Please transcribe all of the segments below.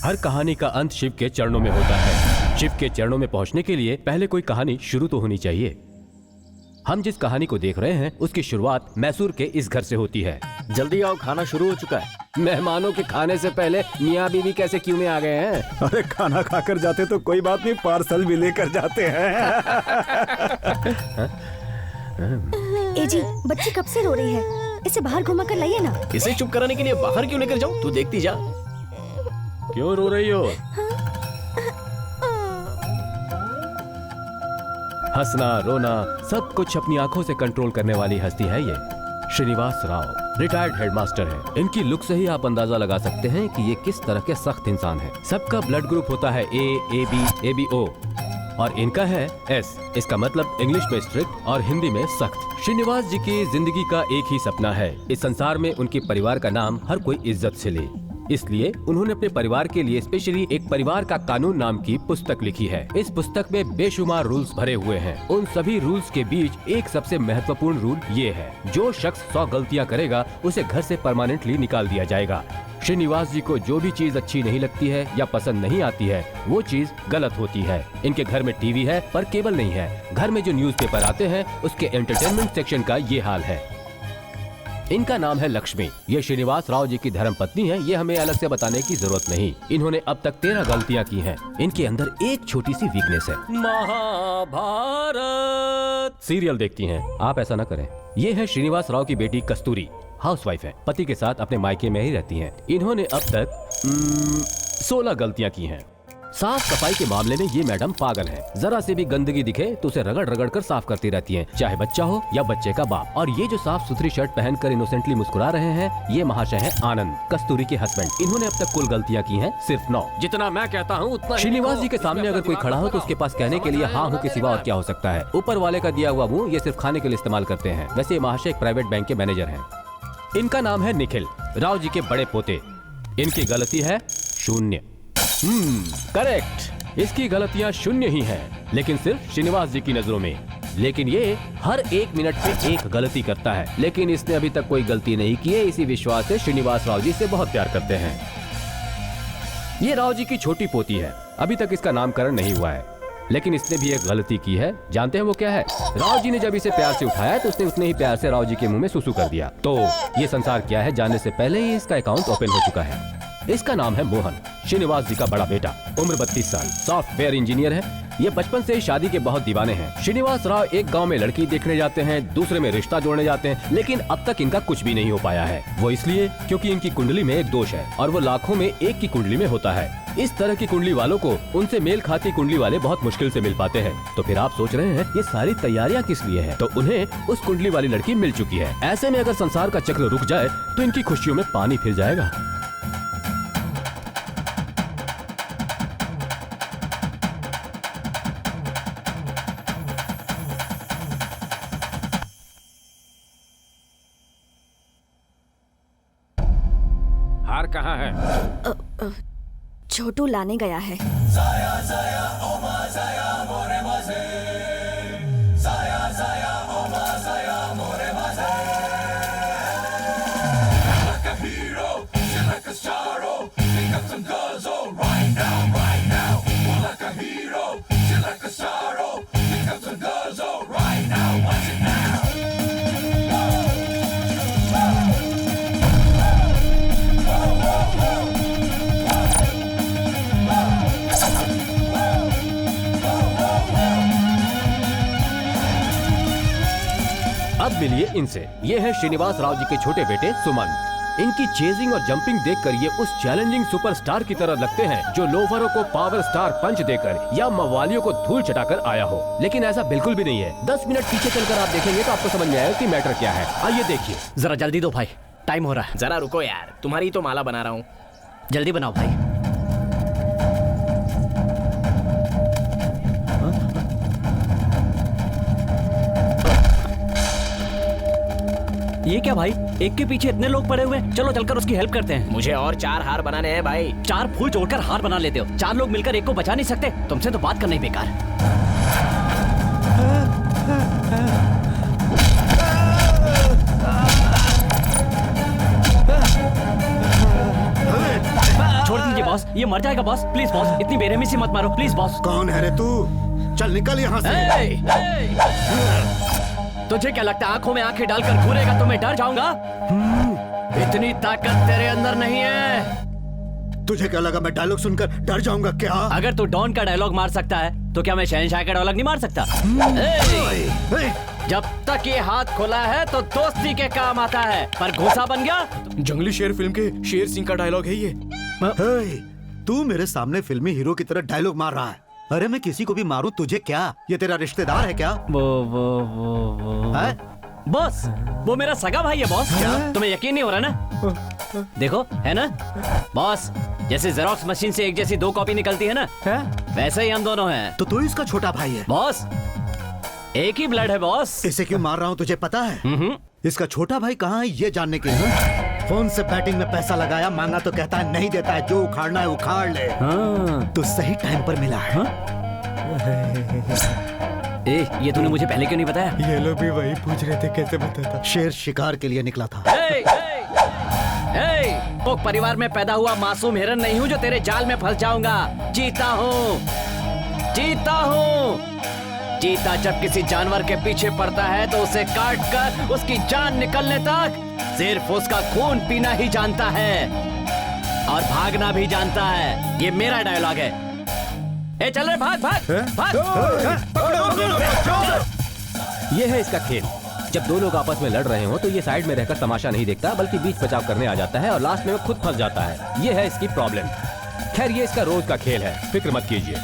हर कहानी का अंत शिव के चरणों में होता है। शिव के चरणों में पहुंचने के लिए पहले कोई कहानी शुरू तो होनी चाहिए। हम जिस कहानी को देख रहे हैं उसकी शुरुआत मैसूर के इस घर से होती है। जल्दी आओ, खाना शुरू हो चुका है। मेहमानों के खाने से पहले मियाँ बीवी कैसे क्यों में आ गए हैं? अरे खाना खाकर जाते तो कोई बात नहीं, पार्सल भी लेकर जाते हैं। ए जी, बच्ची कब से रो रही है, इसे बाहर घुमा कर लाइए ना। इसे चुप कराने के लिए बाहर क्यों लेकर जाऊं? तू देखती जा। क्यों रो रही हो? हंसना रोना सब कुछ अपनी आंखों से कंट्रोल करने वाली हस्ती है ये। श्रीनिवास राव रिटायर्ड हेडमास्टर है। इनकी लुक से ही आप अंदाजा लगा सकते हैं कि ये किस तरह के सख्त इंसान हैं। सबका ब्लड ग्रुप होता है ए बी ओ और इनका है एस। इसका मतलब इंग्लिश में स्ट्रिक्ट और हिंदी में सख्त। श्रीनिवास जी की जिंदगी का एक ही सपना है, इस संसार में उनके परिवार का नाम हर कोई इज्जत से ले। इसलिए उन्होंने अपने परिवार के लिए स्पेशली एक परिवार का कानून नाम की पुस्तक लिखी है। इस पुस्तक में बेशुमार रूल्स भरे हुए हैं। उन सभी रूल्स के बीच एक सबसे महत्वपूर्ण रूल ये है, जो शख्स 100 गलतियां करेगा उसे घर से परमानेंटली निकाल दिया जाएगा। श्रीनिवास जी को जो भी चीज अच्छी नहीं लगती है या पसंद नहीं आती है वो चीज गलत होती है। इनके घर में टीवी है पर केबल नहीं है। घर में जो न्यूज़पेपर आते हैं उसके एंटरटेनमेंट सेक्शन का ये हाल है। इनका नाम है लक्ष्मी। ये श्रीनिवास राव जी की धर्मपत्नी है। ये हमें अलग से बताने की जरूरत नहीं। इन्होंने अब तक 13 गलतियां की हैं। इनके अंदर एक छोटी सी वीकनेस है, महाभारत सीरियल देखती हैं। आप ऐसा न करें। ये है श्रीनिवास राव की बेटी कस्तूरी, हाउसवाइफ है। पति के साथ अपने मायके में ही रहती हैं। इन्होंने अब तक 16 गलतियां की हैं। साफ सफाई के मामले में ये मैडम पागल है। जरा से भी गंदगी दिखे तो उसे रगड़ रगड़ कर साफ करती रहती हैं, चाहे बच्चा हो या बच्चे का बाप। और ये जो साफ सुथरी शर्ट पहनकर इनोसेंटली मुस्कुरा रहे हैं, ये महाशय है आनंद, कस्तूरी के हस्बैंड। इन्होंने अब तक कुल गलतियां की हैं सिर्फ 9। जितना मैं कहता हूँ उतना। श्रीनिवास जी के सामने अगर कोई खड़ा हो तो उसके पास कहने के लिए हाँ हूँ के सिवा और क्या हो सकता है। ऊपर वाले का दिया हुआ मुंह ये सिर्फ खाने के लिए इस्तेमाल करते हैं। वैसे ये महाशय एक प्राइवेट बैंक के मैनेजर हैं। इनका नाम है निखिल, राव जी के बड़े पोते। इनकी गलती है 0। करेक्ट। इसकी गलतियां 0 ही हैं, लेकिन सिर्फ श्रीनिवास जी की नजरों में। लेकिन ये हर 1 मिनट में एक गलती करता है। लेकिन इसने अभी तक कोई गलती नहीं की है। इसी विश्वास से श्रीनिवास राव जी से बहुत प्यार करते हैं। ये राव जी की छोटी पोती है। अभी तक इसका नामकरण नहीं हुआ है, लेकिन इसने भी एक गलती की है। जानते हैं वो क्या है? राव जी ने जब इसे प्यार से उठाया तो उसने उतने ही प्यार से राव जी के मुंह में सुसु कर दिया। तो ये संसार क्या है जानने से पहले ही इसका अकाउंट ओपन हो चुका है। इसका नाम है मोहन, श्रीनिवास जी का बड़ा बेटा। उम्र 32 साल, सॉफ्टवेयर इंजीनियर है। ये बचपन से ही शादी के बहुत दीवाने हैं। श्रीनिवास राव एक गांव में लड़की देखने जाते हैं, दूसरे में रिश्ता जोड़ने जाते हैं, लेकिन अब तक इनका कुछ भी नहीं हो पाया है। वो इसलिए क्योंकि इनकी कुंडली में एक दोष है और वो लाखों में एक की कुंडली में होता है। इस तरह की कुंडली वालों को उनसे मेल खाती कुंडली वाले बहुत मुश्किल से मिल पाते हैं। तो फिर आप सोच रहे हैं ये सारी तैयारियां किस लिए है? तो उन्हें उस कुंडली वाली लड़की मिल चुकी है। ऐसे में अगर संसार का चक्र रुक जाए तो इनकी खुशियों में पानी फिर जाएगा। हार कहाँ है? छोटू लाने गया है। अब मिलिए इनसे। ये है श्रीनिवास राव जी के छोटे बेटे सुमन। इनकी चेजिंग और जंपिंग देखकर ये उस चैलेंजिंग सुपरस्टार की तरह लगते हैं जो लोफरों को पावर स्टार पंच देकर या मवालियों को धूल चटाकर आया हो। लेकिन ऐसा बिल्कुल भी नहीं है। 10 मिनट पीछे चलकर आप देखेंगे तो आपको समझ में आएगा कि मैटर क्या है। आइए देखिए। जरा जल्दी दो भाई, टाइम हो रहा है। जरा रुको यार, तुम्हारी तो माला बना रहा हूँ। जल्दी बनाओ भाई। ये क्या भाई, एक के पीछे इतने लोग पड़े हुए हैं। चलो चलकर उसकी हेल्प करते हैं। मुझे और 4 हार बनाने हैं भाई। 4 फूल जोड़कर हार बना लेते हो। 4 लोग मिलकर एक को बचा नहीं सकते। तुमसे तो बात करना ही बेकार। छोड़ दीजिए बॉस, ये मर जाएगा बॉस। प्लीज बॉस, इतनी बेरहमी से मत मारो प्लीज बॉस। कौन है रे तू? चल निकल यहाँ से। तुझे क्या लगता है आंखों में आंखें डालकर घूरेगा तो मैं डर जाऊंगा? इतनी ताकत तेरे अंदर नहीं है। तुझे क्या लगा मैं डायलॉग सुनकर डर जाऊंगा क्या? अगर तू डॉन का डायलॉग मार सकता है तो क्या मैं शहंशाह का डायलॉग नहीं मार सकता? जब तक ये हाथ खुला है तो दोस्ती के काम आता है, पर घुसा बन गया। जंगली शेर फिल्म के शेर सिंह का डायलॉग है ये। तू मेरे सामने फिल्मी हीरो की तरह डायलॉग मार रहा है। अरे मैं किसी को भी मारूं तुझे क्या? ये तेरा रिश्तेदार है क्या? वो है? बॉस, वो मेरा सगा भाई है बॉस। तुम्हें यकीन नहीं हो रहा ना? देखो, है ना बॉस, जैसे जेरोक्स मशीन से एक जैसी दो कॉपी निकलती है ना, वैसे ही हम दोनों हैं। तो तू इसका छोटा भाई है? बॉस, एक ही ब्लड है बॉस। इसे क्यों मार रहा हूँ तुझे पता है? इसका छोटा भाई कहाँ है ये जानने के लिए। फोन से बैटिंग में पैसा लगाया, मांगा तो कहता है नहीं देता है, जो उखाड़ना है उखाड़ ले। तो सही टाइम पर मिला है। ये तूने मुझे पहले क्यों नहीं बताया? ये लोग भी वही पूछ रहे थे कैसे बताता। शेर शिकार के लिए निकला था। तो परिवार में पैदा हुआ मासूम हिरन नहीं हूँ जो तेरे जाल में फंस जाऊंगा। जीता हूँ, जीता हूँ। चीता जब किसी जानवर के पीछे पड़ता है तो उसे काट कर उसकी जान निकलने तक सिर्फ उसका खून पीना ही जानता है और भागना भी जानता है। ये मेरा डायलॉग है। ए चल रे, भाग भाग भाग। ये है इसका खेल। जब दो लोग आपस में लड़ रहे हो तो ये साइड में रहकर तमाशा नहीं देखता, बल्कि बीच बचाव करने आ जाता है और लास्ट में वो खुद फंस जाता है। ये है इसकी प्रॉब्लम। खैर, ये इसका रोज का खेल है, फिक्र मत कीजिए।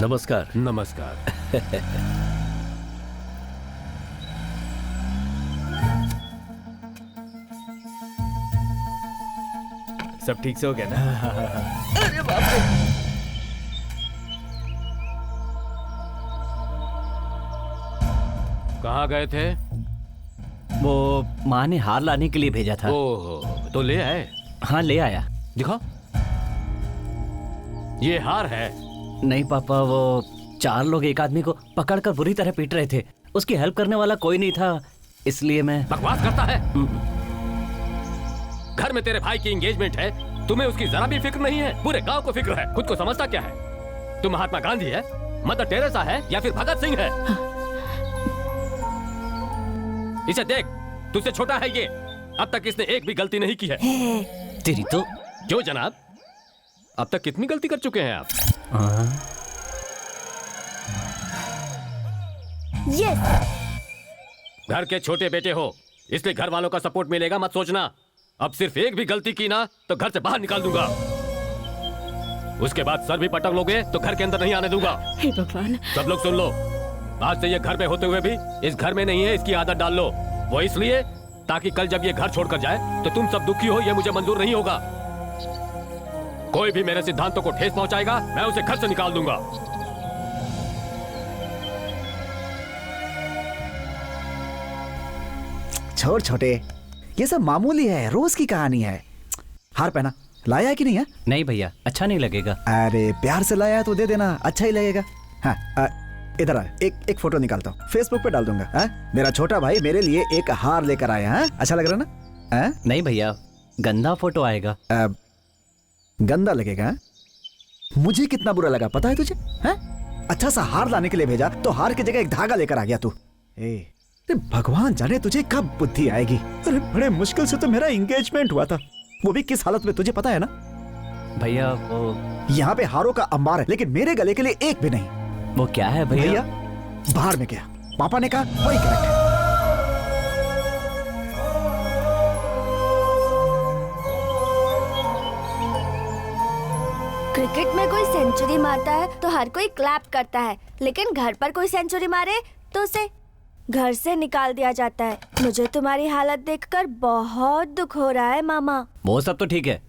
नमस्कार। नमस्कार। सब ठीक से हो गया ना? अरे बाप रे। कहाँ गए थे? वो माँ ने हार लाने के लिए भेजा था। ओह, तो ले आए? हाँ, ले आया। दिखाओ। ये हार है। नहीं पापा, वो चार लोग एक आदमी को पकड़कर बुरी तरह पीट रहे थे। उसकी हेल्प करने वाला कोई नहीं था, इसलिए मैं। बकवास करता है। घर में तेरे भाई की एंगेजमेंट है, तुम्हें उसकी जरा भी फिक्र नहीं है। पूरे गांव को फिक्र है। खुद को समझता क्या है? तुम महात्मा गांधी है, मदर टेरेसा है या फिर भगत सिंह है? इसे देख, तुझसे छोटा है ये। अब तक इसने एक भी गलती नहीं की है। तेरी तो। क्यों जनाब, अब तक कितनी गलती कर चुके हैं आप? यस। घर के छोटे बेटे हो, इसलिए घर वालों का सपोर्ट मिलेगा मत सोचना। अब सिर्फ एक भी गलती की ना तो घर से बाहर निकाल दूंगा। उसके बाद सर भी पटक लोगे तो घर के अंदर नहीं आने दूंगा। हे भगवान। सब लोग सुन लो, आज से ये घर में होते हुए भी इस घर में नहीं है, इसकी आदत डाल लो। वो इसलिए ताकि कल जब ये घर छोड़कर जाए तो तुम सब दुखी हो, ये मुझे मंजूर नहीं होगा। कोई भी मेरे सिद्धांतों को ठेस पहुंचाएगा, मैं उसे घर से निकाल दूंगा। छोड़ छोटे, ये सब मामूली है, रोज की कहानी है। हार पहना, लाया है कि नहीं है? नहीं भैया, अच्छा नहीं लगेगा। अरे प्यार से लाया है तो दे देना, अच्छा ही लगेगा। हाँ, इधर आ, एक फोटो निकालता हूँ, फेसबुक पे डाल दूंगा। मेरा छोटा भाई मेरे लिए एक हार लेकर आया है, अच्छा लग रहा ना? नहीं भैया, गंदा फोटो आएगा। गंदा लगेगा? मुझे कितना बुरा लगा पता है तुझे? अच्छा सा हार लाने के लिए भेजा तो हार की जगह एक धागा लेकर आ गया तू। भगवान जाने तुझे कब बुद्धि आएगी। अरे बड़े मुश्किल से तो मेरा एंगेजमेंट हुआ था, वो भी किस हालत में, तुझे पता है ना? भैया वो यहाँ पे हारों का अंबार है, लेकिन मेरे गले के लिए एक भी नहीं। वो क्या है भैया भैया? बाहर में गया, पापा ने कहा वही करेक्ट है। क्रिकेट में कोई सेंचुरी मारता है तो हर कोई क्लैप करता है, लेकिन घर पर कोई सेंचुरी मारे तो उसे घर से निकाल दिया जाता है। मुझे तुम्हारी हालत देखकर बहुत दुख हो रहा है मामा। वो सब तो ठीक है,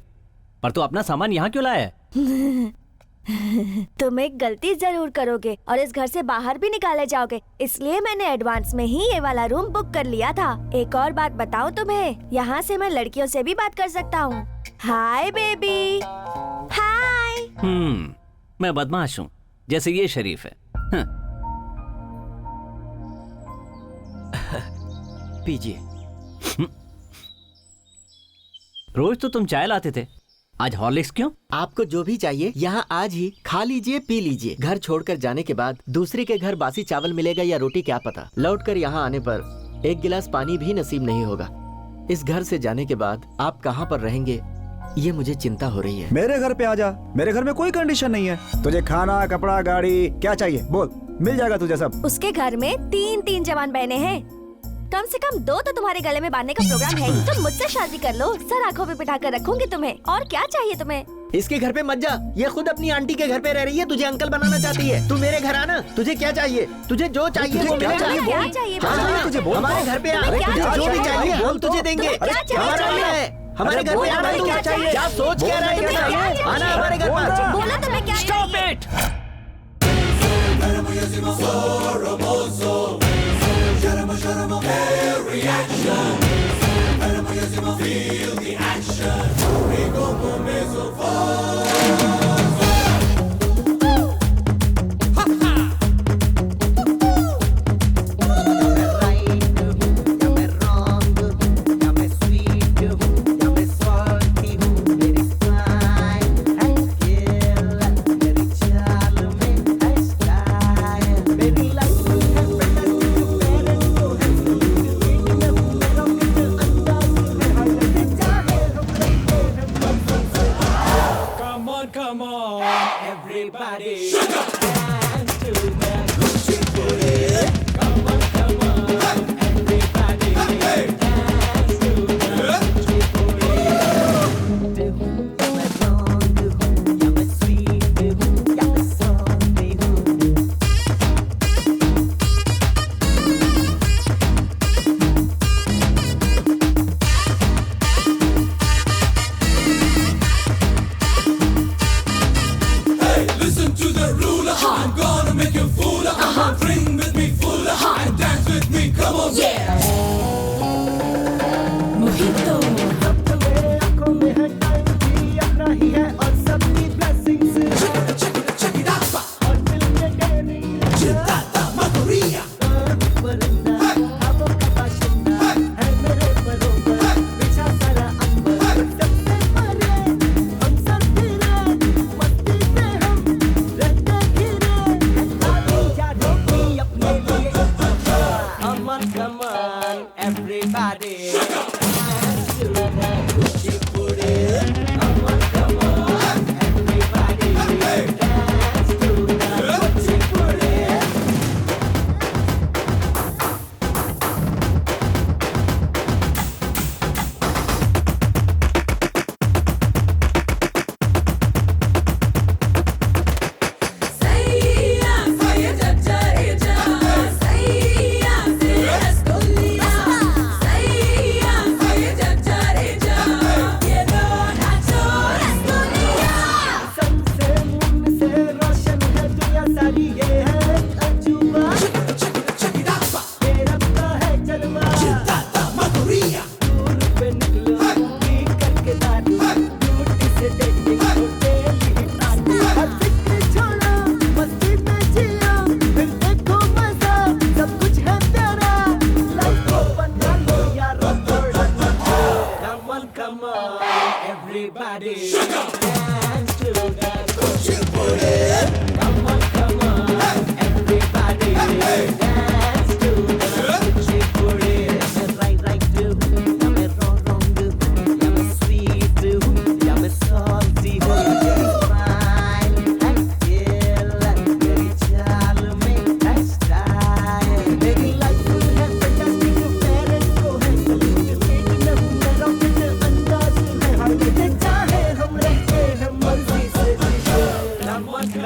पर तू अपना सामान यहाँ क्यों लाया है? तुम एक गलती जरूर करोगे और इस घर से बाहर भी निकाले जाओगे, इसलिए मैंने एडवांस में ही ये वाला रूम बुक कर लिया था। एक और बात बताऊं तुम्हें, यहाँ से मैं लड़कियों से भी बात कर सकता हूँ। हाय बेबी, हाय। मैं बदमाश हूँ जैसे ये शरीफ है। पीजिए। रोज तो तुम चाय लाते थे, आज हॉर्लिक्स क्यों? आपको जो भी चाहिए यहाँ आज ही खा लीजिए, पी लीजिए। घर छोड़कर जाने के बाद दूसरे के घर बासी चावल मिलेगा या रोटी क्या पता। लौटकर यहाँ आने पर एक गिलास पानी भी नसीब नहीं होगा। इस घर से जाने के बाद आप कहाँ पर रहेंगे ये मुझे चिंता हो रही है। मेरे घर पे आ जा, मेरे घर में कोई कंडीशन नहीं है। तुझे खाना, कपड़ा, गाड़ी क्या चाहिए बोल, मिल जाएगा तुझे सब। उसके घर में 3 जवान बहनें हैं, कम से कम 2 तो तुम्हारे गले में बांधने का प्रोग्राम है ही। तुम मुझसे शादी कर लो, सर आंखों पे बिठा कर रखूंगी तुम्हें। और क्या चाहिए तुम्हें? इसके घर पे मत जा, ये खुद अपनी आंटी के घर पे रह रही है, तुझे अंकल बनाना चाहती है। तू मेरे घर आना, तुझे क्या चाहिए? तुझे जो चाहिए वो मिलेगा। क्या चाहिए? हाँ, तुझे बोल। हमारे घर पे आ, तुम्हें क्या तुझे जो भी चाहिए? चाहिए हम तुझे देंगे। तुम्हें क्या चाहिए? हमारा है, हमारे घर पे आना। तुम्हें तू क्या चाहिए? क्या सोच क्या रहा है? तुम्हें क्या चाहिए? आना हमारे घर पर। बोलो तुम्हें क्या चाहिए? Come on.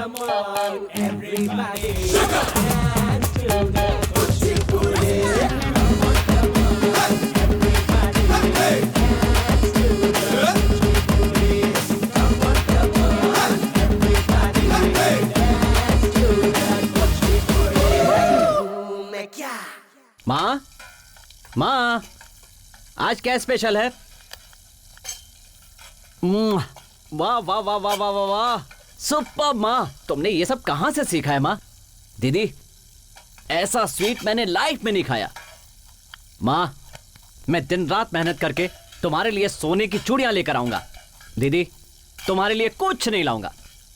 माँ, माँ, आज क्या स्पेशल है? वाह वाह वाह वाह वाह वाह वाह, सुपर माँ, तुमने ये सब कहाँ से सीखा है माँ? दीदी, ऐसा स्वीट मैंने लाइफ में नहीं खाया। माँ, मैं दिन रात मेहनत करके तुम्हारे लिए सोने की चूड़ियां लेकर आऊंगा। दीदी, तुम्हारे लिए कुछ नहीं लाऊंगा।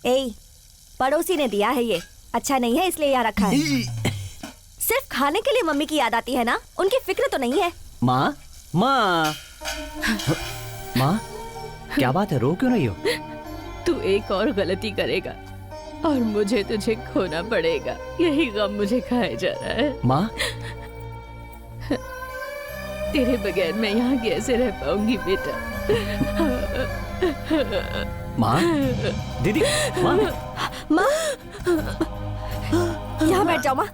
ए, पड़ोसी ने दिया है ये, अच्छा नहीं है इसलिए यहाँ रखा है। सिर्फ खाने के लिए मम्मी की याद आती है ना, उनकी फिक्र तो नहीं है। माँ, माँ, माँ, क्या बात है, रो क्यों नहीं हो? तू एक और गलती करेगा और मुझे तुझे खोना पड़ेगा, यही गम मुझे खाए जा रहा है। माँ, तेरे बगैर मैं यहाँ कैसे रह पाऊंगी बेटा? माँ, दीदी, माँ, माँ, यहाँ बैठ जाओ माँ।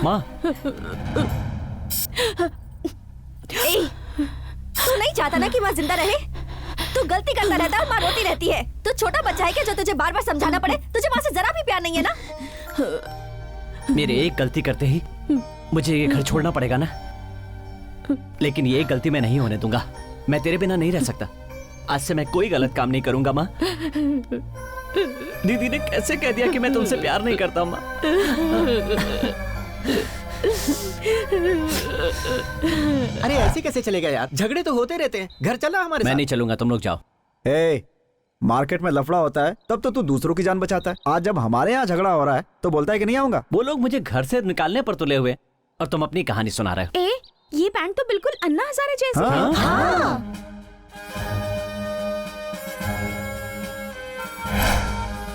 माँ, ए, तू नहीं चाहता ना कि माँ जिंदा रहे? तू गलती करता रहता है और माँ रोती रहती है। तू छोटा बच्चा है क्या जो तुझे बार बार समझाना पड़े? तुझे माँ से जरा भी प्यार नहीं है ना? मेरे एक गलती करते ही मुझे ये घर छोड़ना पड़ेगा ना, लेकिन ये गलती मैं नहीं होने दूंगा। मैं तेरे बिना नहीं रह सकता। आज से मैं कोई गलत काम नहीं करूंगा माँ। दीदी ने कैसे कह दिया कि मैं तुमसे प्यार नहीं करता माँ? अरे ऐसे कैसे चलेगा यार, झगड़े तो होते रहते हैं। घर चला हमारे मैं साथ। नहीं चलूंगा, तुम लोग जाओ। ए, मार्केट में लफड़ा होता है तब तो तू दूसरों की जान बचाता है। आज जब हमारे यहाँ झगड़ा हो रहा है तो बोलता है कि नहीं आऊंगा। वो लोग मुझे घर से निकालने पर तुले हुए और तुम अपनी कहानी सुना रहे हो। ये पैंट तो बिल्कुल अन्ना हजारे जैसी हाँ? है। हाँ।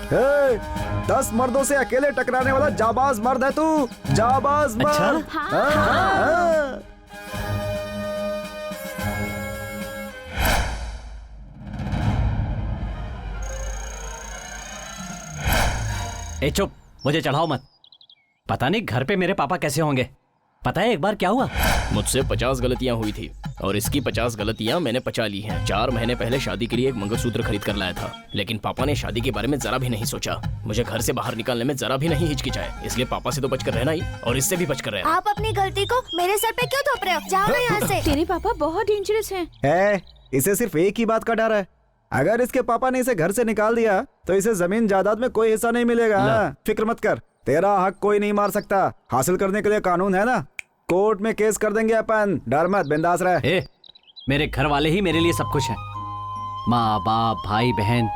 ए, 10 मर्दों से अकेले टकराने वाला जाबाज मर्द है तू, जाबाज मर्द। अच्छा? हाँ, हाँ। ए चुप, मुझे चढ़ाओ मत। पता नहीं घर पे मेरे पापा कैसे होंगे। पता है एक बार क्या हुआ? मुझसे 50 गलतियां हुई थी और इसकी 50 गलतियां मैंने पचा ली हैं। 4 महीने पहले शादी के लिए एक मंगलसूत्र खरीद कर लाया था, लेकिन पापा ने शादी के बारे में जरा भी नहीं सोचा। मुझे घर से बाहर निकालने में जरा भी नहीं हिचकिचाए, इसलिए पापा से तो बचकर रहना ही और इससे भी बचकर रहना। आप अपनी गलती को मेरे सर पे क्यों थोप रहे हो? जाओ ना यहाँ से। तेरे पापा बहुत डेंजरस हैं। ए, इसे सिर्फ एक ही बात का डर है। अगर इसके पापा ने इसे घर से निकाल दिया तो इसे जमीन जायदाद में कोई हिस्सा नहीं मिलेगा। हाँ? फिक्र मत कर, तेरा हक कोई नहीं मार सकता। हासिल करने के लिए कानून है ना, कोर्ट में केस कर देंगे अपन। डर मत, बिंदास रह। ए, मेरे घर वाले ही मेरे लिए सब कुछ है। माँ बाप भाई बहन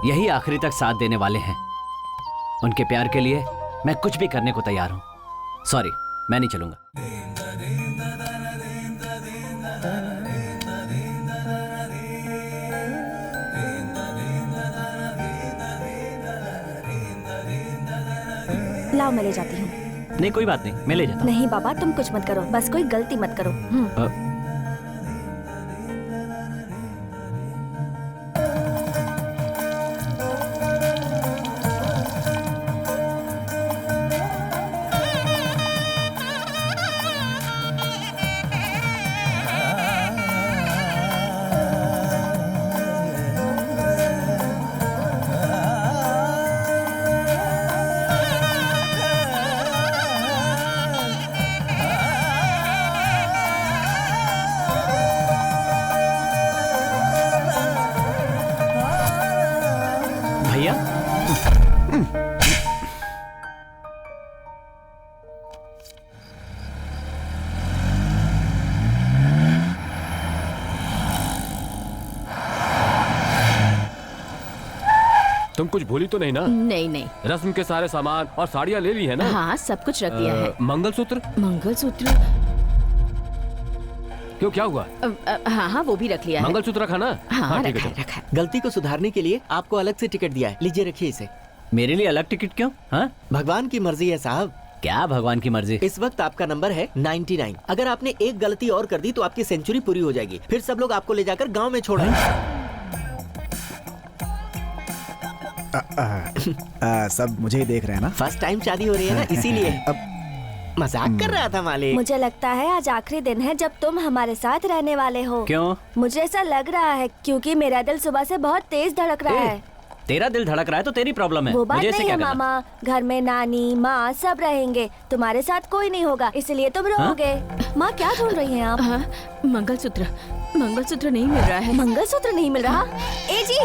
यही आखिरी तक साथ देने वाले हैं। उनके प्यार के लिए मैं कुछ भी करने को तैयार हूँ। सॉरी, मैं नहीं चलूंगा। लाओ मैं ले जाती हूँ। नहीं कोई बात नहीं, मैं ले जाता हूँ। नहीं बाबा, तुम कुछ मत करो, बस कोई गलती मत करो। भैया, तुम कुछ भूली तो नहीं ना? नहीं नहीं, रस्म के सारे सामान और साड़ियाँ ले ली है ना? हाँ सब कुछ रख दिया है। मंगलसूत्र मंगलसूत्र? क्यों, क्या हुआ? हाँ हाँ वो भी रख लिया है। मंगलसूत्र रखा ना? हाँ ठीक रखा है, है, रखा है। गलती को सुधारने के लिए आपको अलग से टिकट दिया है, लीजिए रखिए इसे। मेरे लिए अलग टिकट क्यों? हाँ, भगवान की मर्जी है साहब। क्या भगवान की मर्जी? इस वक्त आपका नंबर है 99। अगर आपने एक गलती और कर दी तो आपकी सेंचुरी पूरी हो जाएगी, फिर सब लोग आपको ले जाकर गांव में छोड़ेंगे। सब मुझे ही देख रहे हैं ना। फर्स्ट टाइम शादी हो रही है ना, इसीलिए मजाक कर रहा था मालिक। मुझे लगता है आज आखिरी दिन है जब तुम हमारे साथ रहने वाले हो। क्यों? मुझे ऐसा लग रहा है क्योंकि मेरा दिल सुबह से बहुत तेज धड़क रहा है। तेरा दिल धड़क रहा है तो तेरी प्रॉब्लम है। वो बात मुझे इससे नहीं क्या है करना? मामा, घर में नानी माँ सब रहेंगे, तुम्हारे साथ कोई नहीं होगा, इसलिए तुम रहोगे। माँ क्या ढूंढ रही हैं आप? हाँ, मंगलसूत्र मंगलसूत्र नहीं मिल रहा है। मंगलसूत्र नहीं मिल रहा? ए जी,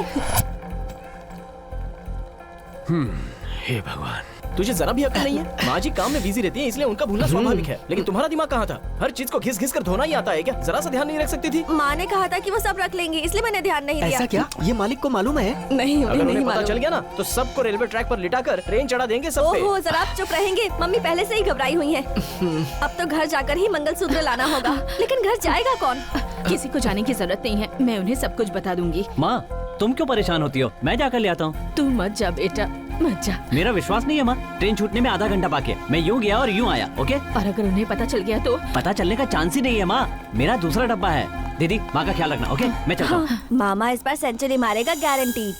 हे भगवान, तुझे जरा भी अक्ल नहीं है। माँ जी काम में बिजी रहती है इसलिए उनका भूलना स्वाभाविक है, लेकिन तुम्हारा दिमाग कहाँ था? हर चीज को घिस घिस कर धोना ही आता है क्या? जरा सा ध्यान नहीं रख सकती थी? माँ ने कहा था कि वो सब रख लेंगे, इसलिए मैंने ध्यान नहीं दिया। ऐसा क्या? ये मालिक को मालूम है? नहीं, अगर उन्हें पता चल गया ना तो सबको रेलवे ट्रैक पर लिटाकर ट्रेन चढ़ा देंगे सब पे। ओहो, जरा आप चुप रहेंगे। मम्मी पहले से ही घबराई हुई है। अब तो घर जाकर ही मंगलसूत्र लाना होगा, लेकिन घर जाएगा कौन? किसी को जाने की जरूरत नहीं है, मैं उन्हें सब कुछ बता दूंगी। माँ, तुम क्यों परेशान होती हो? मैं जाकर ले आता हूँ। तू मत जा बेटा, मत जा। मेरा विश्वास नहीं है माँ, ट्रेन छूटने में आधा घंटा बाकी है। मैं यूँ गया और यूँ आया। ओके? और अगर उन्हें पता चल गया तो? पता चलने का चांस ही नहीं है माँ, मेरा दूसरा डब्बा है। दीदी, माँ का ख्याल रखना। ओके, मैं चलता हूँ। मामा इस बार सेंचुरी मारेगा, गारंटी।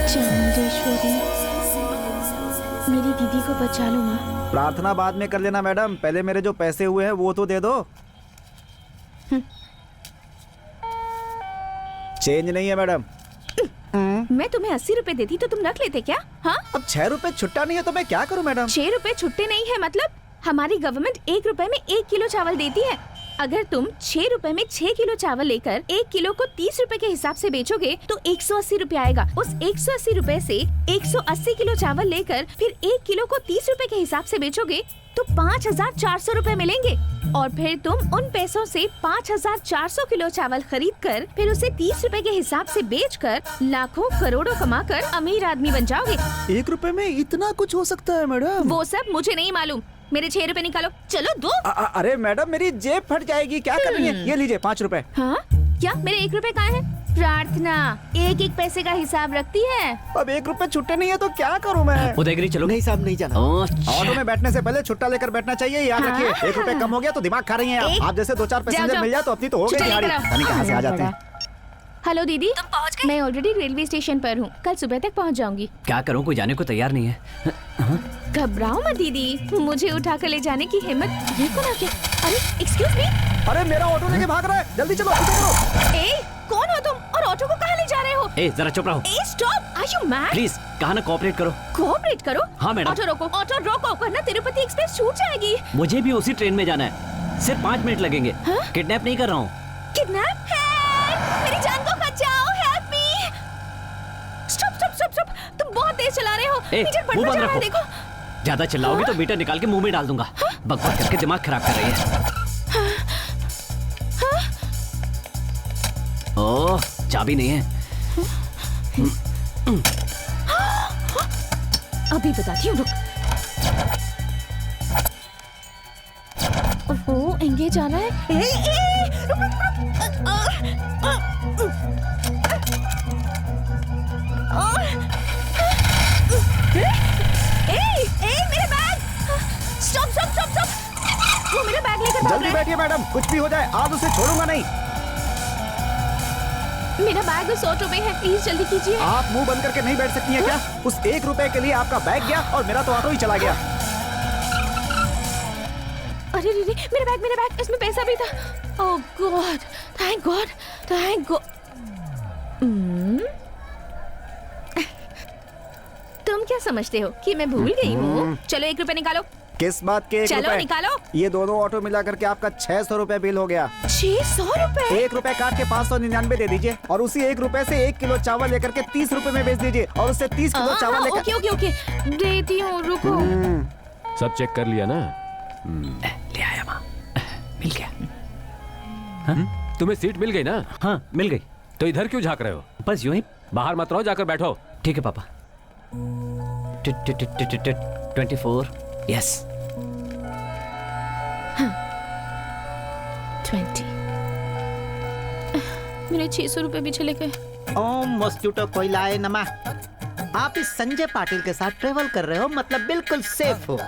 चामुंडेश्वरी, मेरी दीदी को बचा लो माँ। प्रार्थना बाद में कर लेना मैडम, पहले मेरे जो पैसे हुए हैं वो तो दे दो। चेंज नहीं है मैडम। मैं तुम्हें 80 रुपए देती तो तुम रख लेते क्या? हाँ, अब 6 रुपए छुट्टा नहीं है तो मैं क्या करूं मैडम? 6 रुपए छुट्टे नहीं है मतलब? हमारी गवर्नमेंट 1 रुपए में 1 किलो चावल देती है। अगर तुम 6 रुपए में 6 किलो चावल लेकर 1 किलो को 30 रुपए के हिसाब से बेचोगे तो 180 रुपए आएगा। उस 180 रुपए से 180 किलो चावल लेकर फिर 1 किलो को 30 रुपए के हिसाब से बेचोगे तो 5400 रुपए मिलेंगे। और फिर तुम उन पैसों से 5400 किलो चावल खरीद कर फिर उसे 30 रुपए के हिसाब से बेचकर लाखों करोड़ों कमाकर अमीर आदमी बन जाओगे। 1 रुपए में इतना कुछ हो सकता है मैडम? वो सब मुझे नहीं मालूम। मेरे 6 रुपए निकालो, चलो दो। अरे मैडम मेरी जेब फट जाएगी, क्या कर रही है? ये लीजिए 5 रुपए। हाँ क्या? मेरे 1 रुपए कहाँ है? प्रार्थना 1-1 पैसे का हिसाब रखती है। अब 1 रुपए छुट्टे नहीं है तो क्या करूं मैं? उदयगिरी चलो। नहीं साहब, नहीं जाना। ऑटो में बैठने से पहले छुट्टा लेकर बैठना चाहिए, याद हाँ? रखिए। 1 रुपए कम हो गया तो दिमाग खा रही हैं आप। आप जैसे 2-4 पैसेंजर जाओ। मिल जाए तो अपनी तो हो गई छुट्टा दिहाड़ी। लेकर आओ। पता नहीं कहाँ से आ जाते हैं। हेलो दीदी, तुम पहुँच गए? मैं ऑलरेडी रेलवे स्टेशन पर हूँ, कल सुबह तक पहुँच जाऊंगी। क्या करूँ, कोई जाने को तैयार नहीं है। घबराओ मत दीदी, मुझे उठा कर ले जाने की हिम्मत। ये कौन आ गया? अरे एक्सक्यूज मी। अरे मेरा ऑटो लेके भाग रहा है, जल्दी चलो, पीछे करो। ए, कौन हो तुम और ऑटो को कहाँ ले जा रहे हो? ए, जरा चुप रहो। ए stop, are you mad? Please, कहा ना कोऑपरेट करो। कोऑपरेट करो? हाँ, मैडम। ऑटो रोको वरना तिरुपति एक्सप्रेस छूट जाएगी। मुझे भी उसी ट्रेन में जाना है, सिर्फ 5 मिनट लगेंगे। किडनैप नहीं कर रहा हूँ। किडनैप? हेल्प! मेरी जान को बचाओ, हेल्प मी! स्टॉप, तुम बहुत तेज चला रहे हो। ए, मीटर मुंह बढ़ता बंद जा रहा है, रखो। देखो। ज्यादा चिल्लाओगे तो मीटर निकाल के मुंह में डाल दूंगा। बकवास करके दिमाग खराब कर रही है। ओह, चाबी नहीं है। अभी बताती हूँ, रुक। ओहो, एंगेज आना है। मेरे बैग! स्टॉप! वो मेरा बैग लेकर भाग जल्दी रहा है। बैठिए मैडम, कुछ भी हो जाए आज उसे छोड़ूंगा नहीं। मेरा बैग 100 रुपए है, प्लीज जल्दी कीजिए। आप मुंह बंद करके नहीं बैठ सकती हैं क्या? उस 1 रुपए के लिए आपका बैग गया और मेरा तो ऑटो ही चला गया। अरे रे, मेरा बैग, इसमें पैसा भी था। ओह गॉड, थैंक गॉड। तुम क्या समझते हो कि मैं भूल गई हूँ? चलो 1 रुपए निकालो। किस बात के 1 चलो रुपए? निकालो। ये दोनों ऑटो मिला करके आपका 600 रुपए बिल हो गया। 600 रुपए? 1 रुपए काट के 599 दे दीजिए और उसी 1 रुपए से 1 किलो चावल लेकर के 30 रुपए में बेच दीजिए और उससे 30 किलो चावल लेकर। ओके, देती हूँ, रुको। सब चेक कर लिया ना? ले आया माँ, मिल गया। तुम्हें सीट मिल गई ना? हाँ, मिल गई। तो इधर क्यों झांक रहे हो? बस यूं ही। बाहर मत रहो, जाकर बैठो। ठीक है पापा। 24, यस। 20। मेरे 600 रुपए भी चले गए। ओम वस्तुतो कोइलाय नमः। आप इस संजय पाटिल के साथ ट्रेवल कर रहे हो, मतलब बिल्कुल सेफ हो।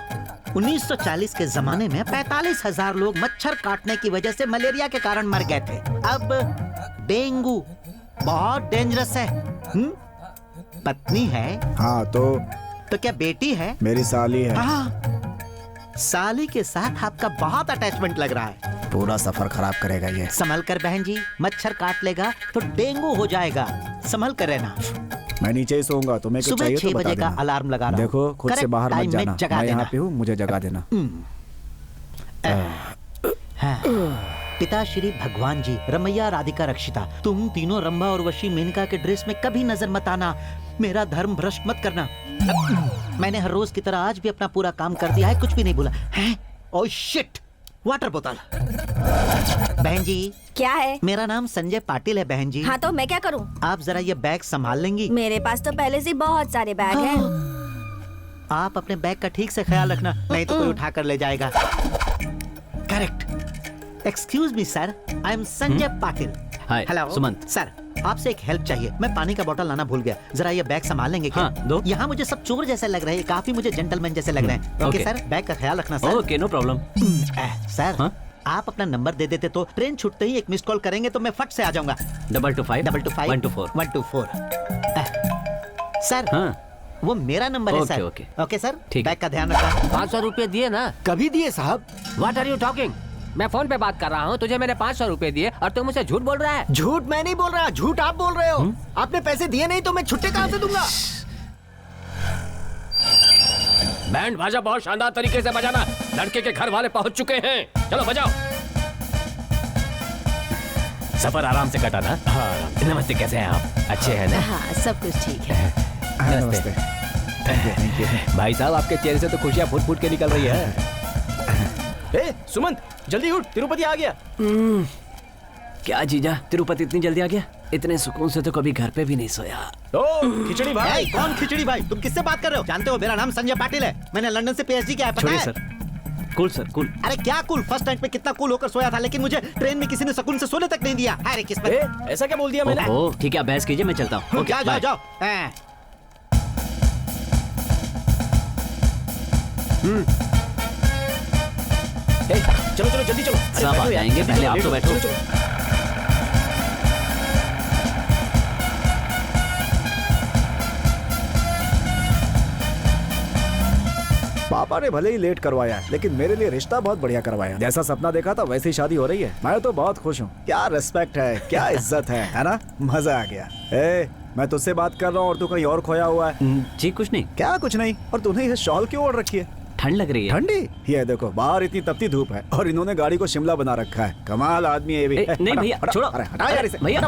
1940 के जमाने में 45,000 लोग मच्छर काटने की वजह से मलेरिया के कारण मर गए थे। अब डेंगू बहुत डेंजरस है। पत्नी है? हाँ तो क्या बेटी है? मेरी साली है। हाँ, साली के साथ आपका बहुत अटैचमेंट लग रहा है। पूरा सफर खराब करेगा ये। संभल कर बहन जी, मच्छर काट लेगा तो डेंगू हो जाएगा, संभल कर रहना। मैं नीचे ही सोऊंगा, तुम्हें कुछ सुबह चाहिए 6 तो बता बजे का देना। अलार्म लगा रहा हूं। देखो खुद से Correct बाहर मत time में जाना, जगा मैं यहाँ देना। पे हूँ, मुझे जगा देना। हाँ। पिता श्री भगवान जी, रमैया, राधिका, रक्षिता, तुम तीनों रंभा और वशी मेनका के ड्रेस में कभी नजर मत आना। मेरा धर्म भ्रष्ट मत करना। मैंने हर रोज की तरह आज भी अपना पूरा काम कर दिया है, कुछ भी नहीं बोला है। ओह शिट, वाटर बोतल। बहन जी, क्या है? मेरा नाम संजय पाटिल है बहन जी। हाँ तो मैं क्या करूँ? आप जरा ये बैग संभाल लेंगी? मेरे पास तो पहले से बहुत सारे बैग हैं। आप अपने बैग का ठीक से ख्याल रखना, नहीं तो कोई उठा कर ले जाएगा। Correct. Excuse me sir, I am Sanjay Patil. Hi, hello Sumant. Sir, आपसे एक हेल्प चाहिए। मैं पानी का बोतल लाना भूल गया, जरा ये बैग संभाल लेंगे क्या? हाँ, दो। यहाँ मुझे सब चोर जैसे लग रहे हैं, काफी मुझे जेंटलमैन जैसे लग रहे हैं। Okay okay. सर, बैग का ख्याल रखना sir. Okay, no problem. Sir, हाँ? आप अपना नंबर दे देते तो ट्रेन छूटते ही एक मिस कॉल करेंगे तो मैं फट से आ जाऊंगा। 225 225 124 124। सर, हाँ, वो मेरा नंबर है okay, sir. Okay. Okay sir, ठीक है। बैग का ध्यान रखना। 500 रुपए दिए ना? कभी दिए साहब? What are you talking? मैं फोन पे बात कर रहा हूँ, तुझे मैंने 500 रुपए दिए और तुम मुझे झूठ बोल रहा है। झूठ मैं नहीं बोल रहा, झूठ आप बोल रहे हो। आपने पैसे दिए नहीं तो मैं छुट्टे कहाँ से दूंगा? बैंड बाजा बहुत शानदार तरीके से बजाना, लड़के के घर वाले पहुंच चुके हैं। चलो बजाओ। सफर आराम से कटा ना? हाँ। नमस्ते, कैसे हैं आप? अच्छे हैं ना? हाँ, सब कुछ ठीक है। नमस्ते। Thank you. भाई साहब, आपके चेहरे से तो खुशियां फूट फूट के निकल रही है। ए, सुमंत, जल्दी उठ, तिरुपति आ गया। क्या जीजा, तिरुपति इतनी जल्दी आ गया? इतने सुकून से तो कभी घर पे भी नहीं सोया। ओ, खिचड़ी भाई। कौन खिचड़ी भाई? तुम किससे बात कर रहे हो? जानते हो मेरा नाम संजय पाटिल है, मैंने लंदन से पीएचडी किया है, पता छोड़िए है? Sir, cool sir, cool. अरे क्या कूल? फर्स्ट नाइट पे कितना कूल होकर सोया था, लेकिन मुझे ट्रेन में किसी ने सुकून से सोने तक नहीं दिया। अरे किस्मत। ए, ऐसा क्या बोल दिया मैंने? ओह, ठीक है, बहस कीजिए, मैं चलता हूँ। जाओ जाओ जाओ। हैं। ए, चलो चलो जल्दी चलो। अरे सब आ बैठो यार, जाएंगे, जल्दी पहले चलो, आप तो लेट हो। बैठो। चलो, चलो। पापा ने भले ही लेट करवाया है, लेकिन मेरे लिए रिश्ता बहुत बढ़िया करवाया। जैसा सपना देखा था वैसी शादी हो रही है। मैं तो बहुत खुश हूँ। क्या रिस्पेक्ट है, क्या इज्जत है ना? मजा आ गया। ए, मैं तुझसे बात कर रहा हूँ और तू कहीं और खोया हुआ है। जी कुछ नहीं। क्या कुछ नहीं? और तूने ये शॉल क्यों ओढ़ रखी है? ठंड लग रही है। ठंडी? ये देखो, बाहर इतनी तपती धूप है और इन्होंने गाड़ी को शिमला बना रखा है। कमाल आदमी है ये भी। ए, नहीं हटा, भैया, हटा, छोड़ो। अरे हटा यार इसे। भैया।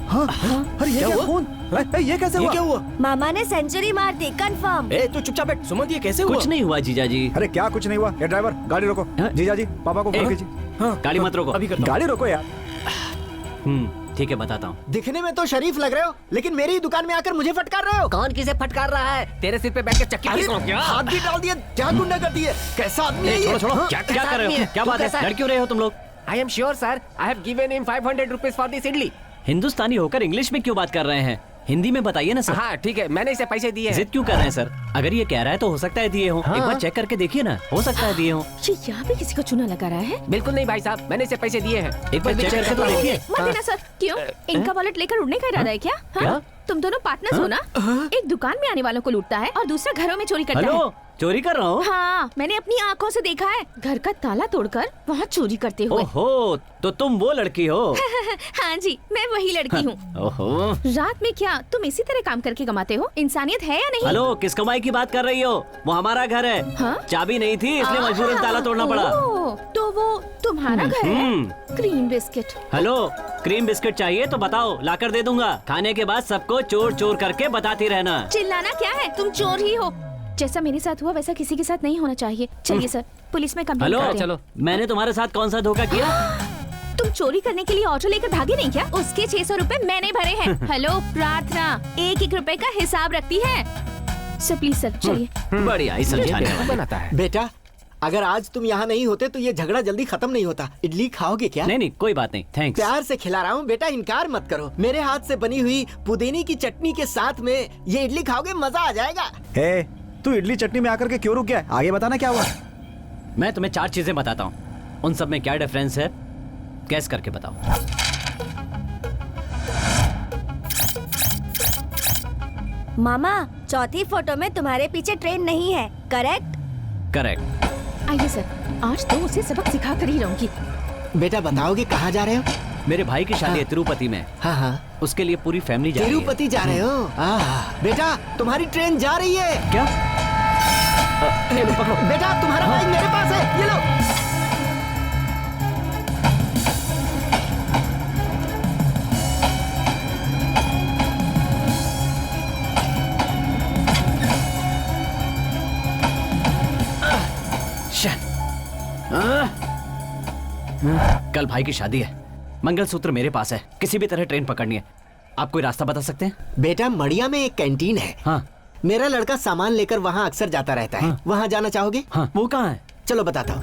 हाँ, अरे ये क्या खून? ये कैसे हुआ? ये क्या हुआ? मामा ने सेंचुरी मार दी, कंफर्म। ए, तू चुपचाप बैठ। सुमंत, ये कैसे हुआ? कुछ नहीं हुआ जीजा जी। अरे क्या कुछ नहीं हुआ? ये ड्राइवर, गाड़ी रोको। हाँ? जीजा जी, पापा को फोन कीजिए। हाँ, गाड़ी मत रोको। अभी करता हूँ। गाड़ी रोको यार। ठीक है, बताता हूँ। दिखने में तो शरीफ लग रहे हो, लेकिन मेरी ही दुकान में आकर मुझे फटकार रहे हो। कौन किसे फटकार रहा है? तेरे सिर पे बैठ के चक्की अरे, पीस रहा हूँ क्या? हाथ भी डाल दिया, जान गुंडा कर दिए। कैसा आदमी है ये? छोड़ो छोड़ो, हाँ? क्या कैसा कर रहे आदमी हो? है? क्या तू बात है? कैसा है? लड़ क्यों रहे हो तुम लोग? I am sure sir, I have given him 500 rupees for this idli. Hindustani होकर इंग्लिश में क्यों बात कर रहे हैं? हिंदी में बताइए ना सर। हाँ ठीक है, मैंने इसे पैसे दिए हैं। जिद क्यों कर रहे हैं सर? अगर ये कह रहा है तो हो सकता है दिए हो। एक बार चेक करके देखिए ना, हो सकता है दिए हो। ये यहाँ पे किसी को चूना लगा रहा है? बिल्कुल नहीं भाई साहब, मैंने इसे पैसे दिए हैं। एक बार चेक करके तो देखिए। मत देना सर। क्यों? इनका वॉलेट लेकर उड़ने का इरादा है क्या? हाँ? क्या? तुम दोनों पार्टनर्स हो ना? एक दुकान में आने वालों को लूटता है और दूसरा घरों में चोरी करता है। हेलो, चोरी कर रहा हूँ? हाँ, मैंने अपनी आंखों से देखा है। घर का ताला तोड़कर वहाँ चोरी करते हुए। ओहो, तो तुम वो लड़की हो? हाँ जी, मैं वही लड़की हूँ। ओहो। रात में क्या तुम इसी तरह काम करके कमाते हो? इंसानियत है या नहीं? हेलो, किस कमाई की बात कर रही हो? वो हमारा घर है। हाँ? चाबी नहीं थी इसलिए मजबूरन ताला तोड़ना पड़ा। ओह, तो वो तुम्हारा घर है? Cream biscuit. Hello, cream biscuit चाहिए तो बताओ, लाकर दे दूंगा। खाने के बाद सबको चोर चोर करके बताती रहना। चिल्लाना क्या है? तुम चोर ही हो। जैसा मेरे साथ हुआ वैसा किसी के साथ नहीं होना चाहिए। चलिए सर, पुलिस में कंप्लेंट हेलो, करते हैं। चलो। मैंने तुम्हारे साथ कौन सा धोखा किया? तुम चोरी करने के लिए ऑटो लेकर भागे नहीं क्या? उसके 600 रुपए मैंने भरे हैं। हेलो, प्रार्थना 1-1 रुपए का हिसाब रखती है। सर प्लीज सर, चलिए। बढ़िया, ही समझाने वाला। बनाता है। बेटा, अगर आज तुम यहाँ नहीं होते तो ये झगड़ा जल्दी खत्म नहीं होता। इडली खाओगे क्या? नहीं नहीं कोई बात नहीं, थैंक्स। प्यार से खिला रहा हूँ बेटा, इनकार मत करो। मेरे हाथ से बनी हुई पुदीने की चटनी के साथ में ये इडली खाओगे, मजा आ जाएगा। हे, तू इडली चटनी में आकर के क्यों रुक गया? आगे बताना क्या हुआ। मैं तुम्हें 4 चीजें बताता हूँ, उन सब में क्या डिफरेंस है गैस करके बताओ। मामा, चौथी फोटो में तुम्हारे पीछे ट्रेन नहीं है, करेक्ट? करेक्ट। आइए सर, आज तो उसे सबक सिखा कर ही रहूंगी। बेटा बताओगे कहाँ जा रहे हो? मेरे भाई की शादी है तिरुपति में। हाँ हाँ, उसके लिए पूरी फैमिली जा रही है। तिरुपति जा रहे हो? बेटा तुम्हारी ट्रेन जा रही है। क्या? ये लो, पकड़ो। बेटा तुम्हारा बाइक मेरे पास है, ये लो। कल भाई की शादी है, मंगलसूत्र मेरे पास है, किसी भी तरह ट्रेन पकड़नी है। आप कोई रास्ता बता सकते हैं? बेटा मड़िया में एक कैंटीन है। हाँ। मेरा लड़का सामान लेकर वहाँ अक्सर जाता रहता है। हाँ। वहाँ जाना चाहोगे? हाँ। वो कहाँ है? चलो बताता हूँ।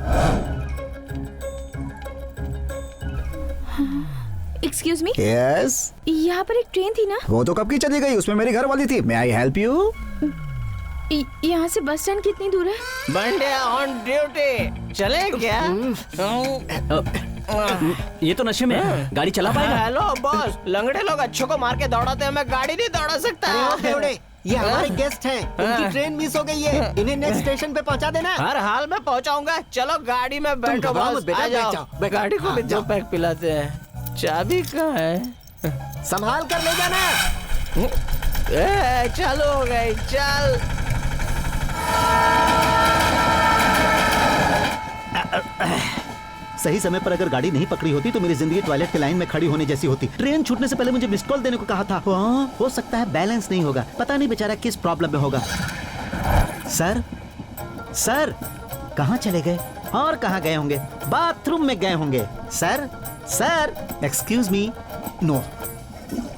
एक्सक्यूज मी, यस, यहाँ पर एक ट्रेन थी ना? वो तो कब की चली गई, उसमें मेरी घर वाली थी। मैं आई हेल्प यू? यहाँ से बस स्टैंड कितनी दूर है? बंडे ऑन ड्यूटी, चले क्या? ये तो नशे में है, गाड़ी चला पाएगा? हेलो बॉस, लंगड़े लोग अच्छों को मार के दौड़ाते हैं, मैं गाड़ी नहीं दौड़ा सकता। ये हमारे गेस्ट हैं, इनकी ट्रेन मिस हो गई है, इन्हें नेक्स्ट स्टेशन पे पहुंचा देना। हर हाल में पहुंचाऊंगा। चलो गाड़ी में बैठो घबराओ बॉस, मत बेटा, आ बैठ जाओ। जाओ। गाड़ी को भी हाँ, 2 पैक पिलाते हैं। चाबी कहाँ है? संभाल कर ले जाना। चालू हो गई, चल। सही समय पर अगर गाड़ी नहीं पकड़ी होती तो मेरी जिंदगी टॉयलेट की लाइन में खड़ी होने जैसी होती। ट्रेन छूटने से पहले मुझे मिस कॉल देने को कहा था। हो सकता है बैलेंस नहीं होगा, पता नहीं बेचारा किस प्रॉब्लम में होगा। सर, सर कहाँ चले गए? और कहाँ गए होंगे? बाथरूम में गए होंगे। Sir, sir excuse me, no.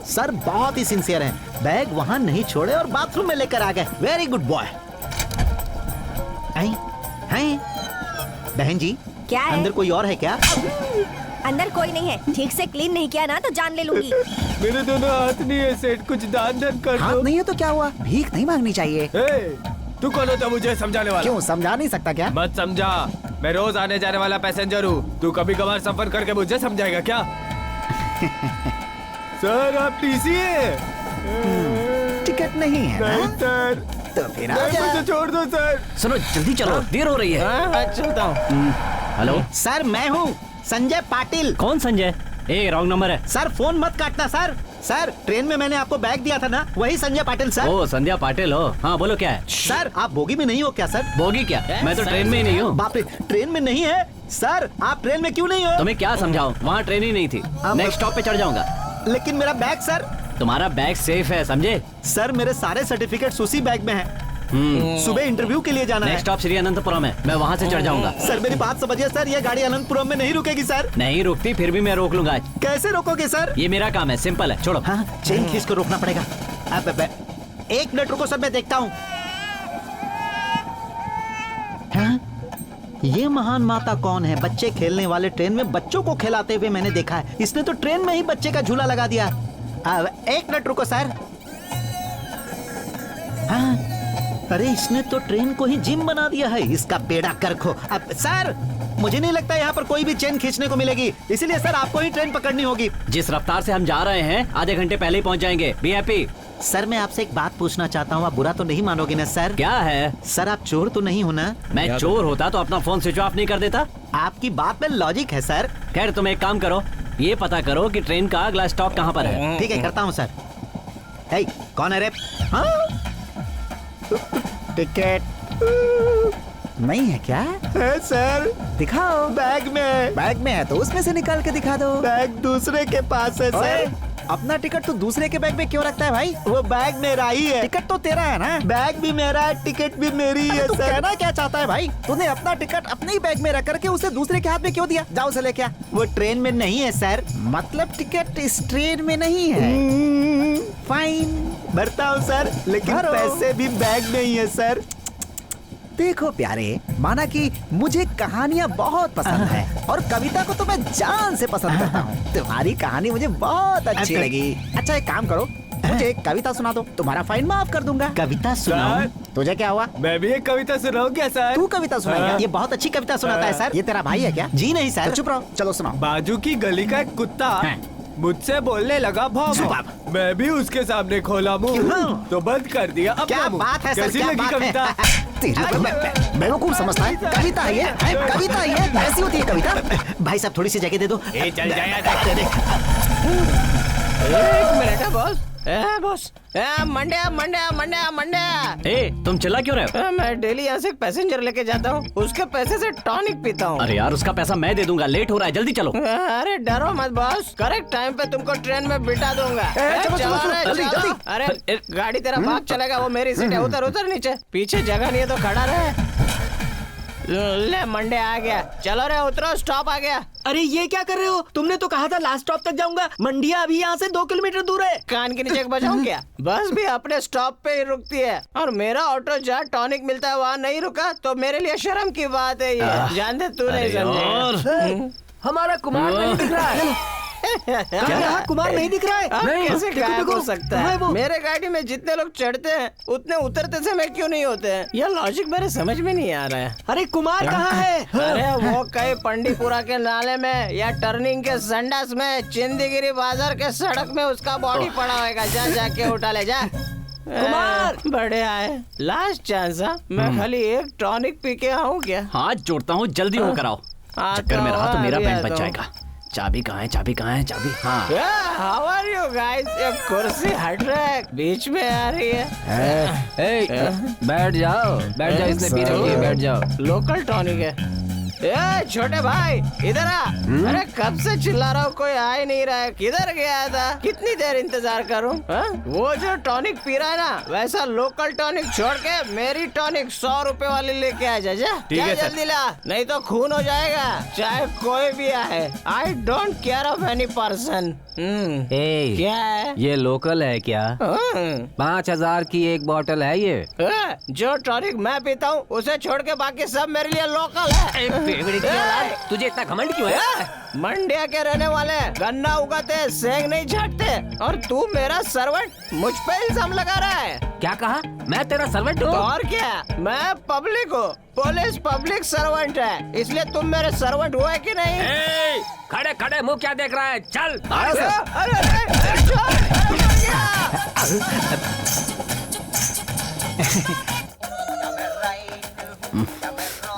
Sir बहुत ही सिंसियर हैं, बैग वहां नहीं छोड़े और बाथरूम में लेकर आ गए। Very good boy. बहन जी, क्या है? अंदर कोई और है क्या? अंदर कोई नहीं है, ठीक से क्लीन नहीं किया ना तो जान ले लूंगी। मेरे दोनों हाथ नहीं है सेठ, कुछ दान धन कर हाथ दो। नहीं है तो क्या हुआ? भीख नहीं मांगनी चाहिए। तू कौन होता मुझे समझाने वाला? क्यों समझा नहीं सकता क्या? मत समझा, मैं रोज आने जाने वाला पैसेंजर हूँ। तू कभी कभार सफर करके मुझे समझाएगा क्या? सर आप टीसी है? टिकट नहीं है ना? नहीं सर। तो फिर आ नहीं, जा। मुझे छोड़ दो सर। सुनो जल्दी चलो, देर हो रही है। हाँ, चलता हूँ। हेलो, सर मैं हूँ संजय पाटिल। कौन संजय? ए रॉन्ग नंबर है। सर फोन मत काटना सर। सर ट्रेन में मैंने आपको बैग दिया था ना, वही संजय पाटिल सर। ओ संध्या पाटिल हो? हाँ बोलो क्या है? सर आप बोगी में नहीं हो क्या सर? बोगी क्या? मैं तो ट्रेन में ही नहीं हूँ। बाप रे, ट्रेन में नहीं है सर? आप ट्रेन में क्यों नहीं हो? तुम्हें क्या समझाऊं, वहाँ ट्रेन ही नहीं थी। नेक्स्ट स्टॉप पे चढ़ जाऊंगा। लेकिन मेरा बैग सर। तुम्हारा बैग सेफ है, समझे? सर मेरे सारे सर्टिफिकेट्स उसी बैग में हैं। सुबह इंटरव्यू के लिए जाना है। नेक्स्ट स्टॉप श्री अनंतपुरम है, मैं वहाँ से चढ़ जाऊंगा। सर मेरी बात समझिए सर, ये गाड़ी अनंतपुरम में नहीं रुकेगी सर। नहीं रुकती, फिर भी मैं रोक लूंगा आज। कैसे रोकोगे सर? ये मेरा काम है, सिंपल है, छोड़ो। हाँ चेन खींच कर रोकना पड़ेगा। अब 1 मिनट रुको सर, मैं देखता हूँ। हाँ? ये महान माता कौन है? बच्चे खेलने वाले ट्रेन में बच्चों को खिलाते हुए मैंने देखा है। इसने तो ट्रेन में ही बच्चे का झूला लगा दिया। अब 1 मिनट रुको सर। हाँ, अरे इसने तो ट्रेन को ही जिम बना दिया है, इसका बेड़ा करखो। अब सर मुझे नहीं लगता यहाँ पर कोई भी चेन खींचने को मिलेगी, इसीलिए सर आपको ही ट्रेन पकड़नी होगी। जिस रफ्तार से हम जा रहे हैं आधे घंटे पहले ही पहुंच जाएंगे। Be happy. सर मैं आपसे एक बात पूछना चाहता हूँ, आप बुरा तो नहीं मानोगे ना सर? क्या है? सर आप चोर तो नहीं हो ना? मैं चोर होता तो अपना फोन स्विच ऑफ नहीं कर देता। आपकी बात में लॉजिक है सर। खैर तुम एक काम करो, ये पता करो कि ट्रेन का अगला स्टॉप कहाँ पर है। ठीक है करता हूँ सर। हे कौन है रे? हाँ? टिकट नहीं है क्या? है सर, दिखाओ। बैग में। बैग में है तो उसमें से निकाल के दिखा दो। बैग दूसरे के पास है ओए, सर। अपना टिकट तो दूसरे के बैग में क्यों रखता है भाई? वो बैग मेरा ही है। टिकट तो तेरा है ना? बैग भी मेरा है, टिकट भी मेरी अरे है तू सर। कहना क्या चाहता है भाई? तूने अपना टिकट अपने ही बैग में रख करके उसे दूसरे के हाथ में क्यों दिया? जाओ उसे लेके आ। वो ट्रेन में नहीं है सर। मतलब टिकट इस ट्रेन में नहीं है। फाइन, भरता हूँ सर, लेकिन भरो। पैसे भी बैग में ही है सर। देखो प्यारे, माना कि मुझे कहानियाँ बहुत पसंद है और कविता को तो मैं जान से पसंद करता हूँ। तुम्हारी कहानी मुझे बहुत अच्छी लगी। अच्छा एक काम करो, मुझे एक कविता सुना दो, तुम्हारा फाइन माफ कर दूंगा। कविता सुनाओ। तुझे क्या हुआ? मैं भी एक कविता सुनाऊं क्या सर? तू कविता सुनाएगा? ये बहुत अच्छी कविता सुनाता है सर। ये तेरा भाई है क्या? जी नहीं सर। तो चुप रहो, चलो सुनाओ। बाजू की गली का एक कुत्ता मुझसे बोलने लगा भौं। मैं भी उसके सामने खोला मुंह तो बंद कर दिया अपना क्या मुंह। बात है सर, कैसी क्या लगी बात कविता? है? तेरी तो मैं बेवकूफ समझता है। कविता है ये, कविता है ये, ऐसी होती है कविता। भाई साहब थोड़ी सी जगह दे दो। चल जाया एक मिनट है बॉस। बॉस मंड्या मंड्या मंड्या मंड्या। तुम चिल्ला क्यों रहे हो? मैं डेली यहाँ से एक पैसेंजर लेके जाता हूँ, उसके पैसे से टॉनिक पीता हूँ। अरे यार उसका पैसा मैं दे दूंगा, लेट हो रहा है, जल्दी चलो। अरे डरो मत बॉस, करेक्ट टाइम पे तुमको ट्रेन में बिठा दूंगा। चलो, जल्दी। अरे गाड़ी तेरा भाग चलेगा, वो मेरी सीट है, उतर उतर नीचे। पीछे जगह नहीं है तो खड़ा रहे। ले मंडे आ गया, चलो रे उतरो, स्टॉप आ गया। अरे ये क्या कर रहे हो? तुमने तो कहा था लास्ट स्टॉप तक जाऊंगा। मंडिया अभी यहाँ से 2 किलोमीटर दूर है। कान के नीचे बजाऊं क्या? बस भी अपने स्टॉप पे ही रुकती है और मेरा ऑटो जहाँ टॉनिक मिलता है वहाँ नहीं रुका तो मेरे लिए शर्म की बात है ये। जानते तू नहीं समझे। हमारा कुमार नहीं दिख रहा है। क्या यहाँ कुमार नहीं दिख रहा है? नहीं, कैसे गायब हो सकता है है? वो? मेरे गाड़ी में जितने लोग चढ़ते हैं उतने उतरते समय क्यों नहीं होते हैं? यह लॉजिक मेरे समझ में नहीं आ रहा है। अरे कुमार कहाँ है? अरे वो कहीं पंडीपुरा के नाले में या टर्निंग के संडास में, चिंदीगिरी बाजार के सड़क में उसका बॉडी पड़ा होगा। जा जाके उठा ले जा। कुमार बड़े आए, लास्ट चांस। मैं खाली एक टॉनिक पी के आऊँ क्या? हाथ जोड़ता हूँ, जल्दी होकर आओ। चक्कर में रहा तो मेरा बैंड बच जाएगा। चाबी कहाँ है? चाबी कहाँ है? चाबी हाँ। How are you guys? ये कुर्सी हट रहा है, बीच में आ रही है। बैठ जाओ, इसने पी रखी है, बैठ जाओ। लोकल टॉनिक है। छोटे भाई इधर आ। अरे कब से चिल्ला रहा हूँ, कोई आ ही नहीं रहा है। किधर गया था? कितनी देर इंतजार करूँ? वो जो टॉनिक पी रहा है ना, वैसा लोकल टॉनिक छोड़ के मेरी टॉनिक 100 रुपए वाली लेके आ जा। जल्दी ला, नहीं तो खून हो जाएगा, चाहे कोई भी आए। I don't care of any person. क्या है? ये लोकल है क्या? 5000 की एक बोतल है ये। जो टॉनिक मैं पीता हूँ उसे छोड़ के बाकी सब मेरे लिए लोकल है। तुझे इतना घमंड क्यों है? मंडिया के रहने वाले गन्ना उगाते, सेंग नहीं झाड़ते, और तू मेरा सर्वेंट मुझ पे इल्जाम लगा रहा है। क्या कहा? मैं तेरा सर्वेंट हूँ? और क्या, मैं पब्लिक हूँ। पुलिस पब्लिक सर्वेंट है, इसलिए तुम मेरे सर्वेंट हुए कि नहीं? खड़े खड़े मुंह क्या देख रहा है? चल।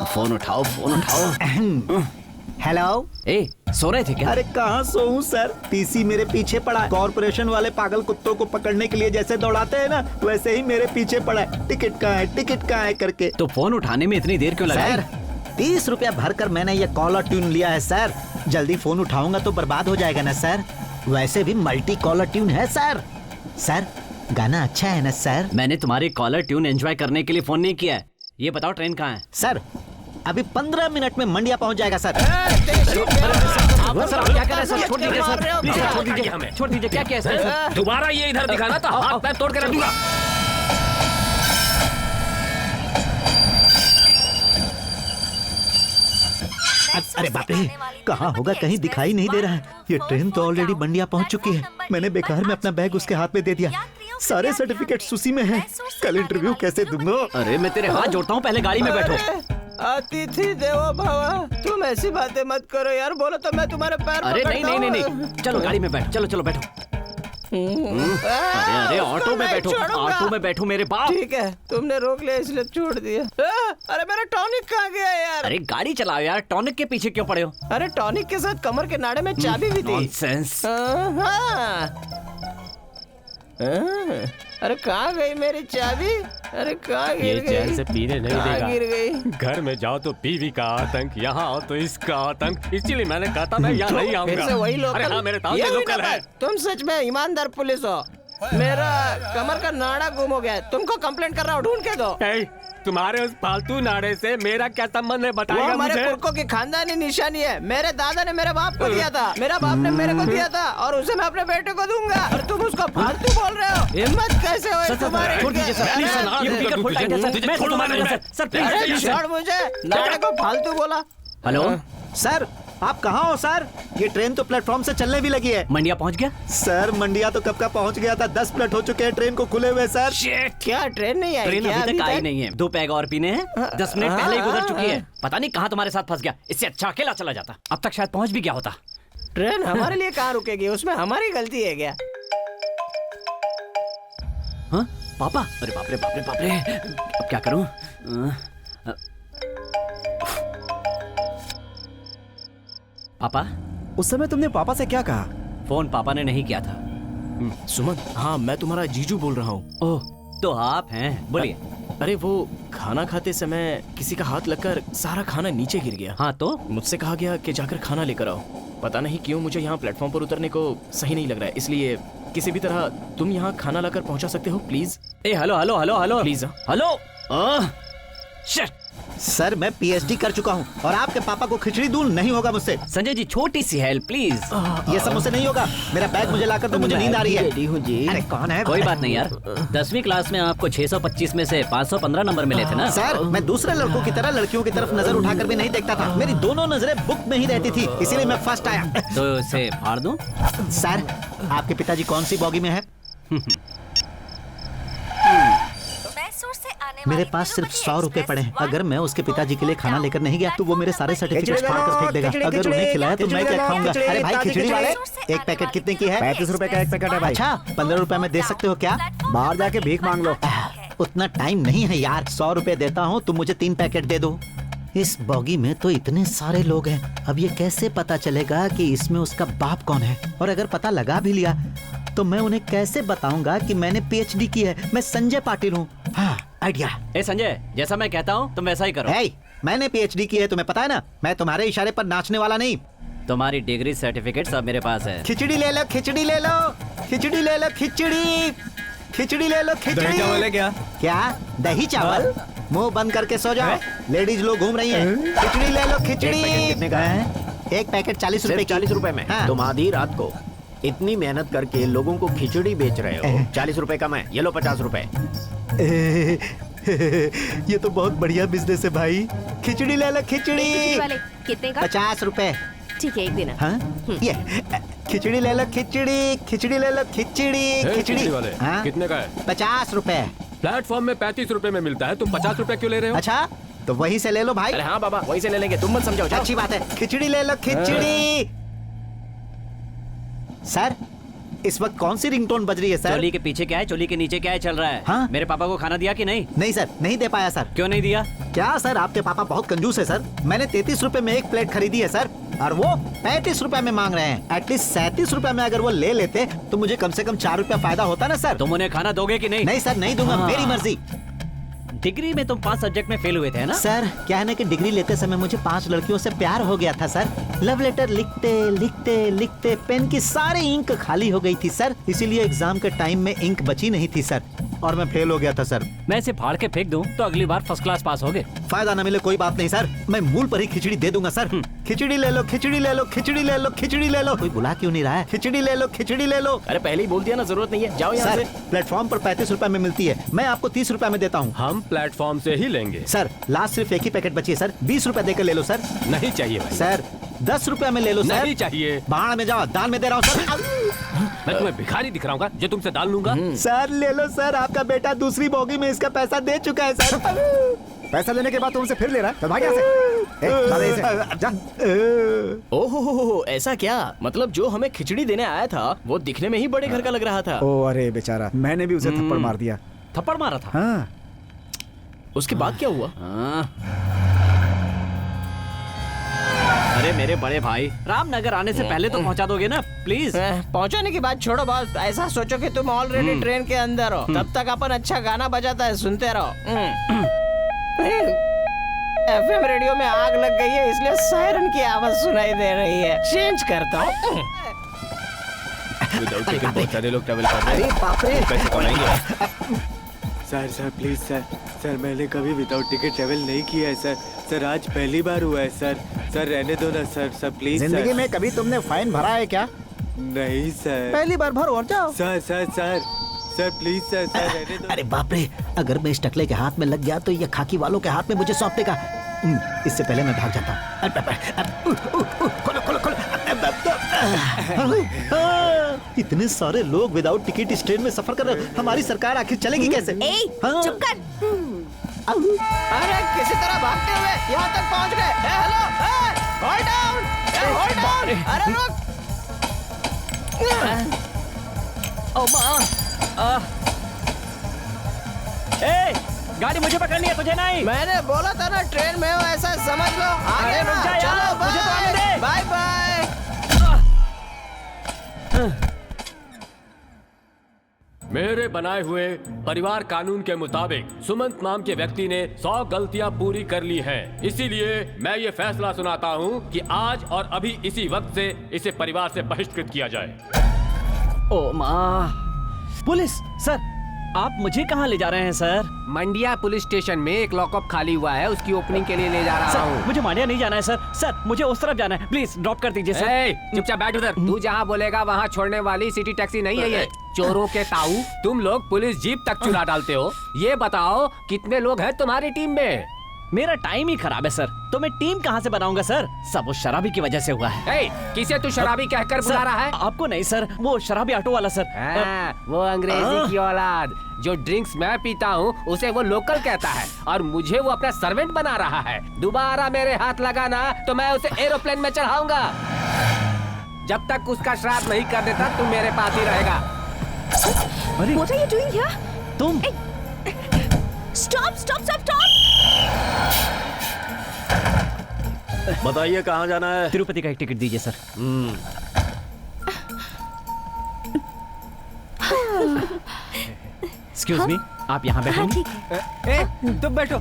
फोन उठाओ, फोन उठाओ। हेलो। सो रहे थे क्या? अरे कहाँ सोऊं सर, पीसी मेरे पीछे पड़ा है। कॉर्पोरेशन वाले पागल कुत्तों को पकड़ने के लिए जैसे दौड़ाते हैं ना, वैसे ही मेरे पीछे पड़ा है। टिकट कहाँ है करके। तो फोन उठाने में इतनी देर क्यों लगाई? सर 30 रुपया भर कर मैंने ये कॉलर ट्यून लिया है सर। जल्दी फोन उठाऊंगा तो बर्बाद हो जाएगा ना सर। वैसे भी मल्टी कॉलर ट्यून है सर। सर गाना अच्छा है ना सर? मैंने तुम्हारी कॉलर ट्यून एंजॉय करने के लिए फोन नहीं किया है। ये बताओ ट्रेन कहाँ है? सर अभी 15 मिनट में मंडिया पहुंच जाएगा सर। सर आप क्या कर रहे हैं सर? छोड़ दीजिए सर, प्लीज छोड़ दीजिए हमें, छोड़ दीजिए। क्या केस है सर? दोबारा ये इधर दिखाना तो हाथ पैर तोड़ के रख दूंगा। अरे बाप रे, कहाँ होगा? कहीं दिखाई नहीं दे रहा है। ये ट्रेन तो ऑलरेडी मंडिया पहुंच चुकी है। मैंने बेकार में अपना बैग उसके हाथ में दे दिया। सारे सर्टिफिकेट उसी में हैं। कल इंटरव्यू कैसे दूंगा? अरे मैं तेरे हाथ जोड़ता हूँ, पहले गाड़ी में बैठो। अतिथि देवो भव। तुम ऐसी बातें मत करो यार, बोलो तो मैं तुम्हारे पैर अरे पकड़ता हूँ। नहीं, चलो गाड़ी में बैठ, चलो बैठो। अरे ऑटो में बैठो, ऑटो में बैठो मेरे बाप। ठीक है, तुमने रोक लिया इसलिए छोड़ दिया। अरे मेरा टॉनिक कहाँ गया यार? अरे गाड़ी चलाओ यार, टॉनिक के पीछे क्यों पड़े हो? अरे टॉनिक के साथ कमर के नाड़े में चाबी भी थी। नॉनसेंस। अरे कहाँ गई मेरी चाबी? अरे कहाँ गिर गई? चैन से पीने नहीं देगा। गिर गई? घर में जाओ तो बीवी का आतंक, यहाँ आओ तो इसका आतंक। इसीलिए मैंने कहा था मैं यहाँ नहीं आऊंगा। फिर से वही लोकल। अरे हाँ, मेरे ताऊ ये के हुई लोकल ना है। बात। तुम सच में ईमानदार पुलिस हो। मेरा कमर का नाड़ा गुम हो गया है। तुमको कंप्लेंट कर रहा हूँ, ढूंढ के दो। तुम्हारे उस फालतू नाड़े से मेरा क्या संबंध है वो बताएगा हमारे मुझे? पुरखों की खानदानी निशानी है। मेरे दादा ने मेरे बाप को दिया था, मेरा बाप ने मेरे को दिया था, और उसे मैं अपने बेटे को दूंगा। और तुम उसको फालतू बोल रहे हो? हिम्मत कैसे हो तुम्हारे? छोड़ दीजिए सर, प्लीज सर, ये स्पीकर फुल टाइट है सर, मैं छोड़ूंगा नहीं सर, सर प्लीज। अरे छोड़ मुझे, नाड़े को फालतू बोला। हेलो सर आप कहाँ हो सर? ये ट्रेन तो प्लेटफॉर्म से चलने भी लगी है। मंडिया पहुंच गया? सर मंडिया तो कब का पहुंच गया था, 10 मिनट हो चुके हैं ट्रेन को खुले हुए सर। क्या ट्रेन नहीं आई? ट्रेन क्या अभी तक आई नहीं है। 2 पैग और पीने हैं, 10 मिनट पहले ही गुजर चुकी है। पता नहीं कहाँ तुम्हारे साथ फंस गया, इससे अच्छा अकेला चला जाता, अब तक शायद पहुंच भी गया होता। ट्रेन हमारे लिए कहाँ रुकेगी? उसमें हमारी गलती है क्या? हाँ पापा, अरे बाप रे बाप रे बाप रे, अब क्या करूं? पापा, उस समय तुमने पापा से क्या कहा? फोन पापा ने नहीं किया था। सुमन, हाँ मैं तुम्हारा जीजू बोल रहा हूँ। ओह तो आप हैं, बोलिए। अरे वो खाना खाते समय किसी का हाथ लगकर सारा खाना नीचे गिर गया। हाँ तो मुझसे कहा गया कि जाकर खाना लेकर आओ। पता नहीं क्यों मुझे यहाँ प्लेटफॉर्म पर उतरने को सही नहीं लग रहा है, इसलिए किसी भी तरह तुम यहाँ खाना लाकर पहुँचा सकते हो please? A hello hello hello hello please. Hello. Shit, sir मैं पीएचडी कर चुका हूँ और आपके पापा को खिचड़ी दूं नहीं होगा मुझसे। संजय जी छोटी सी हेल्प प्लीज। ये सब मुझसे नहीं होगा। मेरा बैग मुझे लाकर दो, मुझे नींद आ रही है। जी। अरे कौन है? कोई बात नहीं यार, 10वीं क्लास में आपको 625 में से 515 नंबर मिले थे ना? सर मैं दूसरे लड़कों की तरह लड़कियों की तरफ नजर उठाकर भी नहीं देखता था। मेरी दोनों नजरें बुक में ही रहती थी, इसीलिए मैं फर्स्ट आया। तो इसे फाड़ दूं? सर आपके पिताजी कौन सी बॉगी में है? मेरे पास सिर्फ 100 रुपए पड़े हैं। अगर मैं उसके पिताजी के लिए खाना लेकर नहीं गया तो वो मेरे सारे सर्टिफिकेट फाड़ कर फेंक देगा। अगर उन्हें खिलाया तो मैं क्या खाऊंगा? अरे भाई खिचड़ी वाले, एक पैकेट कितने की है? 35 रुपए का एक पैकेट है भाई। अच्छा 15 रुपए में दे सकते हो क्या? बाहर जाके भीख मांग लो। उतना टाइम नहीं है यार। 100 रुपए देता हूँ, तुम मुझे 3 पैकेट दे दो। इस बॉगी में तो इतने सारे लोग हैं, अब ये कैसे पता चलेगा कि इसमें उसका बाप कौन है? और अगर पता लगा भी लिया तो मैं उन्हें कैसे बताऊंगा कि मैंने पीएचडी की है, मैं संजय पाटिल हूँ। हाँ आइडिया। ए संजय, जैसा मैं कहता हूँ तुम वैसा ही करो। मैंने पीएचडी की है, तुम्हें पता है ना। मैं तुम्हारे इशारे पर नाचने वाला नहीं। तुम्हारी डिग्री सर्टिफिकेट सब मेरे पास है। खिचड़ी ले लो, खिचड़ी ले लो, खिचड़ी ले लो, खिचड़ी खिचड़ी ले लो, खिचड़ी। दही चावल है क्या? क्या दही चावल? मुंह बंद करके सो जाओ, लेडीज लोग घूम रही हैं। खिचड़ी ले लो, खिचड़ी। कितने का है? एक पैकेट 40 रुपए। 40 रुपए में? हाँ। तुम आधी रात को इतनी मेहनत करके लोगों को खिचड़ी बेच रहे हो। 40 रुपए का मैं, ये लो 50 रुपए। ये तो बहुत बढ़िया बिजनेस है भाई। खिचड़ी ले लो, खिचड़ी। वाले कितने का? 50 रुपए। ठीक है, एक देना। हाँ ये खिचड़ी ले लो, खिचड़ी खिचड़ी ले लो, खिचड़ी खिचड़ी वाले हाँ? कितने का है? 50 रुपए। प्लेटफॉर्म में 35 रुपए में मिलता है, तुम 50 रुपए क्यों ले रहे हो? अच्छा तो वहीं से ले लो भाई। अरे हाँ बाबा, वहीं से ले लेंगे, तुम मत समझाओ। जाओ। अच्छी बात है, खिचड़ी ले लो, खिचड़ी। सर इस वक्त कौन सी रिंगटोन बज रही है सर? चोली के पीछे क्या है, चोली के नीचे क्या है चल रहा है? हाँ? मेरे पापा को खाना दिया कि नहीं? नहीं सर, नहीं दे पाया सर। क्यों नहीं दिया? क्या सर, आपके पापा बहुत कंजूस है सर। मैंने 33 रुपए में एक प्लेट खरीदी है सर, और वो 35 रुपए में मांग रहे हैं। एटलीस्ट 37 रुपए में अगर वो ले लेते तो मुझे कम से कम 4 रुपया फायदा होता ना सर। तुम उन्हें खाना दोगे कि नहीं? नहीं सर, नहीं दूंगा, मेरी मर्जी। डिग्री में तुम 5 सब्जेक्ट में फेल हुए थे ना? सर क्या है ना कि डिग्री लेते समय मुझे 5 लड़कियों से प्यार हो गया था सर। लव लेटर लिखते लिखते लिखते पेन की सारी इंक खाली हो गई थी सर, इसीलिए एग्जाम के टाइम में इंक बची नहीं थी सर, और मैं फेल हो गया था सर। मैं इसे फाड़ के फेंक दूं तो अगली बार फर्स्ट क्लास पास होगे। फायदा न मिले कोई बात नहीं सर, मैं मूल पर ही खिचड़ी दे दूंगा सर। खिचड़ी ले लो, खिचड़ी ले लो, खिचड़ी ले लो, खिचड़ी ले लो। कोई बुला क्यों नहीं रहा है? खिचड़ी ले लो, खिचड़ी ले लो। अरे पहले ही बोल दिया ना, जरूरत नहीं है, जाओ यहाँ सर से। प्लेटफॉर्म पर 35 रुपए में मिलती है, मैं आपको 30 रुपए में देता हूँ। हम प्लेटफॉर्म से ही लेंगे। सर लास्ट सिर्फ एक ही पैकेट बची है सर, 20 रुपए देकर ले लो सर। नहीं चाहिए भाई। सर 10 रुपए में ले लो सर। नहीं चाहिए। बाहर में जाओ, दाल में दे रहा हूँ सर। मैं तुम्हें भिखारी दिख रहा हूँ जो तुमसे दाल लूंगा? सर ले लो सर, आपका बेटा दूसरी बोगी में इसका पैसा दे चुका है सर। पैसा लेने के बाद तुमसे फिर ले रहा है, तो भाग यहाँ से। दादा इसे, जा। ओहो, ऐसा क्या? मतलब जो हमें खिचड़ी देने आया था वो दिखने में ही बड़े घर का लग रहा था। ओ अरे बेचारा, मैंने भी उसे थप्पड़ मार दिया। थप्पड़ मारा था? हाँ। उसके बाद क्या हुआ? अरे मेरे बड़े भाई, रामनगर आने से पहले तो पहुंचा दोगे ना प्लीज? पहुंचाने की बात छोड़ो बॉस, ऐसा सोचो कि तुम ऑलरेडी ट्रेन के अंदर हो, तब तक अपन अच्छा गाना बजाता है, सुनते रहो। एफएम रेडियो में आग लग गई है, इसलिए सायरन की आवाज सुनाई दे रही है। चेंज करता हूँ। विदाउट टिकट बहुत सारे लोग ट्रैवल कर रहे अरे हैं, बाप रे, पैसे कमाएंगे। सर प्लीज सर मैंने कभी विदाउट टिकट ट्रैवल नहीं किया है सर आज पहली बार हुआ है सर रहने दो ना सर प्लीज। जिंदगी में कभी तुमने फाइन भरा है क्या? नहीं सर। पहली बार भरो और जाओ। सर प्लीज सर रहने दो। अरे बाप रे, अगर मैं इस टकले के हाथ में लग गया तो ये खाकी वालों के हाथ में मुझे सौंप देगा। इससे पहले मैं भाग जाता हूँ। खोलो खोलो खोलो। इतने सारे लोग विदाउट टिकट इस ट्रेन में सफर कर रहे हैं, हमारी सरकार आखिर चलेगी कैसे? चुप कर। अरे किसी तरह भागते हुए यहाँ तक पहुँच गए। Hello, hold down, hold down. अरे रुक। ओ माँ, ए, गाड़ी मुझे पकड़नी है, तुझे नहीं। मैंने बोला था ना ट्रेन में हो, ऐसा समझ लो। आगे रुक जा यार, चलो, मुझे तो आने दे। Bye bye. मेरे बनाए हुए परिवार कानून के मुताबिक सुमंत नाम के व्यक्ति ने 100 गलतियां पूरी कर ली हैं। इसीलिए मैं ये फैसला सुनाता हूं कि आज और अभी इसी वक्त से इसे परिवार से बहिष्कृत किया जाए। ओ माँ, पुलिस सर, आप मुझे कहाँ ले जा रहे हैं सर? मंडिया पुलिस स्टेशन में एक लॉकअप खाली हुआ है, उसकी ओपनिंग के लिए ले जा रहा हूँ। मुझे मांडिया नहीं जाना है सर, मुझे उस तरफ जाना है, प्लीज ड्रॉप कर दीजिए सर। चुपचाप बैठ उधर। तू जहाँ बोलेगा वहाँ छोड़ने वाली सिटी टैक्सी नहीं है ये। चोरों के ताऊ, तुम लोग पुलिस जीप तक चुरा डालते हो। ये बताओ कितने लोग हैं तुम्हारी टीम में? मेरा टाइम ही खराब है सर, तो मैं टीम कहाँ से बनाऊंगा सर? सब उस शराबी की वजह से हुआ है। किसे तू शराबी कहकर बुला रहा है? आपको नहीं सर, वो शराबी ऑटो वाला सर। वो अंग्रेजी की औलाद, जो ड्रिंक्स मैं पीता हूँ उसे वो लोकल कहता है और मुझे वो अपना सर्वेंट बना रहा है। दोबारा मेरे हाथ लगाना तो मैं उसे एरोप्लेन में चढ़ाऊंगा। जब तक उसका श्राद्ध नहीं कर देता तुम मेरे पास ही रहेगा। What are you doing here? तुम Stop! बताइए कहाँ जाना है? तिरुपति का एक टिकट दीजिए सर। एक्सक्यूज मी, आप यहाँ बैठेंगे? तुम बैठो।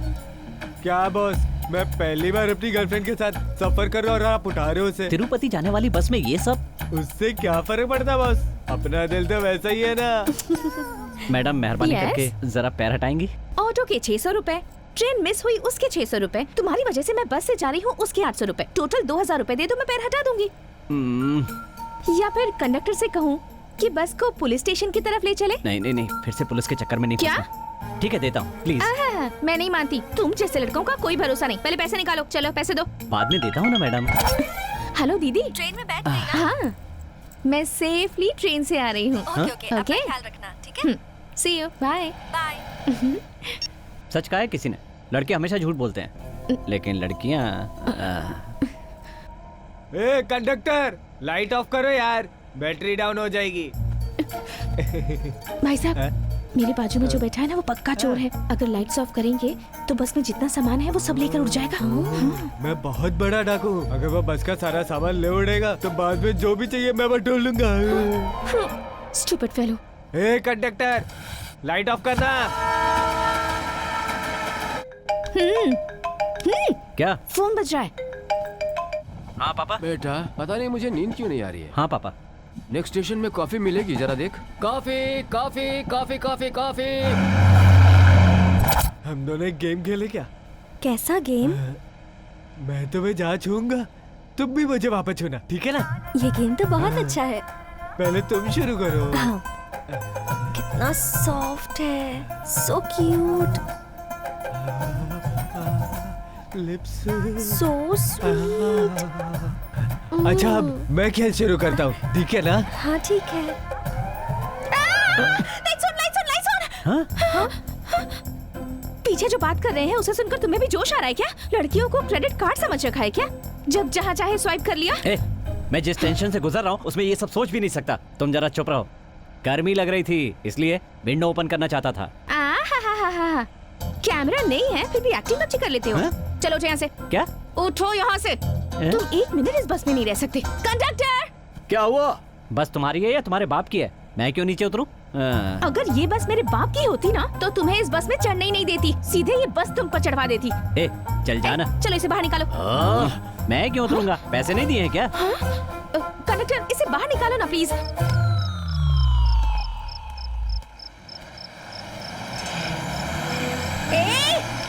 क्या बॉस, मैं पहली बार अपनी गर्लफ्रेंड के साथ सफर कर रहा हूँ और आप उठा रहे हो उसे। तिरुपति जाने वाली बस में ये सब? उससे क्या फर्क पड़ता बॉस, अपना दिल तो वैसा ही है ना। मैडम मेहरबानी करके जरा पैर हटाएंगी। ऑटो के 600 रुपए, ट्रेन मिस हुई उसके 600 रुपए, तुम्हारी वजह से मैं बस से जा रही हूँ उसके 800 रुपए, टोटल 2000 रुपए दे दो, मैं पैर हटा दूंगी। या फिर कंडक्टर से कहूँ कि बस को पुलिस स्टेशन की तरफ ले चले? नहीं, फिर से पुलिस के चक्कर में नहीं क्या? फंसना। ठीक है, देता हूँ प्लीज। मैं नहीं मानती, तुम जैसे लड़कों का कोई भरोसा नहीं। पहले पैसे निकालो, चलो पैसे दो। बाद में देता हूँ ना मैडम। हेलो दीदी, ट्रेन में बैठ गई ना? हाँ, मैं सेफली ट्रेन से आ रही हूँ। ओके, अपना ख्याल रखना, ठीक है? सी यू, बाय। सच कहा है किसी ने, लड़के हमेशा झूठ बोलते हैं, लेकिन लड़कियाँ। ए कंडक्टर, लाइट ऑफ करो यार, बैटरी डाउन हो जाएगी। भाई साहब, मेरे बाजू में जो बैठा है ना वो पक्का चोर है। अगर लाइट्स ऑफ करेंगे तो बस में जितना सामान है वो सब लेकर उड़ जाएगा। मैं बहुत बड़ा डाकू हूँ, अगर वो बस का सारा सामान ले उड़ेगा तो बाद में जो भी चाहिए मैं बटोर लूंगा। Stupid fellow. A conductor, light of करना। क्या? फोन बज रहा है। हाँ पापा। बेटा पता नहीं मुझे नींद क्यों नहीं आ रही है। हाँ पापा। नेक्स्ट स्टेशन में कॉफी मिलेगी, जरा देख। Coffee coffee coffee coffee coffee. हम दोनों एक गेम खेले क्या? कैसा गेम? मैं तुम्हें जहाँ छूंगा तुम भी मुझे वापस छूना, ठीक है ना? ये गेम तो बहुत अच्छा है। पहले तुम शुरू करो। कितना सॉफ्ट है, so cute, lips so sweet. अच्छा अब मैं खेल शुरू करता हूँ, ठीक है ना? हाँ ठीक है। हाँ? पीछे जो बात कर रहे हैं उसे सुनकर तुम्हें भी जोश आ रहा है क्या? लड़कियों को क्रेडिट कार्ड समझ रखा है क्या? जब जहाँ चाहे स्वाइप कर लिया। मैं जिस टेंशन से गुजर रहा हूँ उसमें ये सब सोच भी नहीं सकता। तुम जरा चुप रहो। गर्मी लग रही थी इसलिए विंडो ओपन करना चाहता था। कैमरा नहीं है फिर भी एक्टिंग अच्छी कर लेते हो। चलो यहाँ से। क्या? उठो यहाँ से। तुम एक मिनट इस बस में नहीं रह सकते। कंडक्टर, क्या हुआ? बस तुम्हारी है या तुम्हारे बाप की है? मैं क्यों नीचे उतरूं? अगर ये बस मेरे बाप की होती ना तो तुम्हें इस बस में चढ़ने ही नहीं देती, सीधे ये बस तुम पर चढ़वा देती। चल जाना। चलो इसे बाहर निकालो। मैं क्यों उतरूंगा? पैसे नहीं दिए हैं क्या? कंडक्टर, इसे बाहर निकालो ना प्लीज।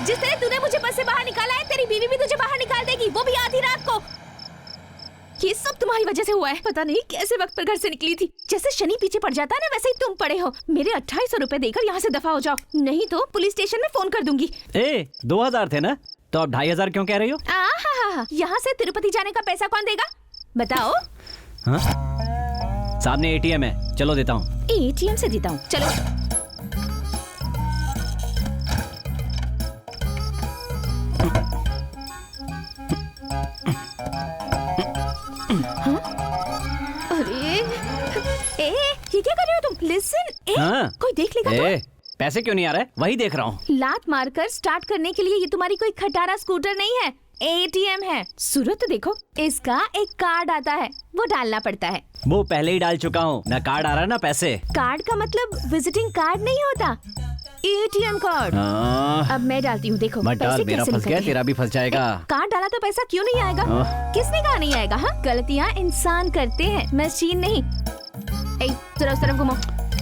जिस तरह तूने मुझे बस से बाहर निकाला है, तेरी बीवी भी तुझे बाहर निकाल देगी, वो भी आधी रात को। ये सब तुम्हारी वजह से हुआ है। पता नहीं कैसे वक्त पर घर से निकली थी। जैसे शनि पीछे पड़ जाता है ना, वैसे ही तुम पड़े हो। मेरे 2800 रुपए देकर यहाँ से दफा हो जाओ, नहीं तो पुलिस स्टेशन में फोन कर दूंगी। 2000 थे ना, तो अब 2500 क्यों कह रही हो? यहाँ से तिरुपति जाने का पैसा कौन देगा बताओ? हाँ? सामने ATM है, चलो देता हूँ। ATM से देता हूँ, चलो। अरे ये क्या कर रहे हो तुम? लिसन, कोई देख लेगा तो? पैसे क्यों नहीं आ रहे? वही देख रहा हूँ। लात मारकर स्टार्ट करने के लिए ये तुम्हारी कोई खटारा स्कूटर नहीं है, ATM है। सूरत तो देखो, इसका एक कार्ड आता है, वो डालना पड़ता है। वो पहले ही डाल चुका हूँ, ना कार्ड आ रहा ना पैसे। कार्ड का मतलब विजिटिंग कार्ड नहीं होता, ATM कार्ड। अब मैं डालती हूँ, देखो पैसे मेरा कैसे फंस गया, तेरा भी फंस जाएगा। कार्ड डाला तो पैसा क्यों नहीं आएगा? किसने कहा नहीं आएगा? हाँ, गलतियाँ इंसान करते हैं, मशीन नहीं। उस तरफ घुमो,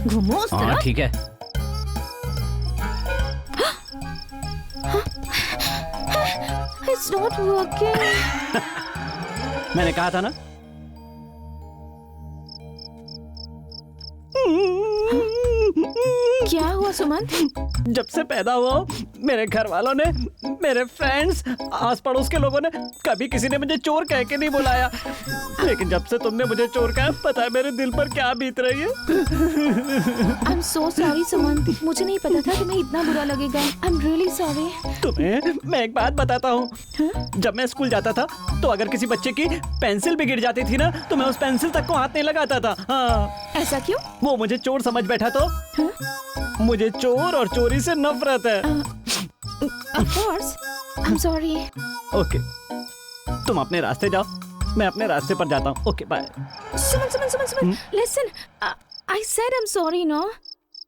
घुमो उस तरफ। ठीक है। It's not working. मैंने कहा था ना। क्या हुआ सुमंत? जब से पैदा हुआ मेरे घर वालों ने, मेरे फ्रेंड्स, आस पड़ोस के लोगों ने कभी किसी ने मुझे चोर कह के नहीं बुलाया, लेकिन जब से तुमने मुझे चोर कहा, पता है मेरे दिल पर क्या बीत रही है। I'm so sorry सुमंत, मुझे नहीं पता था तुम्हें इतना बुरा लगेगा। I'm really sorry. तुम्हें मैं एक बात बताता हूँ। जब मैं स्कूल जाता था तो अगर किसी बच्चे की पेंसिल भी गिर जाती थी ना, तो मैं उस पेंसिल तक को हाथ नहीं लगाता था। हाँ। ऐसा क्यों? वो मुझे चोर समझ बैठा तो। मुझे चोर और चोरी से नफरत है। Of course. I'm sorry. Okay, तुम अपने रास्ते जाओ, मैं अपने रास्ते पर जाता हूँ। Okay bye. Suman, listen. I said I'm sorry, no?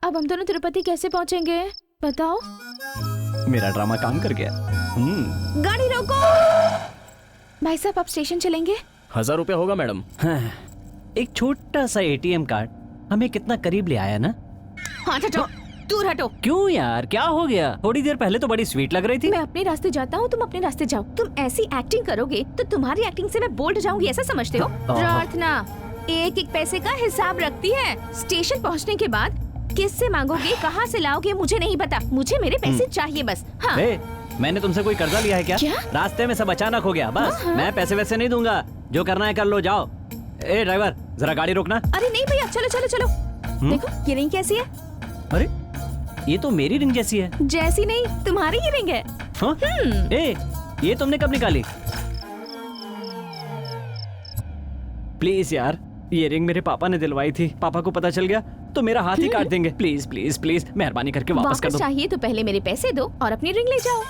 अब हम दोनों तिरुपति कैसे पहुँचेंगे? बताओ। मेरा ड्रामा काम कर गया। गाड़ी रोको। भाई साहब, आप स्टेशन चलेंगे? 1000 रुपया होगा मैडम। एक छोटा सा ATM कार्ड हमें कितना करीब ले आया ना। हाँ, हटो, दूर हटो। क्यों यार, क्या हो गया? थोड़ी देर पहले तो बड़ी स्वीट लग रही थी। मैं अपने रास्ते जाता हूँ, तुम अपने रास्ते जाओ। तुम ऐसी एक्टिंग करोगे तो तुम्हारी एक्टिंग से मैं बोल्ड जाऊंगी, ऐसा समझते हो? प्रार्थना एक एक पैसे का हिसाब रखती है। स्टेशन पहुँचने के बाद किससे मांगोगे, कहाँ से लाओगे, मुझे नहीं पता। मुझे मेरे पैसे चाहिए बस। हाँ। मैंने तुमसे कोई कर्जा लिया है क्या? रास्ते में सब अचानक हो गया, बस। मैं पैसे वैसे नहीं दूंगा, जो करना है कर लो, जाओ। ए ड्राइवर, जरा गाड़ी रोकना। अरे नहीं भैया, चलो चलो चलो। देखो ये रिंग कैसी है? अरे ये तो मेरी रिंग जैसी है। जैसी नहीं, तुम्हारी ही रिंग है। ये तुमने कब निकाली? प्लीज यार, ये रिंग मेरे पापा ने दिलवाई थी। पापा को पता चल गया तो मेरा हाथ ही काट देंगे। प्लीज प्लीज प्लीज, मेहरबानी करके वापस कर दो। चाहिए तो पहले मेरे पैसे दो और अपनी रिंग ले जाओ।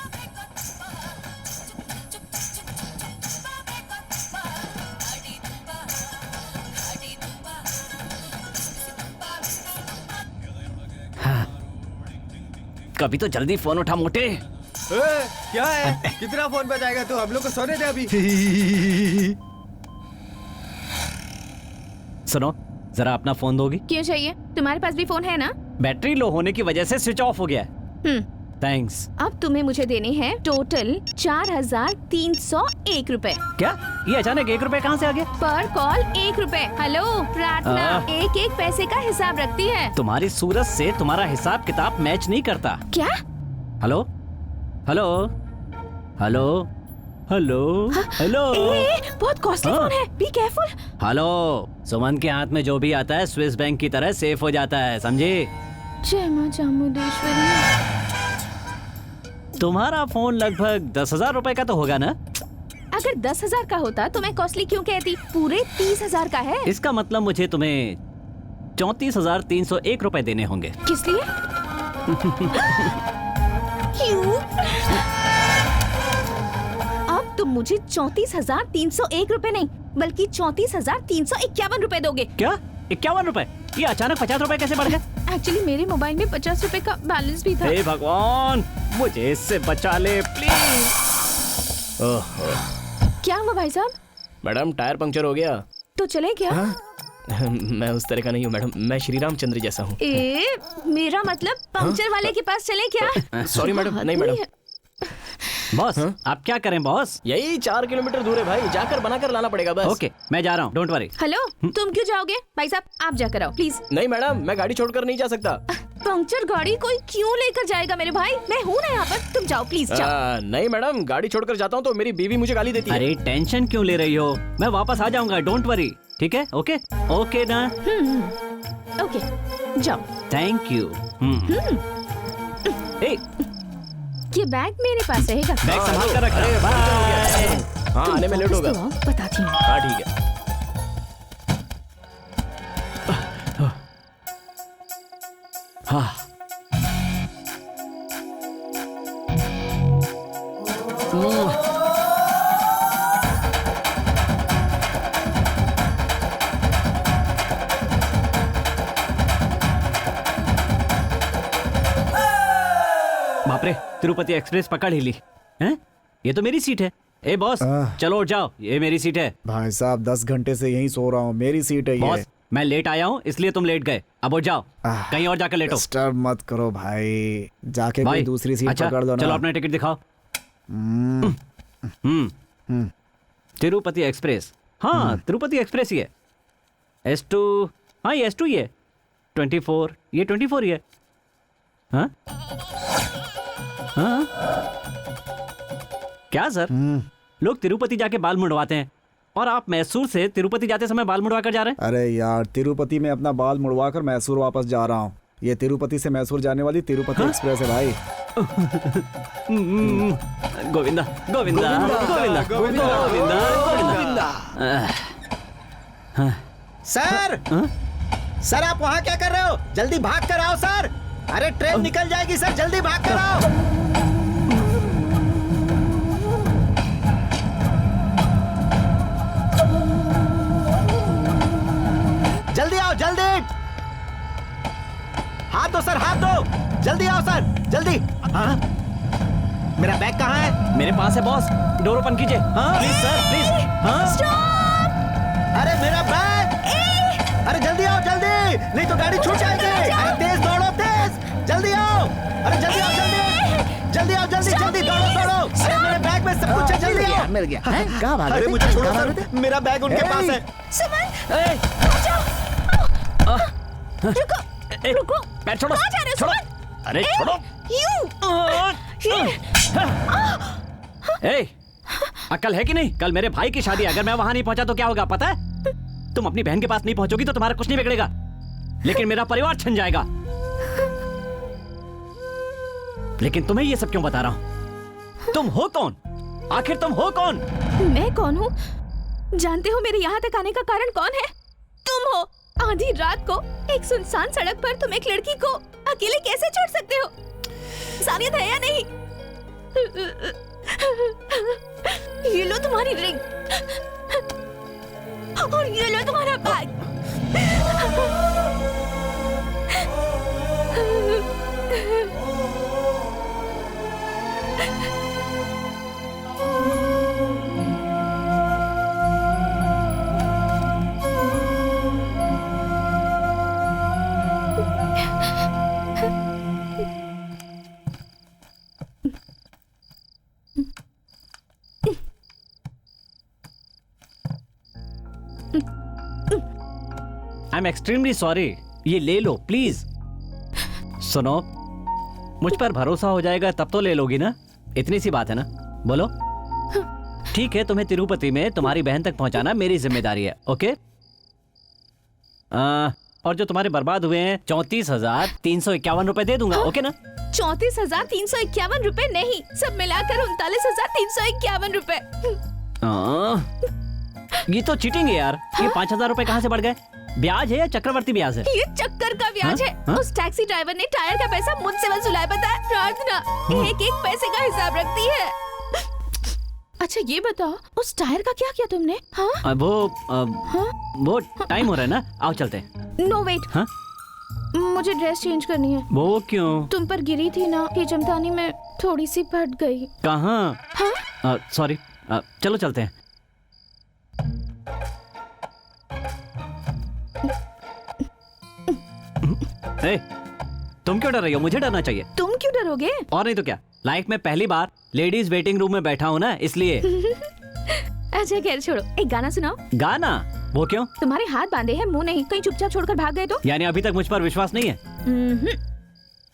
कभी तो जल्दी फोन उठा मोटे। क्या है? कितना फोन बजाएगा तू? हम लोग को सोने दे अभी। सुनो, जरा अपना फोन दोगी? क्यों चाहिए? तुम्हारे पास भी फोन है ना? बैटरी लो होने की वजह से स्विच ऑफ हो गया है। थैंक्स। अब तुम्हें मुझे देने हैं टोटल 4301 रुपए। क्या? ये अचानक 1 रुपए कहाँ से आ गया? पर कॉल 1 रुपए। हेलो प्रार्थना, एक एक पैसे का हिसाब रखती है। तुम्हारी सूरत से तुम्हारा हिसाब किताब मैच नहीं करता। क्या? Hello hello hello hello hello. बहुत कॉस्टली फोन है, बी केयरफुल। हेलो, सुमन के हाथ में जो भी आता है स्विस बैंक की तरह सेफ हो जाता है, समझे? जय मां चामुंडेश्वरी। तुम्हारा फोन लगभग 10,000 रुपए का तो होगा ना? अगर 10,000 का होता तो मैं कॉस्टली क्यों कहती? पूरे 30,000 का है। इसका मतलब मुझे तुम्हें 34,301 रुपए देने होंगे। किस लिए? अब तुम मुझे 34,301 रुपए नहीं बल्कि 34,351 रुपए दोगे। क्या? 51 रुपए? ये अचानक 50 रुपए कैसे बढ़ गए? एक्चुअली मेरे मोबाइल में 50 रुपए का बैलेंस भी था। हे भगवान, मुझे इससे बचा ले प्लीज। क्या हुआ भाई साहब? मैडम टायर पंक्चर हो गया। तो चले क्या? मैं उस तरह का नहीं हूँ मैडम, मैं श्री रामचंद्र जैसा हूँ। मेरा मतलब पंक्चर वाले के पास चले क्या? सॉरी मैडम, नहीं मैडम। बॉस आप क्या करें बॉस? यही 4 किलोमीटर दूर है भाई, जाकर बनाकर लाना पड़ेगा बस। ओके मैं जा रहा हूँ, डोंट वरी। हेलो, तुम क्यों जाओगे? भाई साहब आप जाकर आओ प्लीज। नहीं मैडम, मैं गाड़ी छोड़कर नहीं जा सकता। पंक्चर गाड़ी कोई क्यों लेकर जाएगा मेरे भाई? मैं हूँ ना यहाँ पर, तुम जाओ प्लीज जाओ। नहीं मैडम, गाड़ी छोड़कर जाता हूँ तो मेरी बीवी मुझे गाली देती है। अरे टेंशन क्यों ले रही हो, मैं वापस आ जाऊंगा, डोंट वरी। ठीक है, ओके ओके ना? ओके जाओ। Thank you. ये बैग मेरे पास रहेगा। बैग संभाल कर रखना। हाँ आने में लेट होगा। बताती हूँ। हाँ ठीक है। हाँ बाप रे, तिरुपति एक्सप्रेस पकड़ ही ली हैं? ये तो मेरी सीट है। ए बॉस चलो उठ जाओ, ये मेरी सीट है। भाई साहब 10 घंटे से यहीं सो रहा हूँ, मेरी सीट है ये। बॉस मैं लेट आया हूँ इसलिए तुम लेट गए, अब उठ जाओ, कहीं और जाकर लेटो। डिस्टर्ब मत करो भाई, जाके कोई दूसरी सीट अच्छा, पकड़ लो ना। चलो अपना टिकट दिखाओ। तिरुपति एक्सप्रेस, हाँ तिरुपति एक्सप्रेस ही है। S2, हाँ ये S2 ही है। 24, ये 24 ही है। हाँ हाँ क्या सर, लोग तिरुपति जाके बाल मुड़वाते हैं और आप मैसूर से तिरुपति जाते समय बाल मुड़वा कर जा रहे हैं। अरे यार, तिरुपति में अपना बाल मुड़वा कर मैसूर वापस जा रहा हूँ। ये तिरुपति से मैसूर जाने वाली तिरुपति एक्सप्रेस है भाई। गोविंदा गोविंदा गोविंदा गोविंदा गोविंदा। सर सर आप वहाँ क्या कर रहे हो? जल्दी भाग कर आओ सर। अरे ट्रेन निकल जाएगी सर, जल्दी भाग कर आओ। जल्दी आओ जल्दी। हाथ दो सर, हाथ दो, जल्दी आओ सर जल्दी। हाँ मेरा बैग कहाँ है? मेरे पास है बॉस, डोर ओपन कीजिए। हाँ प्लीज सर प्लीज। हाँ अरे मेरा बैग। अरे जल्दी आओ जल्दी, नहीं तो गाड़ी छूट जाएगी। अरे तेज दौड़ो तेज, जल्दी आओ। अरे जल्दी आओ जल्दी, जल्दी आओ जल्दी जल्दी, दौड़ो दौड़ो। अरे मेरे बैग में सब कुछ है, जल्दी आओ। मिल गया। कहाँ भागे? अरे मुझे छोड़ो सर, मेरा बैग उनके पास है। रुको रुको, पैर छोड़ो, कहाँ जा रहे हो छोड़ो। सुमन? अरे छोड़ो। ए, अक्ल है कि नहीं? कल मेरे भाई की शादी, अगर मैं वहां नहीं पहुंचा तो क्या होगा पता है? तुम अपनी बहन के पास नहीं पहुंचोगी तो तुम्हारा कुछ नहीं बिगड़ेगा, लेकिन मेरा परिवार छिन जाएगा। लेकिन तुम्हें ये सब क्यों बता रहा हूं? तुम हो कौन? आखिर तुम हो कौन? मैं कौन हूँ? जानते हो मेरे यहाँ तक आने का कारण कौन है? तुम हो। आधी रात को एक सुनसान सड़क पर तुम एक लड़की को अकेले कैसे छोड़ सकते हो? इंसानियत है या नहीं? ये लो तुम्हारी रिंग और ये लो तुम्हारा bag. I am extremely sorry, ये ले लो प्लीज। सुनो, मुझ पर भरोसा हो जाएगा तब तो ले लोगी ना? इतनी सी बात है ना, बोलो। ठीक है, तुम्हें तिरुपति में तुम्हारी बहन तक पहुंचाना मेरी जिम्मेदारी है, ओके? और जो तुम्हारे बर्बाद हुए हैं 34,351 रुपए दे दूंगा, ओके ना? 34,351 रुपए नहीं, सब मिलाकर 39,351 रुपए। ये तो चीटिंग है यार। ये 5,000 रुपए कहाँ से बढ़ गए? ब्याज है या चक्रवर्ती ब्याज है? ये चक्कर का ब्याज है। उस टैक्सी ड्राइवर ने टायर का पैसा मुझसे वसूला है, पता है? प्रार्थना एक एक पैसे का हिसाब रखती है। अच्छा ये बताओ, उस टायर का क्या किया तुमने? हाँ? वो टाइम हो रहा है ना, आओ चलते हैं। नो वेट, हाँ? मुझे ड्रेस चेंज करनी है। वो क्यों? तुम पर गिरी थी ना, ये जमतानी में थोड़ी सी फट गई। कहाँ? हाँ? सॉरी, चलो चलते हैं। ए, तुम क्यों डर रही हो? मुझे डरना चाहिए। तुम क्यों डरोगे? और नहीं तो क्या, लाइफ में पहली बार लेडीज वेटिंग रूम में बैठा हूँ ना, इसलिए। अच्छा खैर छोड़ो, एक गाना सुनाओ। गाना? वो क्यों? तुम्हारे हाथ बांधे हैं, मुंह नहीं, कहीं चुपचाप छोड़कर भाग गए तो? यानी अभी तक मुझ पर विश्वास नहीं है?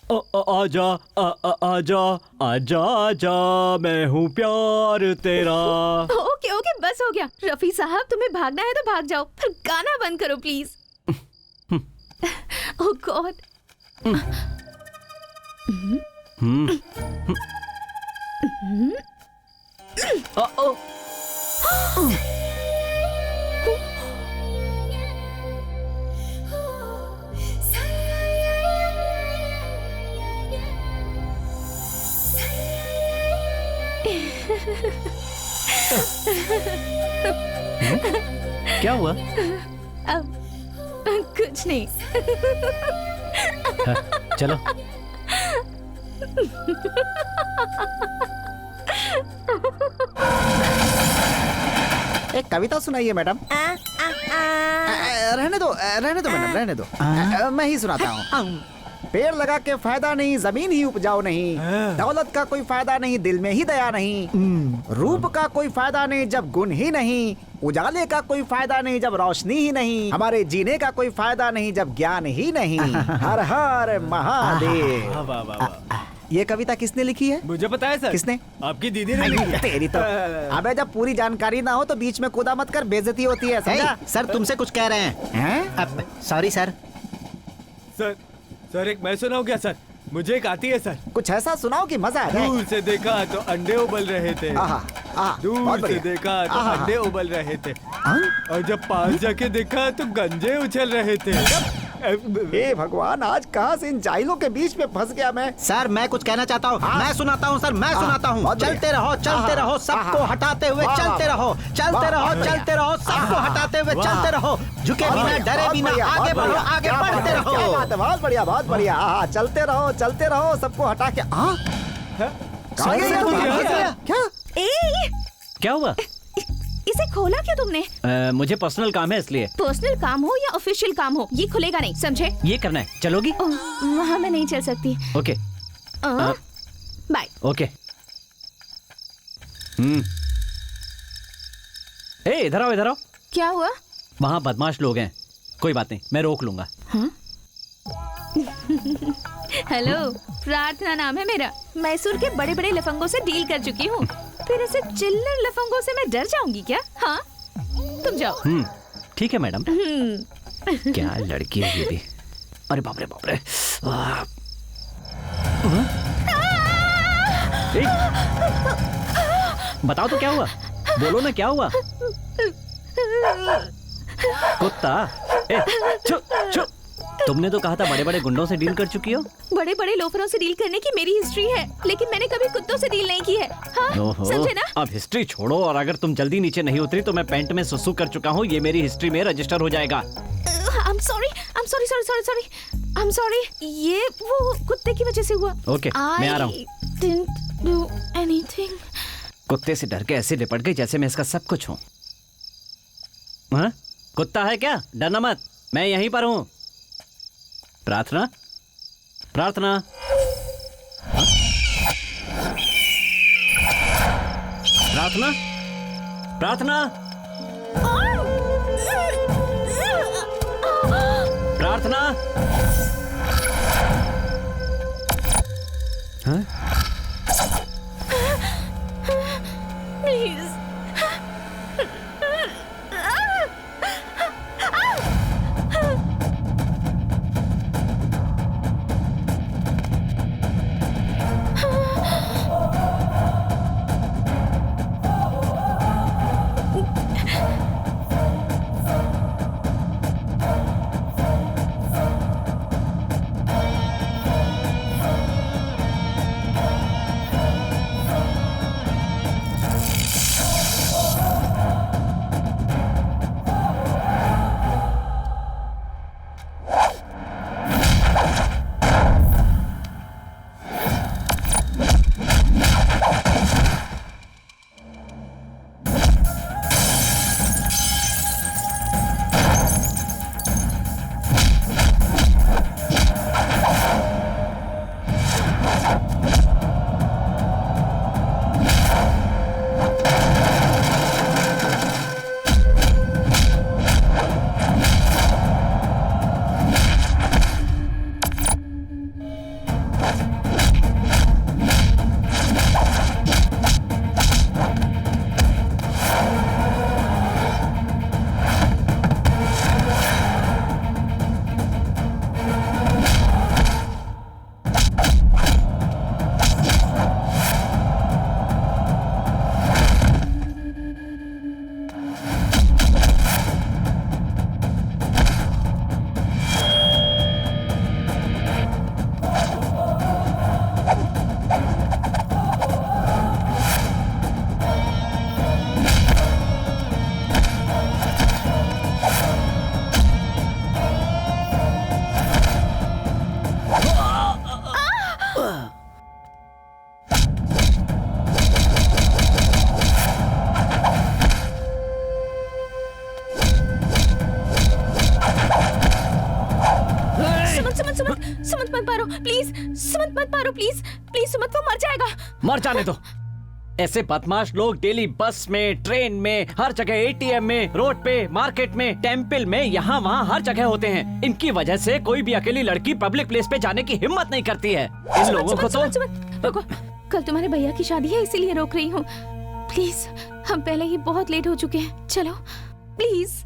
आजा आजा आजा आजा, मैं हूँ प्यार तेरा। ओके ओके, बस हो गया। रफी साहब, तुम्हें भागना है तो भाग जाओ, पर गाना बंद करो प्लीज। Oh God. क्या हुआ? अब कुछ नहीं। हाँ, चलो। एक कविता सुनाइए मैडम। रहने दो मैडम, रहने दो। मैं ही सुनाता हूँ। पेड़ लगा के फायदा नहीं, जमीन ही उपजाऊ नहीं, दौलत का कोई फायदा नहीं, दिल में ही दया नहीं, रूप का कोई फायदा नहीं जब गुण ही नहीं, उजाले का कोई फायदा नहीं जब रोशनी ही नहीं, हमारे जीने का कोई फायदा नहीं जब ज्ञान ही नहीं। हर हर महादेव। ये कविता किसने लिखी है? मुझे पता है सर। किसने? आपकी दीदी ने लिखी है। तेरी तो। अबे जब पूरी जानकारी ना हो तो बीच में कूदा मत कर, बेइज्जती होती है, समझा? सर तुमसे कुछ कह रहे हैं? Sorry sir. सर एक मैं सुनाऊं क्या सर? मुझे एक आती है सर। कुछ ऐसा सुनाओ कि मजा आ जाए। दूर से देखा तो अंडे उबल रहे थे। दूर से देखा तो अंडे उबल रहे थे, और जब पास जाके देखा तो गंजे उछल रहे थे। हे भगवान, आज कहाँ से इन जाहिलों के बीच में फंस गया मैं। सर मैं कुछ कहना चाहता हूँ। मैं सुनाता हूँ सर, मैं सुनाता हूँ। चलते रहो सबको हटाते हुए चलते रहो, चलते रहो सबको हटाते हुए चलते रहो, झुके बिना डरे बिना आगे बढ़ो, आगे बढ़ते रहो। बहुत बढ़िया, बहुत बढ़िया। चलते रहो सबको हटा के। क्या हुआ? इसे खोला क्यों तुमने? मुझे पर्सनल काम है इसलिए। पर्सनल काम हो या ऑफिशियल काम हो, ये खुलेगा नहीं, समझे? ये करना है, चलोगी? वहाँ मैं नहीं चल सकती। Okay bye. ओके। इधर आओ। क्या हुआ? वहाँ बदमाश लोग हैं। कोई बात नहीं, मैं रोक लूंगा। हेलो, प्रार्थना नाम है मेरा। मैसूर के बड़े बड़े लफंगों से डील कर चुकी हूँ, फिर ऐसे चिल्लर लफंगों से मैं डर जाऊंगी क्या? हाँ, तुम जाओ। ठीक है मैडम। क्या लड़की है ये भी। अरे बाप रे। बताओ तो क्या हुआ? बोलो ना, क्या हुआ? कुत्ता। चुप। तुमने तो कहा था बड़े बड़े गुंडों से डील कर चुकी हो। बड़े बड़े लोफरों से डील करने की मेरी हिस्ट्री है, लेकिन मैंने कभी कुत्तों से डील नहीं की है। हाँ, समझे ना? अब हिस्ट्री छोड़ो, और अगर तुम जल्दी नीचे नहीं उतरी तो मैं पैंट में सुसु कर चुका हूँ, ये मेरी हिस्ट्री में रजिस्टर हो जाएगा। I'm sorry. ये वो कुत्ते की वजह से हुआ। ओके, मैं आ रहा हूँ। Didn't do anything. कुत्ते से डर के ऐसे लिपट गई जैसे मैं इसका सब कुछ हूँ। हाँ? कुत्ता है क्या? डरना मत, मैं यहीं पर हूँ। प्रार्थना। प्रार्थना। हाँ? Please. मत मारो प्लीज, सुमंत मत मारो प्लीज प्लीज सुमंत, वो मर जाएगा। मर जाने दो। ऐसे बदमाश लोग डेली बस में, ट्रेन में, हर जगह, एटीएम में, रोड पे, मार्केट में, टेम्पल में, यहाँ वहाँ हर जगह होते हैं। इनकी वजह से कोई भी अकेली लड़की पब्लिक प्लेस पे जाने की हिम्मत नहीं करती है। इन लोगों को तो रुको, कल तुम्हारे भैया की शादी है इसीलिए रोक रही हूँ। प्लीज, हम पहले ही बहुत लेट हो चुके हैं, चलो please.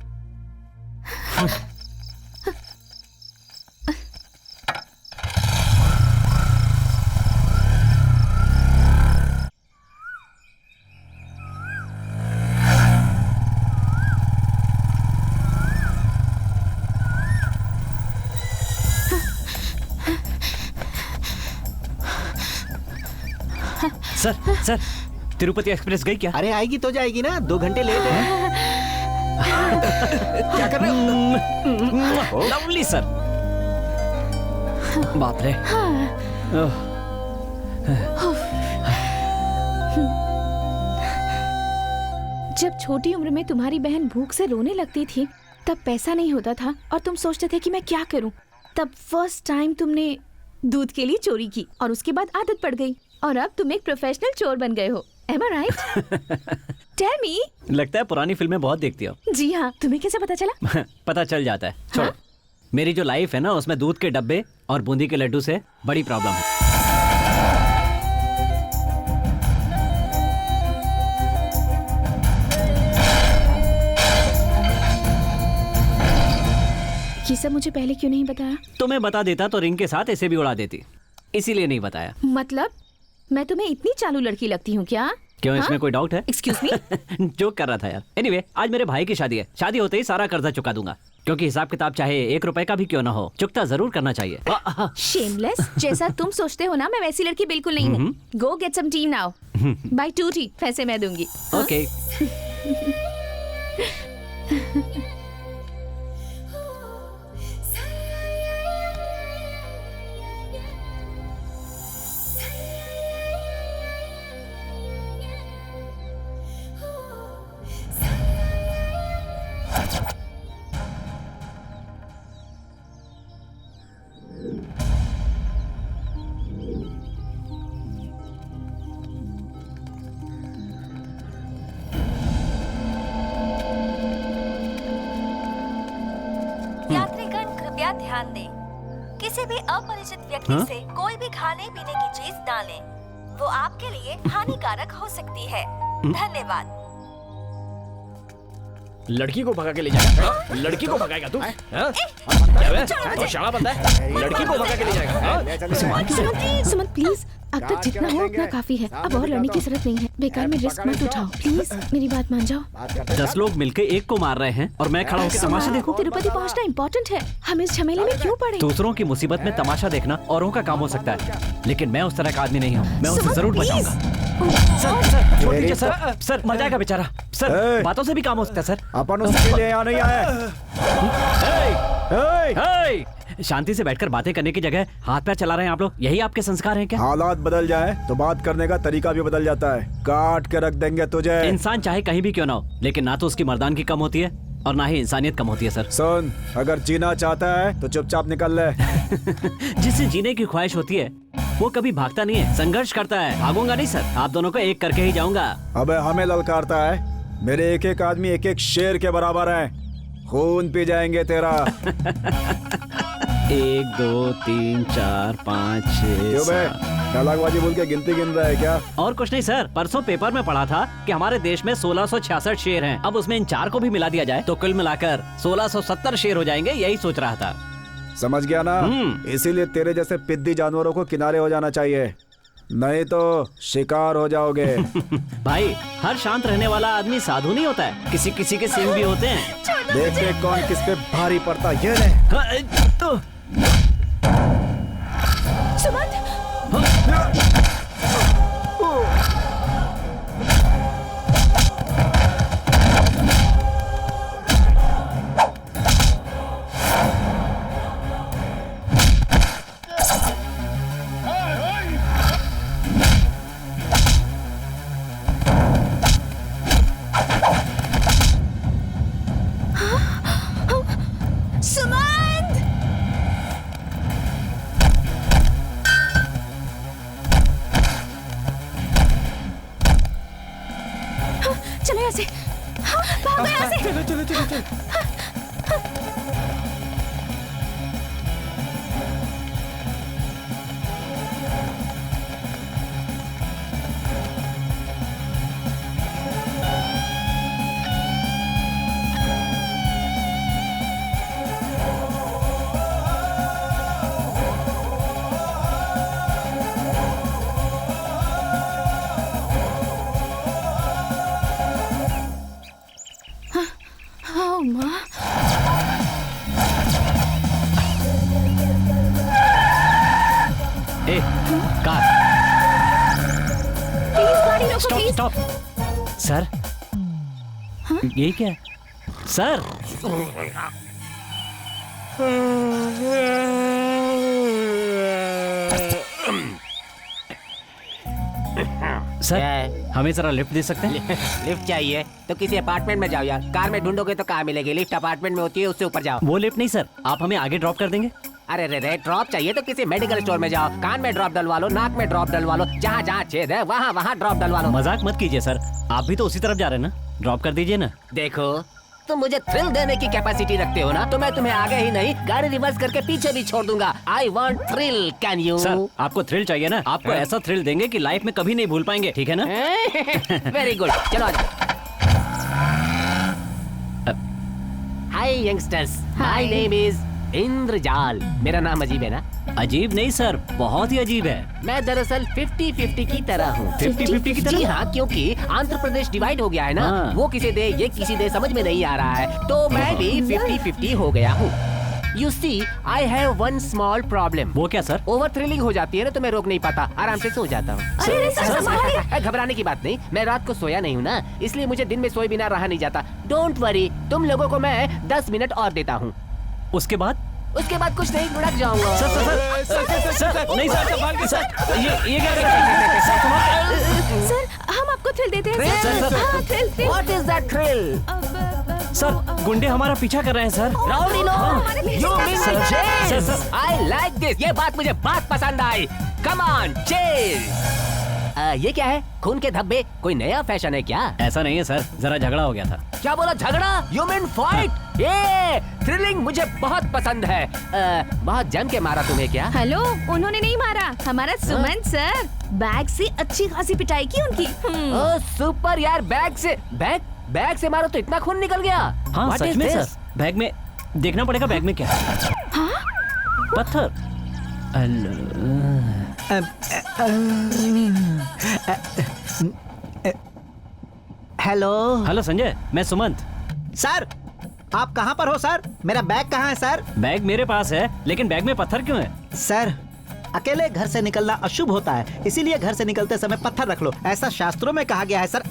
Sir, sir, Tirupati express गई क्या? अरे आएगी तो जाएगी ना, 2 घंटे लेट है। क्या कर रहे हो? Lovely sir. बाप रे। जब छोटी उम्र में तुम्हारी बहन भूख से रोने लगती थी तब पैसा नहीं होता था और तुम सोचते थे कि मैं क्या करूं। तब फर्स्ट टाइम तुमने दूध के लिए चोरी की और उसके बाद आदत पड़ गई और अब तुम एक प्रोफेशनल चोर बन गए हो। Am I right? Tell me. लगता है पुरानी फिल्में बहुत देखती हो। जी हाँ, तुम्हें कैसे पता चला? पता चल जाता है। छोड़ो। मेरी जो लाइफ है ना, उसमें दूध के डब्बे और बूंदी के लड्डू से बड़ी प्रॉब्लम है। ये सब मुझे पहले क्यों नहीं बताया? तुम्हें बता देता तो रिंग के साथ ऐसे भी उड़ा देती, इसीलिए नहीं बताया। मतलब मैं तुम्हें इतनी चालू लड़की लगती हूँ क्या? क्यों, इसमें कोई डाउट है? Excuse me. जोक कर रहा था यार। एनीवे, आज मेरे भाई की शादी है। शादी होते ही सारा कर्जा चुका दूंगा, क्योंकि हिसाब किताब चाहे 1 रुपए का भी क्यों ना हो, चुकता जरूर करना चाहिए। शेमलेस, जैसा तुम सोचते हो ना, मैं वैसी लड़की बिल्कुल नहीं हूँ। Go get some tea now. Buy 2 tea, पैसे मैं दूंगी। ओके। यात्रीगण कृपया ध्यान दें, किसी भी अपरिचित व्यक्ति से कोई भी खाने पीने की चीज ना लें, वो आपके लिए हानिकारक हो सकती है। धन्यवाद। लड़की को भगा के ले जाएगा? लड़की को भगाएगा तू? क्या है? शाला बंदा है, लड़की को भगा के ले जाएगा? सुमंत प्लीज, अब तक जितना है उतना काफी है। अब और लड़ने की जरूरत नहीं है। बेकार में रिस्क मत उठाओ प्लीज, मेरी बात मान जाओ। 10 लोग मिलके एक को मार रहे हैं और मैं खड़ा होकर तमाशा देखूं? तिरुपति पहुंचना इम्पोर्टेंट है, हम इस झमेले में क्यों पड़े? दूसरों की मुसीबत में तमाशा देखना औरों का काम हो सकता है, लेकिन मैं उस तरह का आदमी नहीं हूँ। मैं उसे जरूर बचाऊंगा। सर, छोड़ दीजिए सर। सर, मर जाएगा बेचारा। सर, बातों से भी काम हो सकता है सर। अपन उसके लिए यहाँ नहीं आए। शांति से बैठकर बातें करने की जगह हाथ पैर चला रहे हैं आप लोग। यही आपके संस्कार हैं क्या? हालात बदल जाए तो बात करने का तरीका भी बदल जाता है। काट के रख देंगे तुझे। इंसान चाहे कहीं भी क्यों ना हो, लेकिन ना तो उसकी मर्दानगी कम होती है और ना ही इंसानियत कम होती है सर। सुन, अगर जीना चाहता है तो चुपचाप निकल ले। जिससे जीने की ख्वाहिश होती है वो कभी भागता नहीं है, संघर्ष करता है। भागूंगा नहीं सर, आप दोनों को एक करके ही जाऊंगा। अबे हमें ललकारता है? मेरे एक एक आदमी एक एक शेर के बराबर है। खून पी जाएंगे तेरा। 1 2 3 4 5 6 7। डायलॉगबाजी बोल के गिनती गिन रहा है क्या? और कुछ नहीं सर, परसों पेपर में पढ़ा था कि हमारे देश में 1666 शेर हैं। अब उसमें इन 4 को भी मिला दिया जाए तो कुल मिलाकर 1670 शेर हो जाएंगे। यही सोच रहा था। समझ गया ना? इसीलिए तेरे जैसे पिद्दी जानवरों को किनारे हो जाना चाहिए, नहीं तो शिकार हो जाओगे। भाई, हर शांत रहने वाला आदमी साधु नहीं होता है, किसी किसी के सींग भी होते हैं। देखते कौन किस पे भारी पड़ता। ये ले। तो सुमंत, चलो चलो चलो चलो। हाँ माँ, ए, कार प्लीज गाड़ी रोको स्टॉप प्लीज। स्टॉप। सर, ये क्या है? सर, सर, हमें जरा लिफ्ट दे सकते हैं? लिफ्ट चाहिए तो किसी अपार्टमेंट में जाओ यार, कार में ढूंढोगे तो कहाँ मिलेगी? लिफ्ट अपार्टमेंट में होती है, उससे ऊपर जाओ। वो लिफ्ट नहीं सर, आप हमें आगे ड्रॉप कर देंगे? अरे रे रे, ड्रॉप चाहिए तो किसी मेडिकल स्टोर में जाओ, कान में ड्रॉप डलवा लो, नाक में ड्रॉप डलवा लो, जहाँ जहाँ छेद है वहाँ वहाँ ड्रॉप डलवा लो। मजाक मत कीजिए सर, आप भी तो उसी तरफ जा रहे हैं ना, ड्रॉप कर दीजिए ना। देखो, तुम मुझे थ्रिल देने की कैपेसिटी रखते हो ना, तो मैं तुम्हें आगे ही नहीं गाड़ी रिवर्स करके पीछे भी छोड़ दूंगा। I want thrill, can you? Sir, आपको थ्रिल चाहिए ना, आपको ऐसा थ्रिल देंगे कि लाइफ में कभी नहीं भूल पाएंगे, ठीक है ना? वेरी गुड, चलो आ जाओ। हाय यंगस्टर्स, माय नेम इज इंद्रजाल। मेरा नाम अजीब है ना? अजीब नहीं सर, बहुत ही अजीब है। मैं दरअसल 50-50 की तरह हूँ। 50-50 की तरह? जी हाँ, क्योंकि आंध्र प्रदेश डिवाइड हो गया है ना, हाँ। वो किसी दे ये किसी दे समझ में नहीं आ रहा है, तो मैं भी 50-50 हो गया हूँ। You see, I have one small problem. वो क्या सर? ओवर थ्रिलिंग हो जाती है ना, तो मैं रोक नहीं पाता, आराम से सो जाता हूँ। अरे सर, संभालिए। घबराने की बात नहीं, मैं रात को सोया नहीं हूँ ना, इसलिए मुझे दिन में सोए बिना रहा नहीं जाता। डोंट वरी, तुम लोगों को मैं 10 मिनट और देता हूँ। उसके बाद? उसके बाद कुछ नहीं, लुढ़क जाऊंगा। सर नहीं सर, ये क्या कर रहे हैं? सर, हम आपको थ्रिल देते हैं Thrill? सर। हाँ, thrill thrill. What is that thrill? Sir, गुंडे हमारा पीछा कर रहे हैं सर। Rowdy no, हमारे पीछे you क्या mean कर रहे हैं? chase? Sir, I like this. ये बात मुझे बात पसंद आई। Come on, chase. ये क्या है? खून के धब्बे? कोई नया फैशन है क्या? ऐसा नहीं है सर, जरा झगड़ा हो गया था। क्या बोला, झगड़ा? You mean fight? ये थ्रिलिंग मुझे बहुत पसंद है। बहुत जम के मारा तुम्हें क्या? हेलो, उन्होंने नहीं मारा, हमारा सुमन सर बैग से अच्छी खासी पिटाई की उनकी। ओह सुपर यार, बैग से मारो तो इतना खून निकल गया। हाँ What सच is में this? सर, बैग में देखना पड़ेगा, बैग में क्या है। पत्थर। हेलो हेलो संजय, मैं सुमंत। सर, आप कहाँ पर हो सर? मेरा बैग कहाँ है सर? बैग मेरे पास है, लेकिन बैग में पत्थर क्यों है? सर, अकेले घर से निकलना अशुभ होता है, इसीलिए घर से निकलते समय पत्थर रख लो, ऐसा शास्त्रों में कहा गया है सर।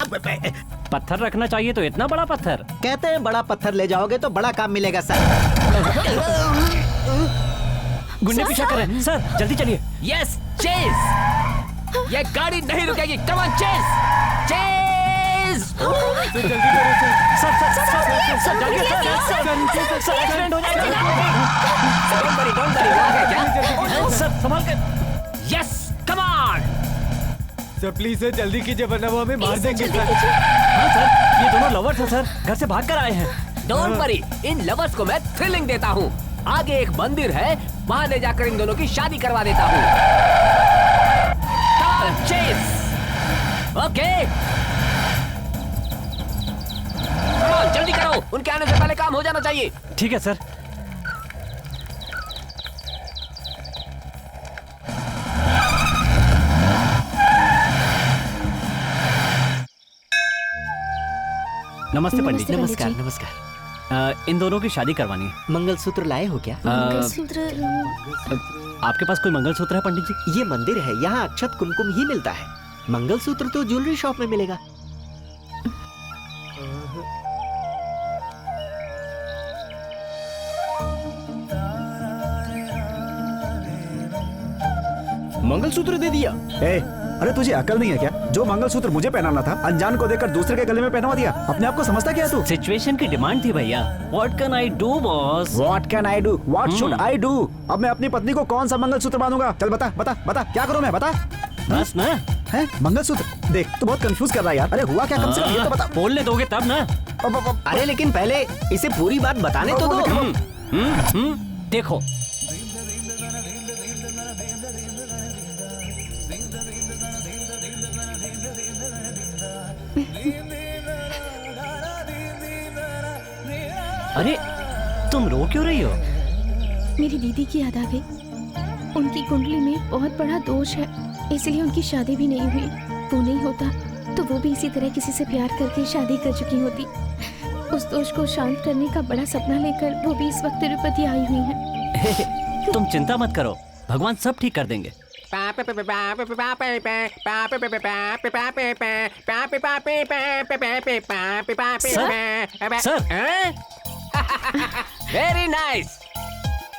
पत्थर रखना चाहिए तो इतना बड़ा पत्थर? कहते हैं बड़ा पत्थर ले जाओगे तो बड़ा काम मिलेगा सर। गुंडे पीछा कर रहे हैं सर, जल्दी चलिए। Yes, chase. ये गाड़ी नहीं रुकेगी। Come on, chase chase. Sir accident हो जाएगा। डोंट वरी, वो आ गया क्या? सर संभाल कर। Yes, come on. Sir please sir, जल्दी कीजिए वरना वो हमें मार देंगे सर। हाँ सर, ये दोनों लवर्स हैं सर, घर से भाग कर आए हैं। डोंट वरी, इन लवर्स को मैं थ्रिलिंग देता हूँ। आगे एक मंदिर है, वहाँ ले जाकर इन दोनों की शादी करवा देता हूँ। चेस। ओके, जल्दी करो, उनके आने से पहले काम हो जाना चाहिए। ठीक है सर। नमस्ते पंडित जी। नमस्कार नमस्कार। इन दोनों की शादी करवानी है। मंगलसूत्र लाए हो क्या? आपके पास कोई मंगलसूत्र है पंडित जी? ये मंदिर है, यहाँ अक्षत कुमकुम ही मिलता है, मंगलसूत्र तो ज्वेलरी शॉप में मिलेगा। मंगलसूत्र दे दिया। ए, अरे तुझे अकल नहीं है क्या? जो मंगलसूत्र मुझे पहनाना था, अनजान को देकर दूसरे के गले में पहनवा दिया। अपने आप को समझता क्या है तू? सिचुएशन की डिमांड थी भैया। What can I do, boss? What can I do? What should I do? अब मैं अपनी पत्नी को कौन सा मंगलसूत्र बांधूंगा? चल बता बता बता, क्या करूं मैं? बता। बस ना। है मंगलसूत्र? देख, तू बहुत कंफ्यूज कर रहा है यार। अरे हुआ क्या? कम से कम ये तो बता। बोलने दोगे तब ना। अरे लेकिन पहले इसे पूरी बात बताने तो दो। देखो अरे तुम रो क्यों रही हो? मेरी दीदी की याद आ गई। उनकी कुंडली में बहुत बड़ा दोष है, इसलिए उनकी शादी भी नहीं हुई। वो नहीं होता तो वो भी इसी तरह किसी से प्यार करके शादी कर चुकी होती। उस दोष को शांत करने का बड़ा सपना लेकर वो भी इस वक्त तिरुपति आई हुई हैं। तुम चिंता मत करो, भगवान सब ठीक कर देंगे। Sir very nice.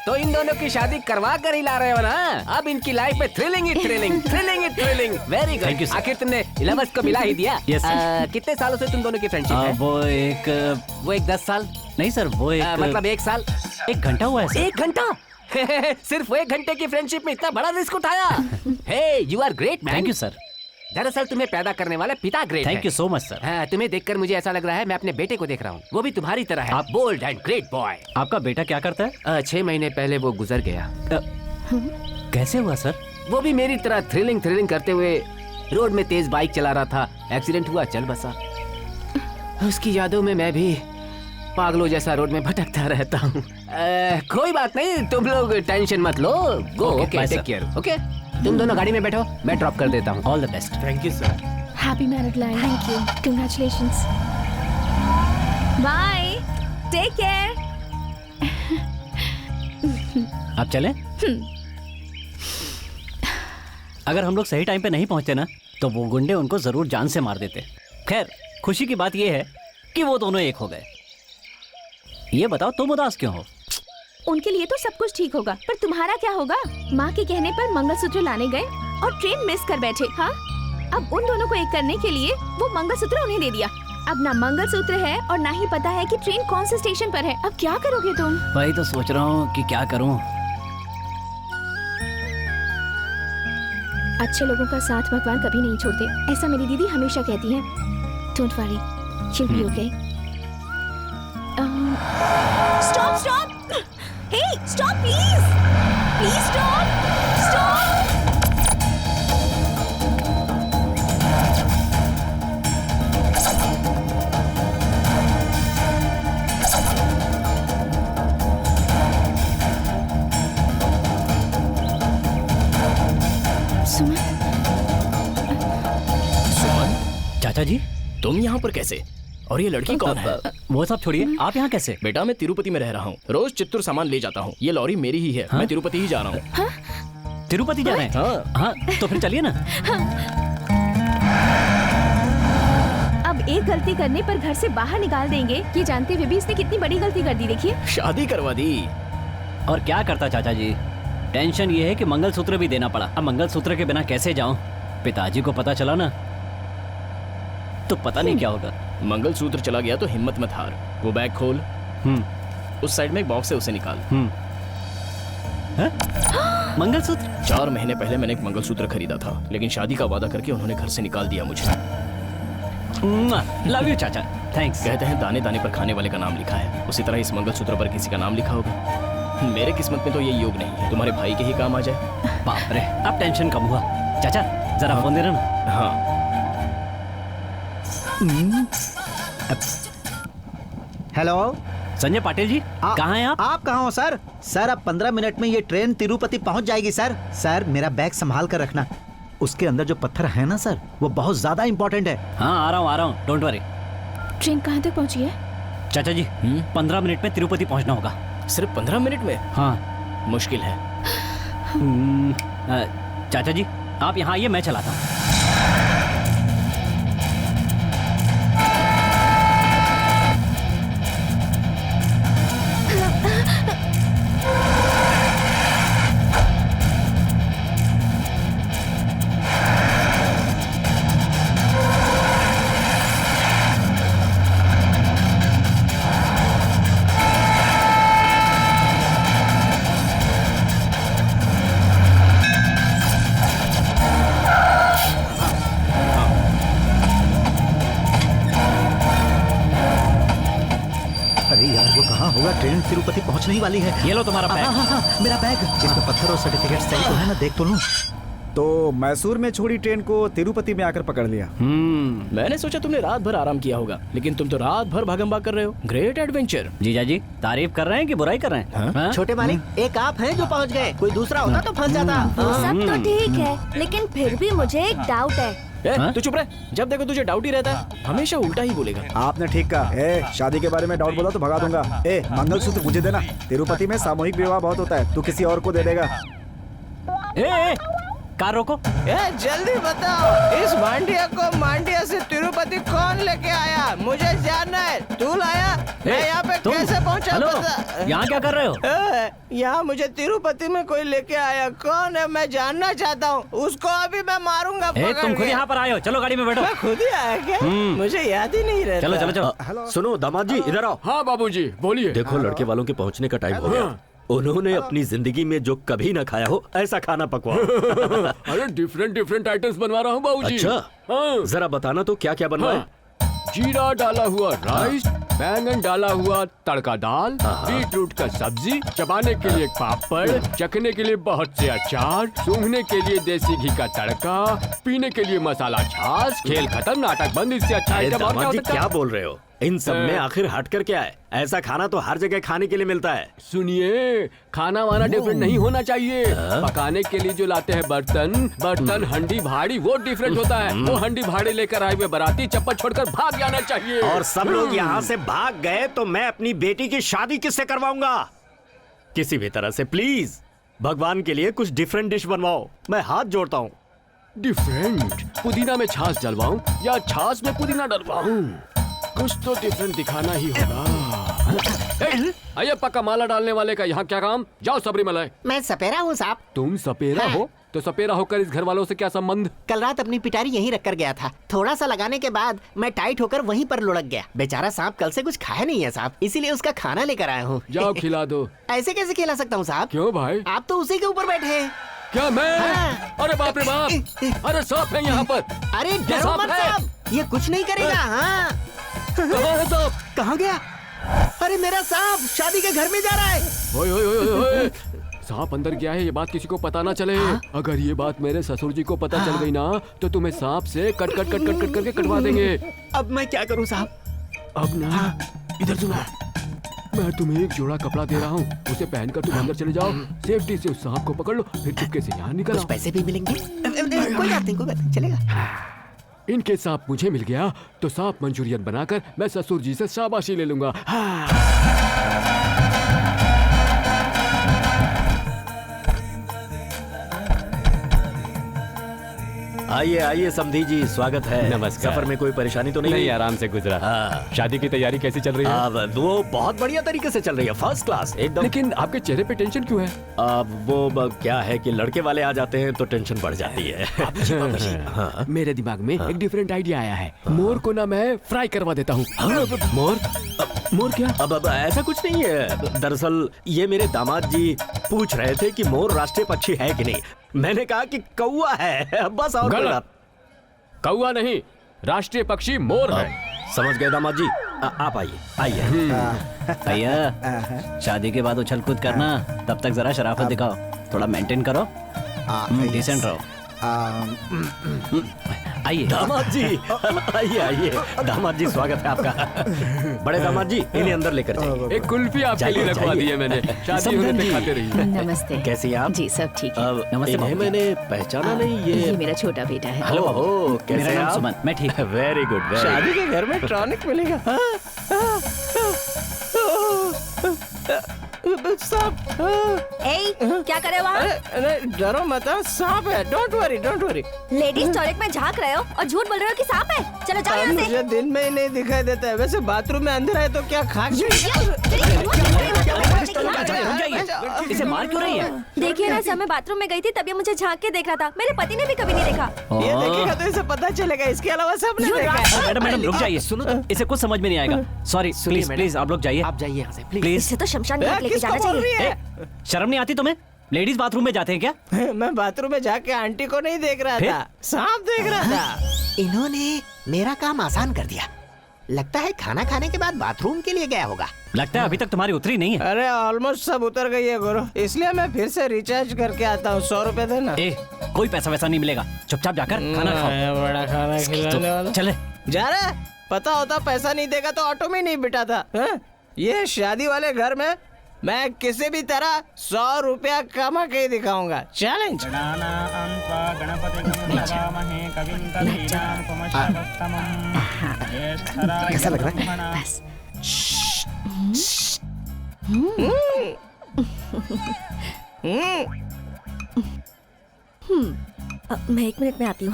तो इन दोनों की शादी करवा कर ही ला रहे हो ना? अब इनकी लाइफ में thrilling he thrilling, thrilling he thrilling. Very Thank you, good. sir. आखिर तुमने इलावस को मिला ही दिया। Yes, sir. कितने सालों से तुम दोनों की फ्रेंडशिप है? वो एक 10 साल? नहीं सर, वो एक मतलब 1 साल? 1 घंटा हुआ है सर। 1 घंटा? सिर्फ 1 घंटे की फ्रेंडशिप में इतना बड़ा रिस्क उठाया। Hey, you are great man. Thank you sir. दरअसल तुम्हें पैदा करने वाले पिता great thank you so much sir. हाँ, तुम्हें देखकर मुझे ऐसा लग रहा है मैं अपने बेटे को देख रहा हूँ। वो भी तुम्हारी तरह है। आप- बोल्ड एंड ग्रेट बॉय। आपका बेटा क्या करता है? 6 महीने पहले वो गुजर गया। कैसे हुआ सर? वो भी मेरी तरह थ्रिलिंग थ्रिलिंग करते हुए रोड में तेज बाइक चला रहा था। एक्सीडेंट हुआ, चल बसा। उसकी यादों में मैं भी पागलों जैसा रोड में भटकता रहता हूँ। कोई बात नहीं, तुम लोग टेंशन मत लो। Go Okay, okay, bye, take sir. Care. Okay, तुम दोनों गाड़ी में बैठो, मैं ड्रॉप कर देता हूँ। All the best. Thank you sir. Happy married life. Thank you. Congratulations. Bye. Take care. आप चलें? अगर हम लोग सही टाइम पे नहीं पहुंचते ना तो वो गुंडे उनको जरूर जान से मार देते। खैर, खुशी की बात ये है कि वो दोनों एक हो गए। ये बताओ तुम उदास क्यों हो? उनके लिए तो सब कुछ ठीक होगा, पर तुम्हारा क्या होगा? माँ के कहने पर मंगलसूत्र लाने गए और ट्रेन मिस कर बैठे। हाँ, अब उन दोनों को एक करने के लिए वो मंगलसूत्र उन्हें दे दिया। अब ना मंगलसूत्र है और ना ही पता है कि ट्रेन कौन से स्टेशन पर है। अब क्या करोगे तुम? वही तो सोच रहा हूँ कि क्या करूँ। अच्छे लोगों का साथ भगवान कभी नहीं छोड़ते, ऐसा मेरी दीदी हमेशा कहती है। Don't worry, she'll be okay. Stop, stop! Hey, stop, please! Please stop! Stop! सुमन, सुमन, चाचा जी, तुम यहाँ पर कैसे? और ये लड़की कौन है? वो सब छोड़िए, आप यहाँ कैसे? बेटा, मैं तिरुपति में रह रहा हूँ। रोज चित्तूर सामान ले जाता हूँ। ये लॉरी मेरी ही है। हाँ? मैं तिरुपति ही जा रहा हूँ। तिरुपति जा रहे हैं? हाँ। हाँ, तो फिर चलिए ना। अब एक गलती करने पर घर से बाहर निकाल देंगे, ये जानते हुए भी इसने कितनी बड़ी गलती कर दी। देखिए, शादी करवा दी। और क्या करता चाचा जी? टेंशन ये है कि मंगलसूत्र भी देना पड़ा। अब मंगलसूत्र के बिना कैसे जाऊं? पिताजी को पता चला ना तो पता नहीं क्या होगा। मंगलसूत्र चला गया तो हिम्मत मत हार। वो बैग खोल, उस साइड में एक बॉक्स है, उसे निकाल। मंगलसूत्र? 4 महीने पहले मैंने एक मंगलसूत्र खरीदा था, लेकिन शादी का वादा करके उन्होंने घर से निकाल दिया मुझे। लव यू चाचा, थैंक्स। कहते हैं दाने दाने पर खाने वाले का नाम लिखा है, उसी तरह इस मंगलसूत्र पर किसी का नाम लिखा होगा। मेरे किस्मत में तो ये योग नहीं है, तुम्हारे भाई के ही काम आ जाए। बाप रे, अब टेंशन कम हुआ। चाचा जरा फोन दे रहा ना। हाँ, हेलो संजय पाटिल जी, कहाँ हैं आप? कहाँ हो सर? सर अब 15 मिनट में ये ट्रेन तिरुपति पहुंच जाएगी सर। सर मेरा बैग संभाल कर रखना। उसके अंदर जो पत्थर है ना सर, वो बहुत ज्यादा इंपॉर्टेंट है। हाँ, आ रहा हूँ, डोंट वरी। ट्रेन कहाँ तक पहुँची है? चाचा जी, 15 मिनट में तिरुपति पहुंचना होगा। सिर्फ 15 मिनट में? हाँ। मुश्किल है। चाचा जी, आप यहाँ आइए, मैं चलाता हूँ। कहाँ होगा? ट्रेन तिरुपति पहुंचने ही वाली है। ये लो तुम्हारा बैग। हाँ, मेरा बैग। इसमें पत्थर और सर्टिफिकेट सही तो है ना? देख तो लूं। तो मैसूर में छोड़ी ट्रेन को तिरुपति में आकर पकड़ लिया। मैंने सोचा तुमने रात भर आराम किया होगा, लेकिन तुम तो रात भर भागम भाग कर रहे हो। Great adventure. जीजा जी तारीफ कर रहे हैं कि बुराई कर रहे हैं? हाँ? छोटे मालिक, एक आप हैं जो पहुंच गए, कोई दूसरा होता तो फंस जाता। वो सब तो ठीक है, लेकिन फिर भी मुझे एक डाउट है। तू चुप रह, जब देखो तुझे डाउट ही रहता है, हमेशा उल्टा ही बोलेगा। आपने ठीक कहा। शादी के बारे में डाउट बोला तो भगा दूंगा। मंगलसूत्र मुझे देना। तिरुपति में सामूहिक विवाह बहुत होता है, तू किसी और को दे देगा। कार रोको। जल्दी बताओ, इस मांडिया को मांडिया से तिरुपति कौन लेके आया? मुझे जानना है। तू लाया? मैं यहाँ पे कैसे पहुँचा? हेलो, यहाँ क्या कर रहे हो? यहाँ मुझे तिरुपति में कोई लेके आया। कौन है? मैं जानना चाहता हूँ। उसको अभी मैं मारूंगा। तुम खुद यहाँ पर आए हो, चलो गाड़ी में बैठो। मैं खुद ही आया क्या? मुझे याद ही नहीं रहता। चलो चलो चलो। सुनो दामाद जी, इधर आओ। हाँ बाबूजी बोलिए। देखो लड़के वालों के पहुंचने का टाइम हो गया। उन्होंने अपनी जिंदगी में जो कभी ना खाया हो ऐसा खाना पकवाओ। अरे डिफरेंट आइटम्स बनवा रहा हूँ बाबूजी। अच्छा, जरा बताना तो क्या क्या बनवाए? जीरा डाला हुआ राइस, बैंगन डाला हुआ तड़का दाल, बीटरूट का सब्जी, चबाने के लिए पापड़, चखने के लिए बहुत से अचार, सूंघने के लिए देसी घी का तड़का, पीने के लिए मसाला छाछ। खेल खत्म, नाटक बंद। इससे अच्छा आइटम और क्या हो सकता है? क्या बोल रहे हो? इन सब में आखिर हट कर क्या है? ऐसा खाना तो हर जगह खाने के लिए मिलता है। सुनिए, खाना वाना डिफरेंट नहीं होना चाहिए। पकाने के लिए जो लाते हैं बर्तन हंडी भाड़ी, वो डिफरेंट होता है। वो हंडी भाड़ी लेकर आए हुए बाराती चप्पल छोड़कर भाग जाना चाहिए। और सब लोग यहाँ से भाग गए तो मैं अपनी बेटी की शादी किससे करवाऊंगा? किसी भी तरह से प्लीज भगवान के लिए कुछ डिफरेंट डिश बनवाओ। मैं हाथ जोड़ता हूँ। डिफरेंट? पुदीना में छाछ डलवाऊं या छाछ में पुदीना डलवाऊं? कुछ तो डिफरेंट दिखाना ही होगा। आइए, पक्का माला डालने वाले का यहाँ क्या काम? जाओ सबरीमलाई। मैं सपेरा हूँ साहब। तुम सपेरा हो? तो सपेरा होकर इस घर वालों से क्या संबंध? कल रात अपनी पिटारी यहीं रख कर गया था। थोड़ा सा लगाने के बाद मैं टाइट होकर वहीं पर लुढ़क गया। बेचारा सांप कल से कुछ खाया नहीं है साहब, इसीलिए उसका खाना लेकर आया हूँ। जाओ खिला दो। ऐसे कैसे खिला सकता हूँ साहब? क्यों भाई? आप तो उसी के ऊपर बैठे हैं। क्या मैं? अरे बाप रे बाप! अरे सांप है यहाँ पर। अरे डरो मत साहब, ये कुछ नहीं करेगा। हाँ, कहाँ है सांप? कहाँ गया? अरे मेरा सांप शादी के घर में जा रहा है। ओए ओए ओए ओए, सांप अंदर गया है, ये बात किसी को पता ना चले। अगर ये बात मेरे ससुर जी को पता चल गई ना, तो तुम्हें सांप से कट करके कटवा देंगे। अब मैं क्या करूँ साहब? अब ना, इधर सुनो, मैं तुम्हें एक जोड़ा कपड़ा दे रहा हूँ, उसे पहनकर तुम अंदर चले जाओ। सेफ्टी से उस सांप को पकड़ लो, फिर चुपके से यहाँ निकल आओ। कुछ पैसे भी मिलेंगे? कोई बात नहीं, चलेगा। इनके सांप मुझे मिल गया तो सांप मंचूरियन बनाकर मैं ससुर जी से शाबाशी ले लूंगा। आइए आइए समधी जी, स्वागत है। नमस्कार। सफर में कोई परेशानी तो नहीं? नहीं, आराम से गुजरा। शादी की तैयारी कैसी चल रही है? अब वो बहुत बढ़िया तरीके से चल रही है, फर्स्ट क्लास एकदम। लेकिन आपके चेहरे पे टेंशन क्यों है? अब वो क्या है कि लड़के वाले आ जाते हैं तो टेंशन बढ़ जाती है। मेरे दिमाग में एक डिफरेंट आइडिया आया है। मोर को ना मैं फ्राई करवा देता हूँ। मोर? मोर क्या? अब ऐसा कुछ नहीं है। दरअसल ये मेरे दामाद जी पूछ रहे थे कि मोर राष्ट्रीय पक्षी है कि नहीं। मैंने कहा कि कौवा है, बस। और गलत। कौवा नहीं, राष्ट्रीय पक्षी मोर है। समझ गए दामाद जी। आप आइए आइए। भैया, शादी के बाद उछल कूद करना, तब तक जरा शराफत दिखाओ, थोड़ा मेंटेन करो, डिसेंट रहो। आइए दामाद जी, आइए आइए। दामाद जी स्वागत है आपका। बड़े दामाद जी, इन्हें अंदर लेकर जाइए। एक कुल्फी आपके लिए रखवा दी है मैंने, शादी होने तक खाते रहिए। नमस्ते। कैसी हैं आप? जी सब ठीक है। नमस्ते इन्हें बाबू। मैंने पहचाना नहीं। ये मेरा छोटा बेटा है। हेलो बाबू। ओह, कैसे मेरा हैं नाम आप? सुमन, मैं ठीक। Very good. शादी के घर में टॉनिक मिलेगा। सांप। क्या करे वहाँ? अरे डरो मत, सांप है। Don't worry don't worry. Ladies toilet में झांक रहे हो और झूठ बोल रहे हो कि सांप है। चलो जाओ यहाँ से। मुझे दिन में ही नहीं दिखाई देता है। वैसे बाथरूम में अंधेरा है तो क्या खाक? इसे मार क्यों रही है? देखिए ना सर, मैं बाथरूम में गई थी तभी मुझे झांक के देख रहा था। मेरे पति ने भी कभी नहीं देखा। ये देखेगा तो इसे पता चलेगा, इसके अलावा सबने देखा है। मैडम मैडम रुक जाइए, सुनो तो, इसे कुछ समझ में नहीं आएगा। सॉरी, प्लीज प्लीज आप लोग जाइए। आप जाइए यहाँ से प्लीज। प्लीज। इसे तो शमशान घाट लेके जाना किसको बोल रही चाहिए। है? शर्म नहीं आती तुम्हें? लेडीज बाथरूम में जाते हैं क्या? मैं बाथरूम में जाके आंटी को नहीं देख रहा फिर? था, सांप देख रहा था। इन्होंने मेरा काम आसान कर दिया। लगता है खाना खाने के बाद बाथरूम के लिए गया होगा। लगता है अभी तक तुम्हारी उतरी नहीं है। अरे ऑलमोस्ट सब उतर गई है गुरु, इसलिए मैं फिर से रिचार्ज करके आता हूँ। 100 रुपए देना। कोई पैसा वैसा नहीं मिलेगा, चुपचाप जाकर खाना खाओ। बड़ा खाना खिलाने वाला। चले जा रहा है? पता होता पैसा नहीं देगा तो ऑटो में नहीं बिठाता। ये शादी वाले घर में मैं किसी भी तरह 100 रुपया कमा के दिखाऊंगा। चैलेंज। कैसा लग रहा है? मैं 1 मिनट में आती हूँ।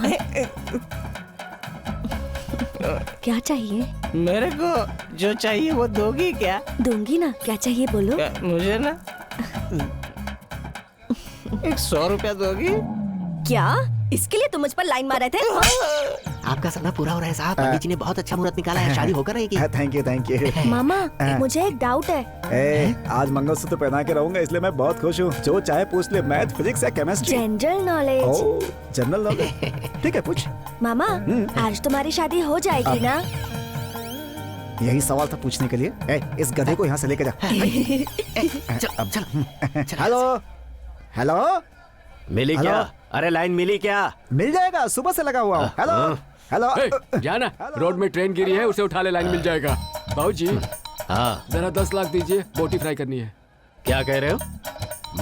क्या चाहिए? मेरे को जो चाहिए वो दोगी क्या? दूंगी ना, क्या चाहिए बोलो। मुझे ना 100 रुपया दोगी क्या? इसके लिए तुम मुझ पर लाइन मार रहे थे? आपका सपना पूरा हो रहा है साहब। पंडित जी ने बहुत अच्छा मुहूर्त निकाला है, शादी होकर रहेगी। Thank you. मामा मुझे एक डाउट है। आज मंगलसूत्र पहना के रहूंगा इसलिए मैं बहुत खुश हूँ। जो चाहे पूछ ले, मैथ, फिजिक्स या chemistry. General knowledge. General knowledge ठीक है, पूछ। मामा आज तुम्हारी शादी हो जाएगी ना? यही सवाल था पूछने के लिए। इस गधे को यहाँ से लेके जा। अब चल। हेलो मिली क्या? अरे लाइन मिली क्या? मिल जाएगा, सुबह से लगा हुआ हूँ। हेलो जाना, रोड में ट्रेन गिरी है, उसे उठा ले, लाइन मिल जाएगा। बाबूजी हाँ जरा 10 लाख दीजिए, बोटी फ्राई करनी है। क्या कह रहे हो?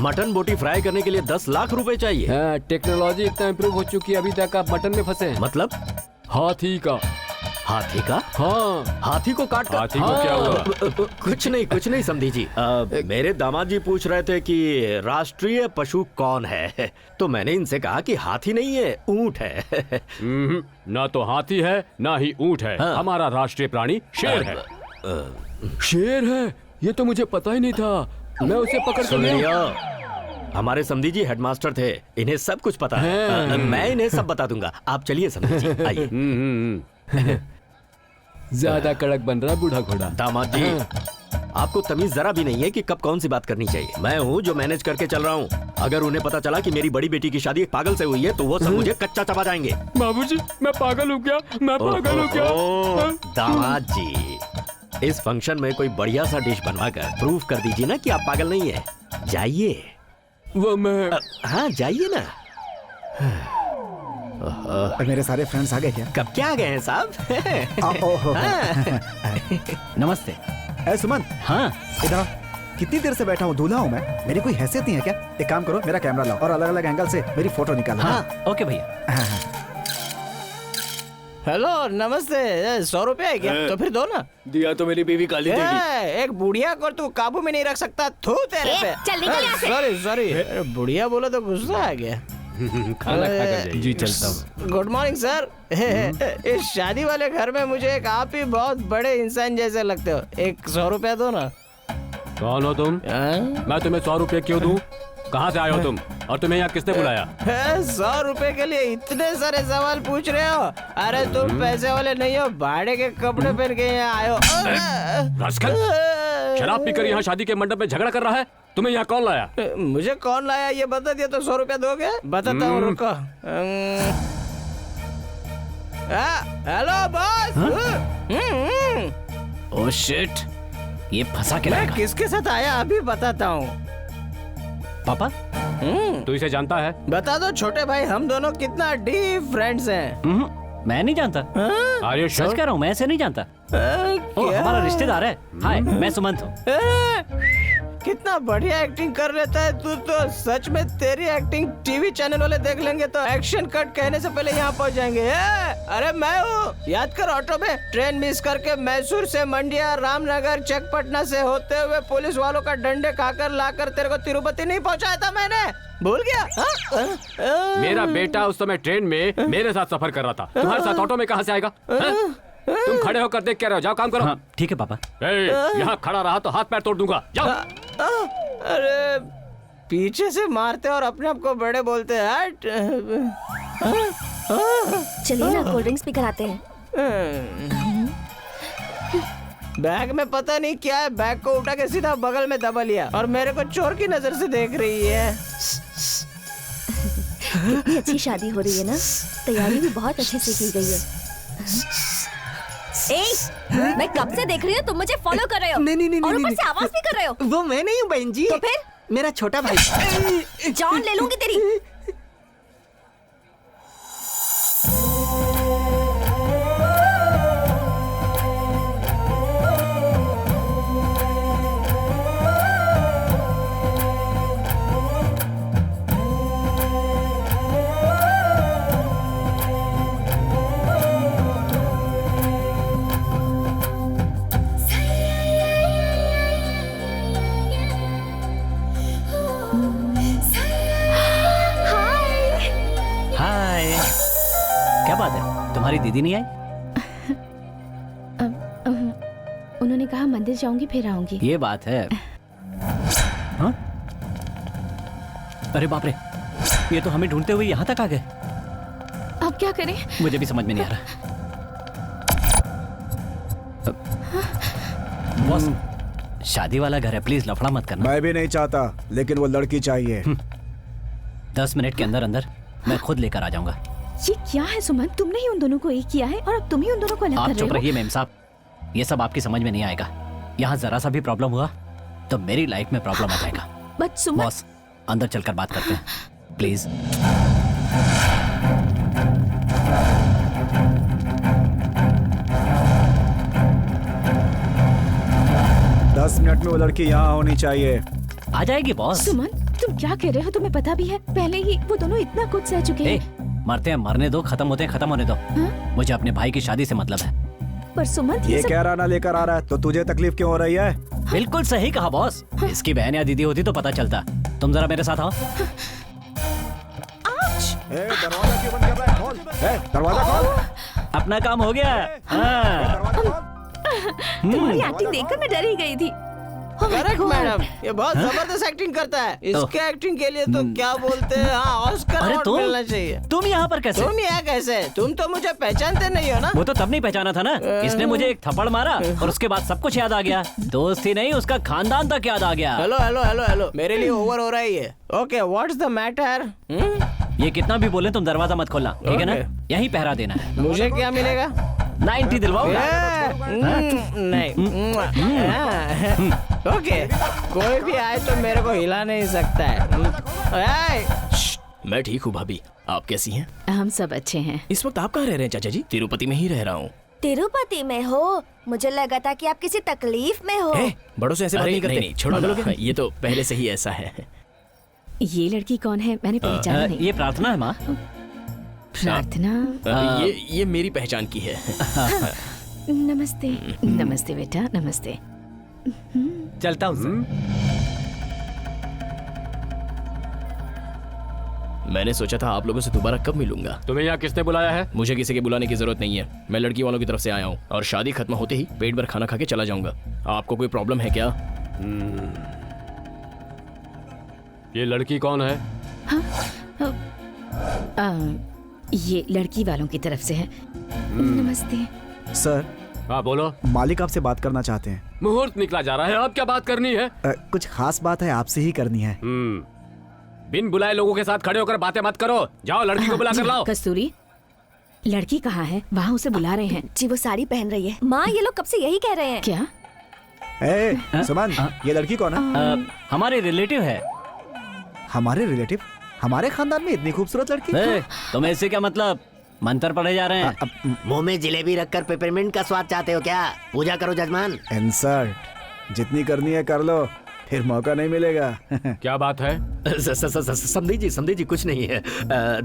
मटन बोटी फ्राई करने के लिए 10 लाख रुपए चाहिए? हाँ, टेक्नोलॉजी इतना इम्प्रूव हो चुकी है, अभी तक आप मटन में फंसे हैं। मतलब हाथी का। हाथी का? हाँ, हाथी को काट कर? हाथी को क्या हुआ? कुछ नहीं समझी जी। मेरे दामाद जी पूछ रहे थे कि राष्ट्रीय पशु कौन है, तो मैंने इनसे कहा कि हाथी नहीं है, ऊंट है। ना तो हाथी है ना ही ऊंट है। हाँ। हमारा राष्ट्रीय प्राणी शेर है। शेर है? ये तो मुझे पता ही नहीं था। मैं उसे पकड़ कर ले आऊं। हमारे समधी जी हेडमास्टर थे, इन्हें सब कुछ पता है। मैं इन्हें सब बता दूंगा। आप चलिए समधी जी, आइए। ज्यादा कड़क बन रहा बूढ़ा घोड़ा। दामाद जी आपको तमीज जरा भी नहीं है कि कब कौन सी बात करनी चाहिए। मैं हूँ जो मैनेज करके चल रहा हूँ। अगर उन्हें पता चला कि मेरी बड़ी बेटी की शादी एक पागल से हुई है तो वो सब मुझे कच्चा चबा जाएंगे। बाबूजी मैं पागल हूँ क्या? मैं पागल हूँ क्या? दामाद जी इस फंक्शन में कोई बढ़िया सा डिश बनवाकर प्रूफ कर दीजिए ना कि आप पागल नहीं है। जाइए। वो मैं हाँ जाइए ना। मेरे सारे फ्रेंड्स आ गए क्या? कब क्या आ गए हैं साहब? नमस्ते। सुमन। हाँ इधर कितनी देर से बैठा हूँ, दूल्हा हूँ मैं, मेरी कोई हैसियत नहीं है क्या? एक काम करो, मेरा कैमरा लाओ और अलग अलग एंगल से मेरी फोटो निकालो। हाँ ओके भैया। हेलो नमस्ते। 100 रुपया है क्या? तो फिर दो ना। दिया तो मेरी बीवी काली देगी। एक बुढ़िया को तू काबू में नहीं रख सकता। थू तेरे पे। चल निकल यहाँ से। सॉरी बुढ़िया बोला तो गुस्सा आ गया। खाना खा कर जाइए। जी चलता हूँ। Good morning sir. इस शादी वाले घर में मुझे एक आप ही बहुत बड़े इंसान जैसे लगते हो। एक 100 रुपया दो ना। कौन हो तुम? मैं तुम्हें 100 रुपए क्यों दूं? कहाँ से आए हो तुम? और तुम्हें यहाँ किसने बुलाया? 100 रुपए के लिए इतने सारे सवाल पूछ रहे हो? अरे तुम पैसे वाले नहीं हो, भाड़े के कपड़े पहन के यहाँ आए हो। रास्कल, शराब पीकर यहाँ शादी के मंडप में झगड़ा कर रहा है। तुम्हें यहाँ कौन लाया? मुझे कौन लाया ये बता दिया तो 100 रुपया दोगे? बताता हूँ, रुको। Hello boss. ओह शिट, ये फंसा के मैं लाएगा। किसके साथ आया अभी बताता हूँ। पापा तू इसे जानता है? बता दो छोटे भाई, हम दोनों कितना डीप फ्रेंड्स हैं। मैं नहीं जानता। अरे सच कह रहा हूँ, मैं ऐसे नहीं जानता। ओ, हमारा रिश्तेदार है। हाय, मैं सुमंत हूँ। कितना बढ़िया एक्टिंग कर लेता है तू तो। सच में तेरी एक्टिंग टीवी चैनल वाले देख लेंगे तो एक्शन कट कहने से पहले यहाँ पहुँच जाएंगे। अरे मैं हूँ, याद कर ऑटो में ट्रेन मिस करके मैसूर से मंडिया, रामनगर, चकपटना से होते हुए पुलिस वालों का डंडे खाकर लाकर तेरे को तिरुपति नहीं पहुँचाया था मैंने? भूल गया? मेरा बेटा उस समय ट्रेन में मेरे साथ सफर कर रहा था। तुम्हारे साथ ऑटो में कहाँ से आएगा? तुम खड़े होकर देख क्या रहे हो? जाओ काम करो। हाँ, ठीक है पापा। यहाँ खड़ा रहा तो हाथ पैर तोड़ दूंगा। जाओ। अरे पीछे से मारते और अपने आप को बड़े बोलते हैं। चलिए ना कोल्ड ड्रिंक्स पी कर आते हैं। बैग में पता नहीं क्या है, बैग को उठा के सीधा बगल में दबा लिया और मेरे को चोर की नजर से देख रही है। कितनी अच्छी शादी हो रही है ना, तैयारी भी बहुत अच्छे से की गई है। ए, मैं कब से देख रही हूँ तुम मुझे फॉलो कर रहे हो। नहीं और ऊपर से आवाज भी कर रहे हो। वो मैं नहीं हूँ बहन जी। तो फिर मेरा छोटा भाई। जान ले लूंगी तेरी। क्या बात है, तुम्हारी दीदी नहीं आई? उन्होंने कहा मंदिर जाऊंगी फिर आऊंगी। ये बात है। हाँ? अरे बाप रे, ये तो हमें ढूंढते हुए यहाँ तक आ गए। अब क्या करें? मुझे भी समझ में नहीं आ रहा। बॉस, शादी वाला घर है, प्लीज लफड़ा मत करना। मैं भी नहीं चाहता, लेकिन वो लड़की चाहिए। 10 मिनट के अंदर अंदर मैं खुद लेकर आ जाऊंगा। ये क्या है सुमन, तुमने ही उन दोनों को एक किया है और अब तुम ही उन दोनों को अलग कर आप रहे चुप हो। रहिए मेम साहब, ये सब आपकी समझ में नहीं आएगा। यहाँ जरा सा भी प्रॉब्लम हुआ तो मेरी लाइफ में प्रॉब्लम आ जाएगा। बट सुमन, बॉस, अंदर चलकर बात करते हैं प्लीज। 10 मिनट में वो लड़की यहाँ होनी चाहिए। आ जाएगी बॉस। सुमन, तुम क्या कह रहे हो? तुम्हें पता भी है पहले ही वो दोनों इतना कुछ सह चुके हैं। मरते हैं मरने दो, खत्म होते हैं खत्म होने दो। मुझे अपने भाई की शादी से मतलब है। पर सुमन, ये कह रहा ना लेकर आ रहा है तो तुझे तकलीफ क्यों हो रही है? बिल्कुल सही कहा बॉस। इसकी बहन या दीदी होती तो पता चलता। तुम जरा मेरे साथ आओ। दरवाजा क्यों बंद कर रहा है? खोल। दरवाजा खोल। अपना काम हो गया। तुम्हारी एक्टिंग देखकर मैं डर ही गई थी। करेक्ट मैडम, ये बहुत जबरदस्त एक्टिंग करता है। इसके एक्टिंग के लिए तो क्या बोलते हैं, हाँ, ऑस्कर अवार्ड मिलना चाहिए। तुम यहाँ पर कैसे? तुम यहाँ कैसे? तुम तो मुझे पहचानते नहीं हो ना। वो तो तब नहीं पहचाना था ना, इसने मुझे एक थप्पड़ मारा और उसके बाद सब कुछ याद आ गया। दोस्त ही नहीं, उसका खानदान तक याद आ गया। हेलो हेलो हेलो हेलो, मेरे लिए ओवर हो रहा है ये। Okay, what's the matter? ये कितना भी बोले तुम दरवाजा मत खोलना, ठीक है ना? यहीं पहरा देना है। मुझे क्या मिलेगा? 90 दिलवाऊंगा। नहीं। ओके, कोई भी आए तो मेरे को हिला नहीं सकता है। मैं ठीक हूँ भाभी, आप कैसी हैं? हम सब अच्छे हैं। इस वक्त आप कहाँ रह रहे हैं चाचा जी? तिरुपति में ही रह रहा हूँ। तिरुपति में हो? मुझे लगा था कि आप किसी तकलीफ में हो। बड़ों से ऐसे बात नहीं करते। नहीं, छोड़ो ना, ये तो पहले से ही ऐसा है। ये लड़की कौन है? मैंने पहचाना नहीं। ये प्रार्थना है माँ। प्रार्थना? ये मेरी पहचान की है। नमस्ते। नमस्ते बेटा, नमस्ते। चलता हूँ। मैंने सोचा था आप लोगों से दोबारा कब मिलूंगा। तुम्हें यहाँ किसने बुलाया है? मुझे किसी के बुलाने की जरूरत नहीं है। मैं लड़की वालों की तरफ से आया हूँ और शादी खत्म होते ही पेट भर खाना खा के चला जाऊंगा। आपको कोई प्रॉब्लम है क्या? ये लड़की कौन है? ये लड़की वालों की तरफ से है। नमस्ते सर। हाँ बोलो। मालिक आपसे बात करना चाहते हैं। मुहूर्त निकला जा रहा है, आप क्या बात करनी है? कुछ खास बात है, आपसे ही करनी है। बिन बुलाए लोगों के साथ खड़े होकर बातें मत करो। जाओ लड़की को बुला कर लाओ। कस्तूरी, लड़की कहाँ है? वहाँ उसे बुला रहे हैं। जी वो साड़ी पहन रही है। माँ, ये लोग कब से यही कह रहे हैं। क्या? सुमन, ये लड़की कौन है? हमारे रिलेटिव है। हमारे रिलेटिव? हमारे खानदान में इतनी खूबसूरत लड़की? तुम्हें इससे क्या मतलब? मंत्र पढ़े जा रहे हैं। मुंह में जलेबी रखकर पेपरमिंट का स्वाद चाहते हो क्या? पूजा करो जजमान। इंसल्ट जितनी करनी है कर लो, फिर मौका नहीं मिलेगा। क्या बात है? समझी जी कुछ नहीं है।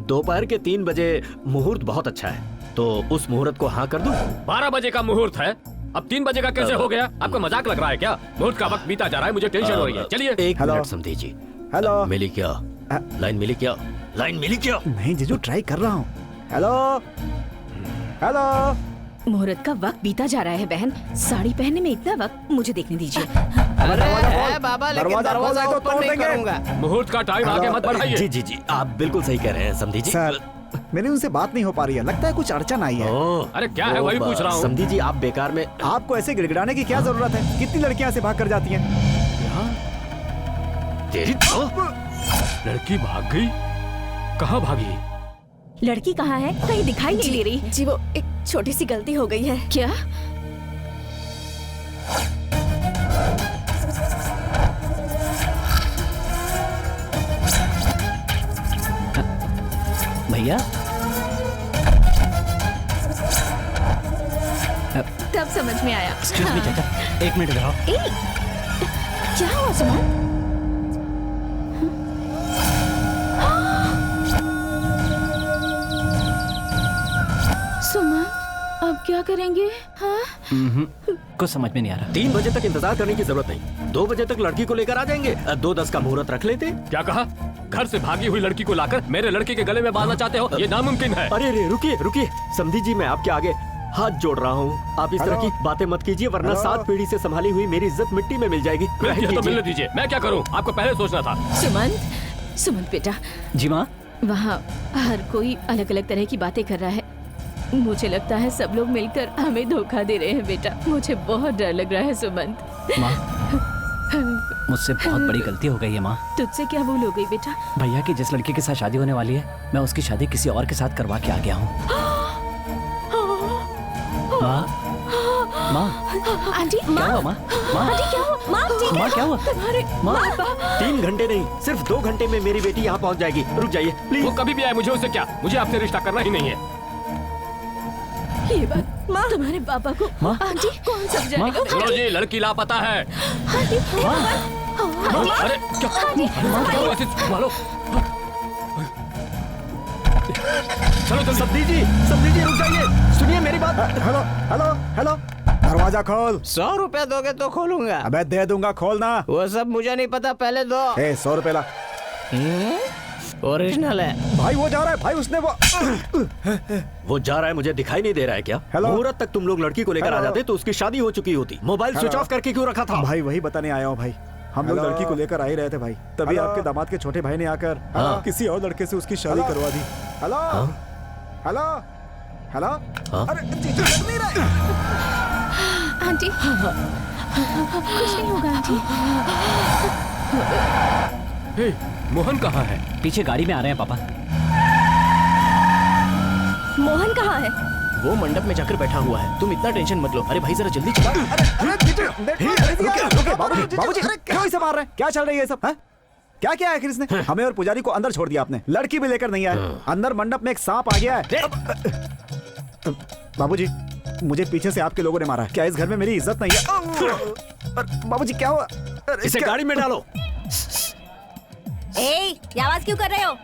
दोपहर के 3 बजे मुहूर्त बहुत अच्छा है, तो उस मुहूर्त को हाँ कर दूं? 12 बजे का मुहूर्त है, अब 3 बजे का कैसे हो गया? आपको मजाक लग रहा है क्या? मुहूर्त का वक्त बीता जा रहा है, मुझे टेंशन हो रही है। चलिए। 1 मिनट समझी जी। हेलो। मिली क्या? लाइन मिली क्या? लाइन मिली क्या? नहीं जीजू, ट्राई कर रहा हूँ। Hello hello. मुहूर्त का वक्त बीता जा रहा है बहन। साड़ी पहनने में इतना वक्त? मुझे देखने दीजिए। अरे बाबा, लेकिन दरवाजा तो ओपन नहीं करूंगा। मुहूर्त का टाइम आगे मत बढ़ाइए। जी, आप बिल्कुल सही कह रहे हैं समझी जी। सर, मेरी उनसे बात नहीं हो पा रही है, लगता है कुछ अड़चन आई है। अरे क्या है, वही पूछ रहा हूँ। समझी जी, आप बेकार में। आपको ऐसे गिड़गिड़ाने की क्या जरूरत है? कितनी लड़कियां ऐसे भाग कर जाती हैं? तेरी लड़की भाग गई? कहाँ भागी? लड़की कहाँ है? कहीं दिखाई नहीं दे रही। जी वो एक छोटी सी गलती हो गई है। क्या? भैया। तब समझ में आया। एक्सक्यूज मी चाचा, एक मिनट इधर आओ। क्या हुआ सुमन? सुमन, अब क्या करेंगे? हाँ? कुछ समझ में नहीं आ रहा। 3 बजे तक इंतजार करने की जरूरत नहीं, 2 बजे तक लड़की को लेकर आ जाएंगे। 2:10 का मुहूर्त रख लेते। क्या कहा? घर से भागी हुई लड़की को लाकर मेरे लड़के के गले में बांधना चाहते हो? ये नामुमकिन है। अरे रुकिए रुकिए, समधी जी, मैं आपके आगे हाथ जोड़ रहा हूँ। आप इस तरह की बातें मत कीजिए, वरना 7 पीढ़ी से संभाली हुई मेरी इज्जत मिट्टी में मिल जाएगी। तो मिलने दीजिए, मैं क्या करूँ? आपको पहले सोचना था। सुमन बेटा। जी माँ। वहाँ हर कोई अलग अलग तरह की बातें कर रहा है। मुझे लगता है सब लोग मिलकर हमें धोखा दे रहे हैं बेटा। मुझे बहुत डर लग रहा है सुमंत। माँ, मुझसे बहुत बड़ी गलती हो गई है माँ। तुझसे क्या भूल हो गई बेटा? भैया की जिस लड़की के साथ शादी होने वाली है, मैं उसकी शादी किसी और के साथ करवा के आ गया हूँ। माँ, माँ, आंटी, क्या हुआ माँ? माँ, आंटी क्या हुआ? माँ क्या हुआ? तुम्हारे माँ, 3 घंटे नहीं, सिर्फ 2 घंटे में मेरी बेटी यहाँ पहुँच जाएगी। रुक जाइए प्लीज। वो कभी भी आए, मुझे उससे क्या? मुझे आपसे रिश्ता करना ही नहीं है। ये बात तुम्हारे पापा को आंटी कौन समझाएगा? सुनो जी, लड़की लापता है। आंटी, अरे क्या हुआ? इसे संभालो। चलो तो समधी जी रुक जाइए, सुनिए मेरी बात। हेलो हेलो हेलो, दरवाजा खोल। 100 रुपया दोगे तो खोलूंगा। अबे दे दूंगा, खोलना। वो सब मुझे नहीं पता, पहले दो। 100 रुपए ला। ओरिजिनल है भाई। वो जा रहा है भाई, उसने वो जा रहा है, मुझे दिखाई नहीं दे रहा है क्या? मुहूर्त तक तुम लोग लड़की को लेकर आ जाते तो उसकी शादी हो चुकी होती। मोबाइल स्विच ऑफ करके क्यों रखा था? भाई वही बताने आया हूँ भाई। हम लोग लड़की को लेकर आ ही रहे थे भाई, तभी आपके दामाद के छोटे भाई ने आकर किसी और लड़के से उसकी शादी करवा दी। Hello hello hello. अरे नहीं रहा। आंटी कुछ नहीं होगा आंटी। मोहन कहाँ है? पीछे गाड़ी में आ रहे हैं पापा। मोहन कहाँ है? वो मंडप में जाकर बैठा हुआ है। तुम इतना टेंशन मत लो। अरे भाई जरा जल्दी चलो। बाबूजी क्यों इसे मार रहे हैं? क्या चल रही है ये सब? क्या क्या आखिर इसने? हमें और पुजारी को अंदर छोड़ दिया आपने, लड़की भी लेकर नहीं आए। अंदर मंडप में एक सांप आ गया है। बाबूजी, मुझे पीछे से आपके लोगों ने मारा है। क्या इस घर में मेरी इज्जत नहीं है? बाबूजी क्या हुआ? इसे गाड़ी में डालो। ये आवाज क्यों कर रहे हो?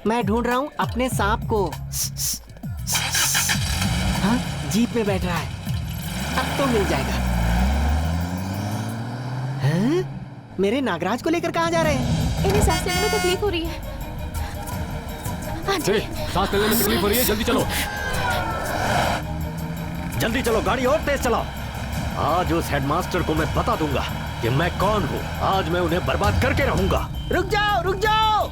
मैं ढूंढ रहा हूँ अपने सांप को। हाँ, जीप में बैठ रहा है, अब तो मिल जाएगा। हाँ? मेरे नागराज को लेकर कहाँ जा रहे हैं? इन्हें सांस लेने में तकलीफ हो रही है। आंटी, सांस लेने में तकलीफ हो रही है, जल्दी चलो। जल्दी चलो, गाड़ी और तेज चलाओ। आज उस हेडमास्टर को मैं बता दूंगा कि मैं कौन हूँ। आज मैं उन्हें बर्बाद करके रहूंगा। रुक जाओ रुक जाओ।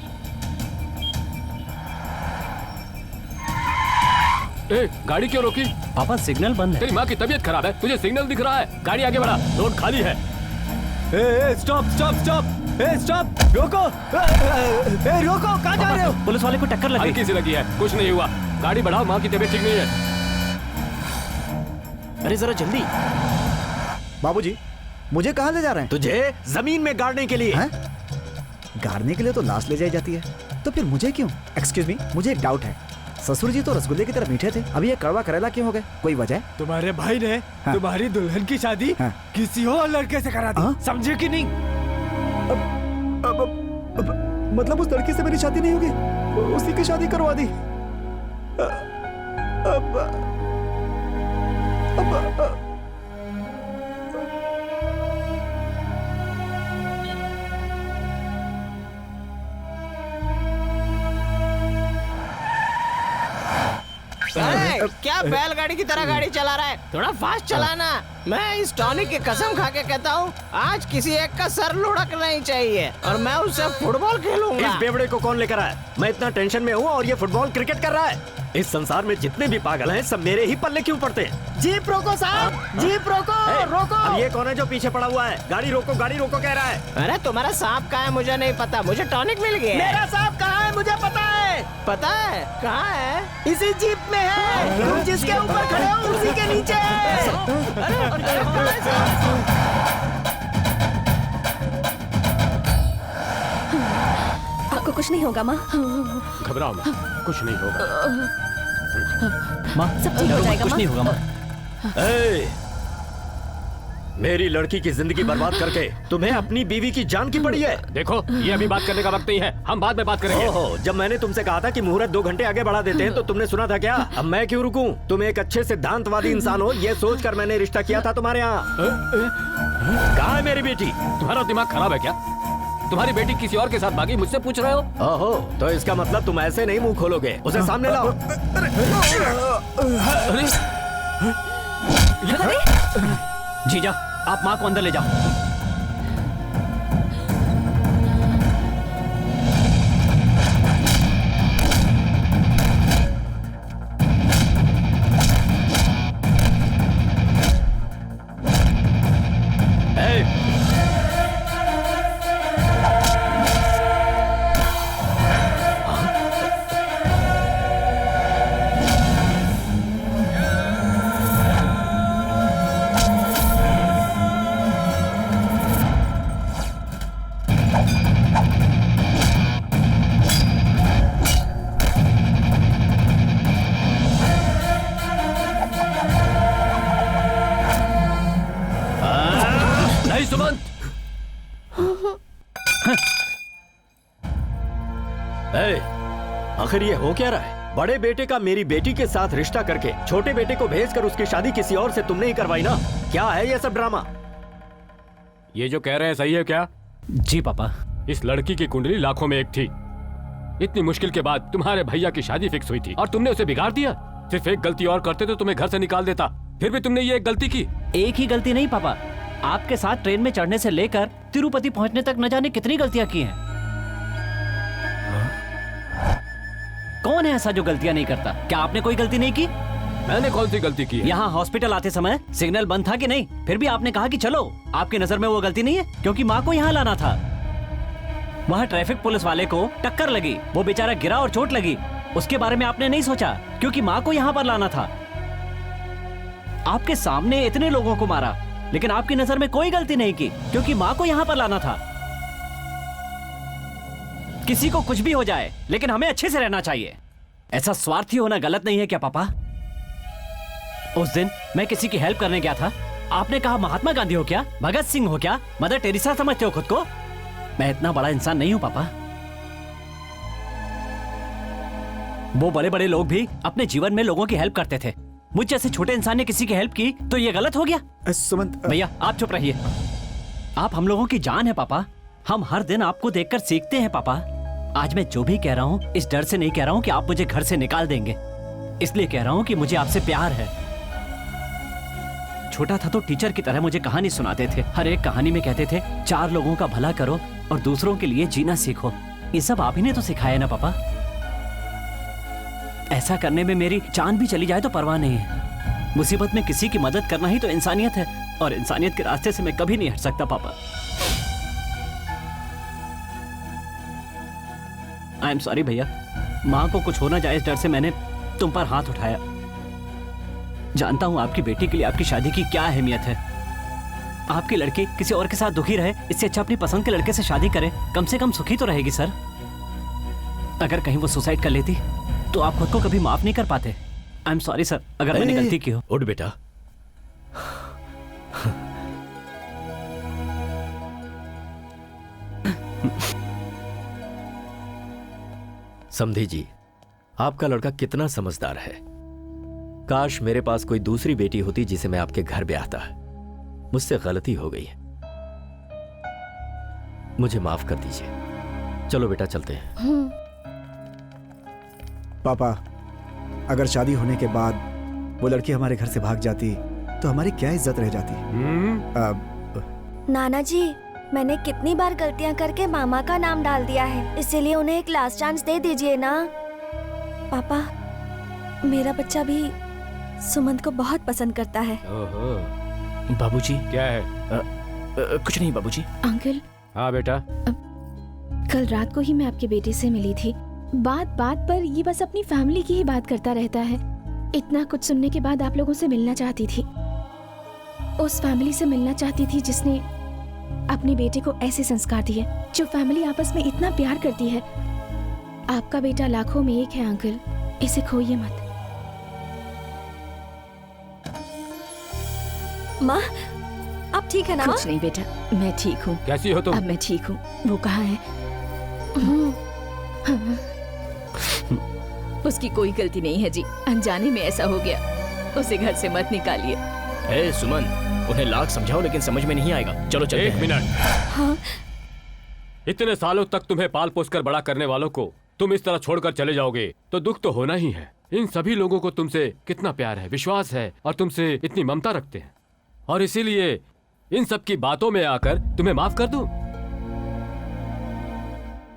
गाड़ी क्यों रोकी? पापा सिग्नल बंद है। तेरी माँ की तबीयत खराब है, तुझे सिग्नल दिख रहा है। गाड़ी आगे बढ़ा, रोड खाली है। स्टॉप स्टॉप स्टॉप, स्टॉप, रोको। रोको, कहाँ जा रहे हो? पुलिस वाले को टक्कर लगी। हल्की सी लगी है, कुछ नहीं हुआ। गाड़ी बढ़ाओ, माँ की तबीयत ठीक नहीं है। अरे जरा जल्दी। बाबूजी, मुझे कहाँ ले जा रहे हैं? तुझे जमीन में गाड़ने के लिए। गाड़ने के लिए तो लाश ले जाई जाती है, तो फिर मुझे क्यों? एक्सक्यूज मी, मुझे एक डाउट है। ससुर जी तो रसगुल्ले की तरह मीठे थे, अभी ये कड़वा करेला क्यों हो गए? कोई वजह? तुम्हारे भाई ने तुम्हारी दुल्हन की शादी किसी और लड़के से करा दी, समझे कि नहीं? मतलब उस लड़की से मेरी शादी नहीं होगी, उसी की शादी करवा दी। अरे क्या बैलगाड़ी की तरह गाड़ी चला रहा है? थोड़ा फास्ट चलाना। मैं इस टॉनिक की कसम खा के कहता हूँ, आज किसी एक का सर लुढ़क नहीं चाहिए और मैं उससे फुटबॉल खेलूंगा। इस बेवड़े को कौन लेकर आया? मैं इतना टेंशन में हूँ और ये फुटबॉल क्रिकेट कर रहा है। इस संसार में जितने भी पागल हैं सब मेरे ही पल्ले क्यों पड़ते हैं? जीप रोको साहब, जीप रोको, रोको। अब ये कौन है जो पीछे पड़ा हुआ है? गाड़ी रोको कह रहा है। अरे तुम्हारा सांप कहाँ है मुझे नहीं पता, मुझे टॉनिक मिल गया। मेरा सांप कहाँ है मुझे पता है। पता है कहाँ है? इसी जीप में है, तुम जिसके ऊपर खड़े हो उसी के नीचे है। आपको कुछ कुछ नहीं होगा माँ। घबराओ मत, कुछ नहीं होगा। माँ सब ठीक हो जाएगा कुछ माँ। नहीं होगा माँ। ए, मेरी लड़की की जिंदगी बर्बाद करके तुम्हें अपनी बीवी की जान की पड़ी है। देखो, ये अभी बात करने का वक्त नहीं है, हम बाद में बात करेंगे। ओहो, जब मैंने तुमसे कहा था कि मुहूर्त 2 घंटे आगे बढ़ा देते हैं तो तुमने सुना था क्या? अब मैं क्यों रुकूं? तुम एक अच्छे सिद्धांतवादी इंसान हो, ये सोचकर मैंने रिश्ता किया था तुम्हारे यहाँ। कहाँ है मेरी बेटी? तुम्हारा दिमाग खराब है क्या? तुम्हारी बेटी किसी और के साथ भागी, मुझसे पूछ रहे हो? ओहो, तो इसका मतलब तुम ऐसे नहीं मुंह खोलोगे। उसे सामने लाओ। जीजा, आप माँ को अंदर ले जाओ। आखिर ये हो क्या रहा है? बड़े बेटे का मेरी बेटी के साथ रिश्ता करके छोटे बेटे को भेजकर उसकी शादी किसी और से तुमने ही करवाई ना? क्या है ये सब ड्रामा? ये जो कह रहे हैं सही है क्या? जी पापा। इस लड़की की कुंडली लाखों में एक थी। इतनी मुश्किल के बाद तुम्हारे भैया की शादी फिक्स हुई थी और तुमने उसे बिगाड़ दिया। सिर्फ एक गलती और करते तो तुम्हें घर से निकाल देता, फिर भी तुमने ये एक गलती की। एक ही गलती नहीं पापा, आपके साथ ट्रेन में चढ़ने से लेकर तिरुपति पहुंचने तक न जाने कितनी गलतियां की हैं। कौन है ऐसा जो गलतियां नहीं करता? क्या आपने कोई गलती नहीं की? मैंने कौन सी गलती की है? यहाँ हॉस्पिटल आते समय सिग्नल बंद था कि नहीं? फिर भी आपने कहा कि चलो। आपकी नजर में वो गलती नहीं है? क्योंकि माँ को यहाँ लाना था। वहाँ ट्रैफिक पुलिस वाले को टक्कर लगी, वो बेचारा गिरा और चोट लगी। उसके बारे में आपने नहीं सोचा क्योंकि माँ को यहाँ पर लाना था। आपके सामने इतने लोगों को मारा, लेकिन आपकी नजर में कोई गलती नहीं की क्योंकि माँ को यहाँ पर लाना था। किसी को कुछ भी हो जाए, लेकिन हमें अच्छे से रहना चाहिए। ऐसा स्वार्थी होना गलत नहीं है क्या पापा? उस दिन मैं किसी की हेल्प करने गया था, आपने कहा महात्मा गांधी हो क्या, भगत सिंह हो क्या, मदर टेरेसा समझते हो खुद को? मैं इतना बड़ा इंसान नहीं हूं पापा। वो बड़े बड़े लोग भी अपने जीवन में लोगों की हेल्प करते थे। मुझ जैसे छोटे इंसान ने किसी की हेल्प की तो ये गलत हो गया? सुमंत भैया आप चुप रहिए। आप हम लोगों की जान है पापा। हम हर दिन आपको देखकर सीखते हैं पापा। आज मैं जो भी कह रहा हूँ इस डर से नहीं कह रहा हूँ कि आप मुझे घर से निकाल देंगे, इसलिए कह रहा हूँ कि मुझे आपसे प्यार है। छोटा था तो टीचर की तरह मुझे कहानी सुनाते थे। हर एक कहानी में कहते थे 4 लोगों का भला करो और दूसरों के लिए जीना सीखो। ये सब आप ही ने तो सिखाया ना पापा। ऐसा करने में मेरी जान भी चली जाए तो परवाह नहीं है। मुसीबत में किसी की मदद करना ही तो इंसानियत है और इंसानियत के रास्ते से मैं कभी नहीं हट सकता पापा। आई एम सॉरी भैया। माँ को कुछ होना जाए इस डर से मैंने तुम पर हाथ उठाया। जानता हूँ आपकी बेटी के लिए आपकी शादी की क्या अहमियत है। आपकी लड़की किसी और के साथ दुखी रहे, इससे अच्छा अपनी पसंद के लड़के से शादी करे। कम से कम सुखी तो रहेगी सर। अगर कहीं वो सुसाइड कर लेती तो आप खुद को कभी माफ नहीं कर पाते। आई एम सॉरी सर अगर मैंने गलती की हो। उठ बेटा। समधी जी, आपका लड़का कितना समझदार है। काश मेरे पास कोई दूसरी बेटी होती जिसे मैं आपके घर ब्याहता। मुझसे गलती हो गई है, मुझे माफ कर दीजिए। चलो बेटा चलते हैं। पापा, अगर शादी होने के बाद वो लड़की हमारे घर से भाग जाती तो हमारी क्या इज्जत रह जाती? नाना जी, मैंने कितनी बार गलतियां करके मामा का नाम डाल दिया है, इसीलिए उन्हें एक लास्ट चांस दे दीजिए ना। पापा, मेरा बच्चा भी सुमंत को बहुत पसंद करता है। बाबूजी। क्या है? कुछ नहीं बाबूजी। अंकल। हाँ बेटा। कल रात को ही मैं आपके बेटे से मिली थी। बात बात पर ये बस अपनी फैमिली की ही बात करता रहता है। इतना कुछ सुनने के बाद आप लोगों से मिलना चाहती थी, उस फैमिली से मिलना चाहती थी जिसने अपने बेटे को ऐसे संस्कार दिए, जो फैमिली आपस में इतना प्यार करती है। आपका बेटा लाखों में एक है अंकल, इसे खोइए मत। माँ, आप ठीक है ना? कुछ नहीं बेटा, मैं ठीक हूँ। कैसी हो तुम? अब मैं ठीक हूँ। वो कहाँ है? उसकी कोई गलती नहीं है जी, अनजाने में ऐसा हो गया। उसे घर से मत निकालिए। ए सुमन, उन्हें लाख समझाओ लेकिन समझ में नहीं आएगा। चलो चलते हैं। 1 मिनट। हाँ? इतने सालों तक तुम्हें पाल पोस कर बड़ा करने वालों को तुम इस तरह छोड़कर चले जाओगे तो दुख तो होना ही है। इन सभी लोगों को तुमसे कितना प्यार है, विश्वास है और तुमसे इतनी ममता रखते हैं, और इसीलिए इन सब की बातों में आकर तुम्हें माफ कर दूं?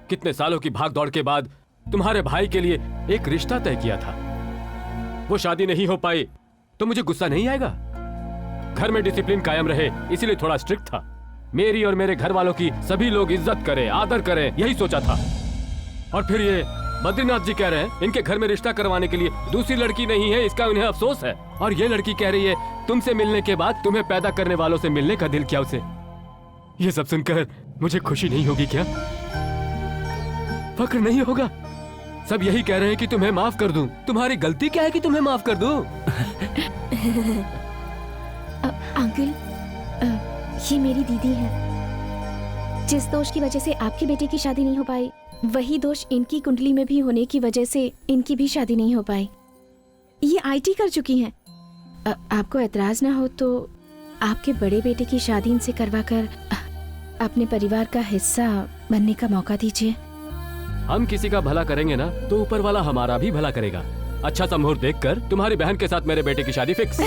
कितने सालों की भाग दौड़ के बाद तुम्हारे भाई के लिए एक रिश्ता तय किया था, वो शादी नहीं हो पाई तो मुझे गुस्सा नहीं आएगा? घर में डिसिप्लिन कायम रहे इसीलिए थोड़ा स्ट्रिक्ट था। मेरी और मेरे घर वालों की सभी लोग इज्जत करें, आदर करें, यही सोचा था। और फिर ये बद्रीनाथ जी कह रहे हैं इनके घर में रिश्ता करवाने के लिए दूसरी लड़की नहीं है, इसका उन्हें अफसोस है। और ये लड़की कह रही है तुमसे मिलने के बाद तुम्हें पैदा करने वालों से मिलने का दिल क्या उसे। ये सब सुनकर मुझे खुशी नहीं होगी क्या? फक्र नहीं होगा? सब यही कह रहे हैं कि तुम्हें माफ कर दूं। तुम्हारी गलती क्या है कि तुम्हें माफ कर दूं? अंकल, ये मेरी दीदी है। जिस दोष की वजह से आपके बेटे की शादी नहीं हो पाई, वही दोष इनकी कुंडली में भी होने की वजह से इनकी भी शादी नहीं हो पाई। ये आईटी कर चुकी हैं। आपको एतराज ना हो तो आपके बड़े बेटे की शादी इनसे करवाकर अपने परिवार का हिस्सा बनने का मौका दीजिए। हम किसी का भला करेंगे ना तो ऊपर वाला हमारा भी भला करेगा। अच्छा सा मुहूर्त देखकर तुम्हारी बहन के साथ मेरे बेटे की शादी फिक्स।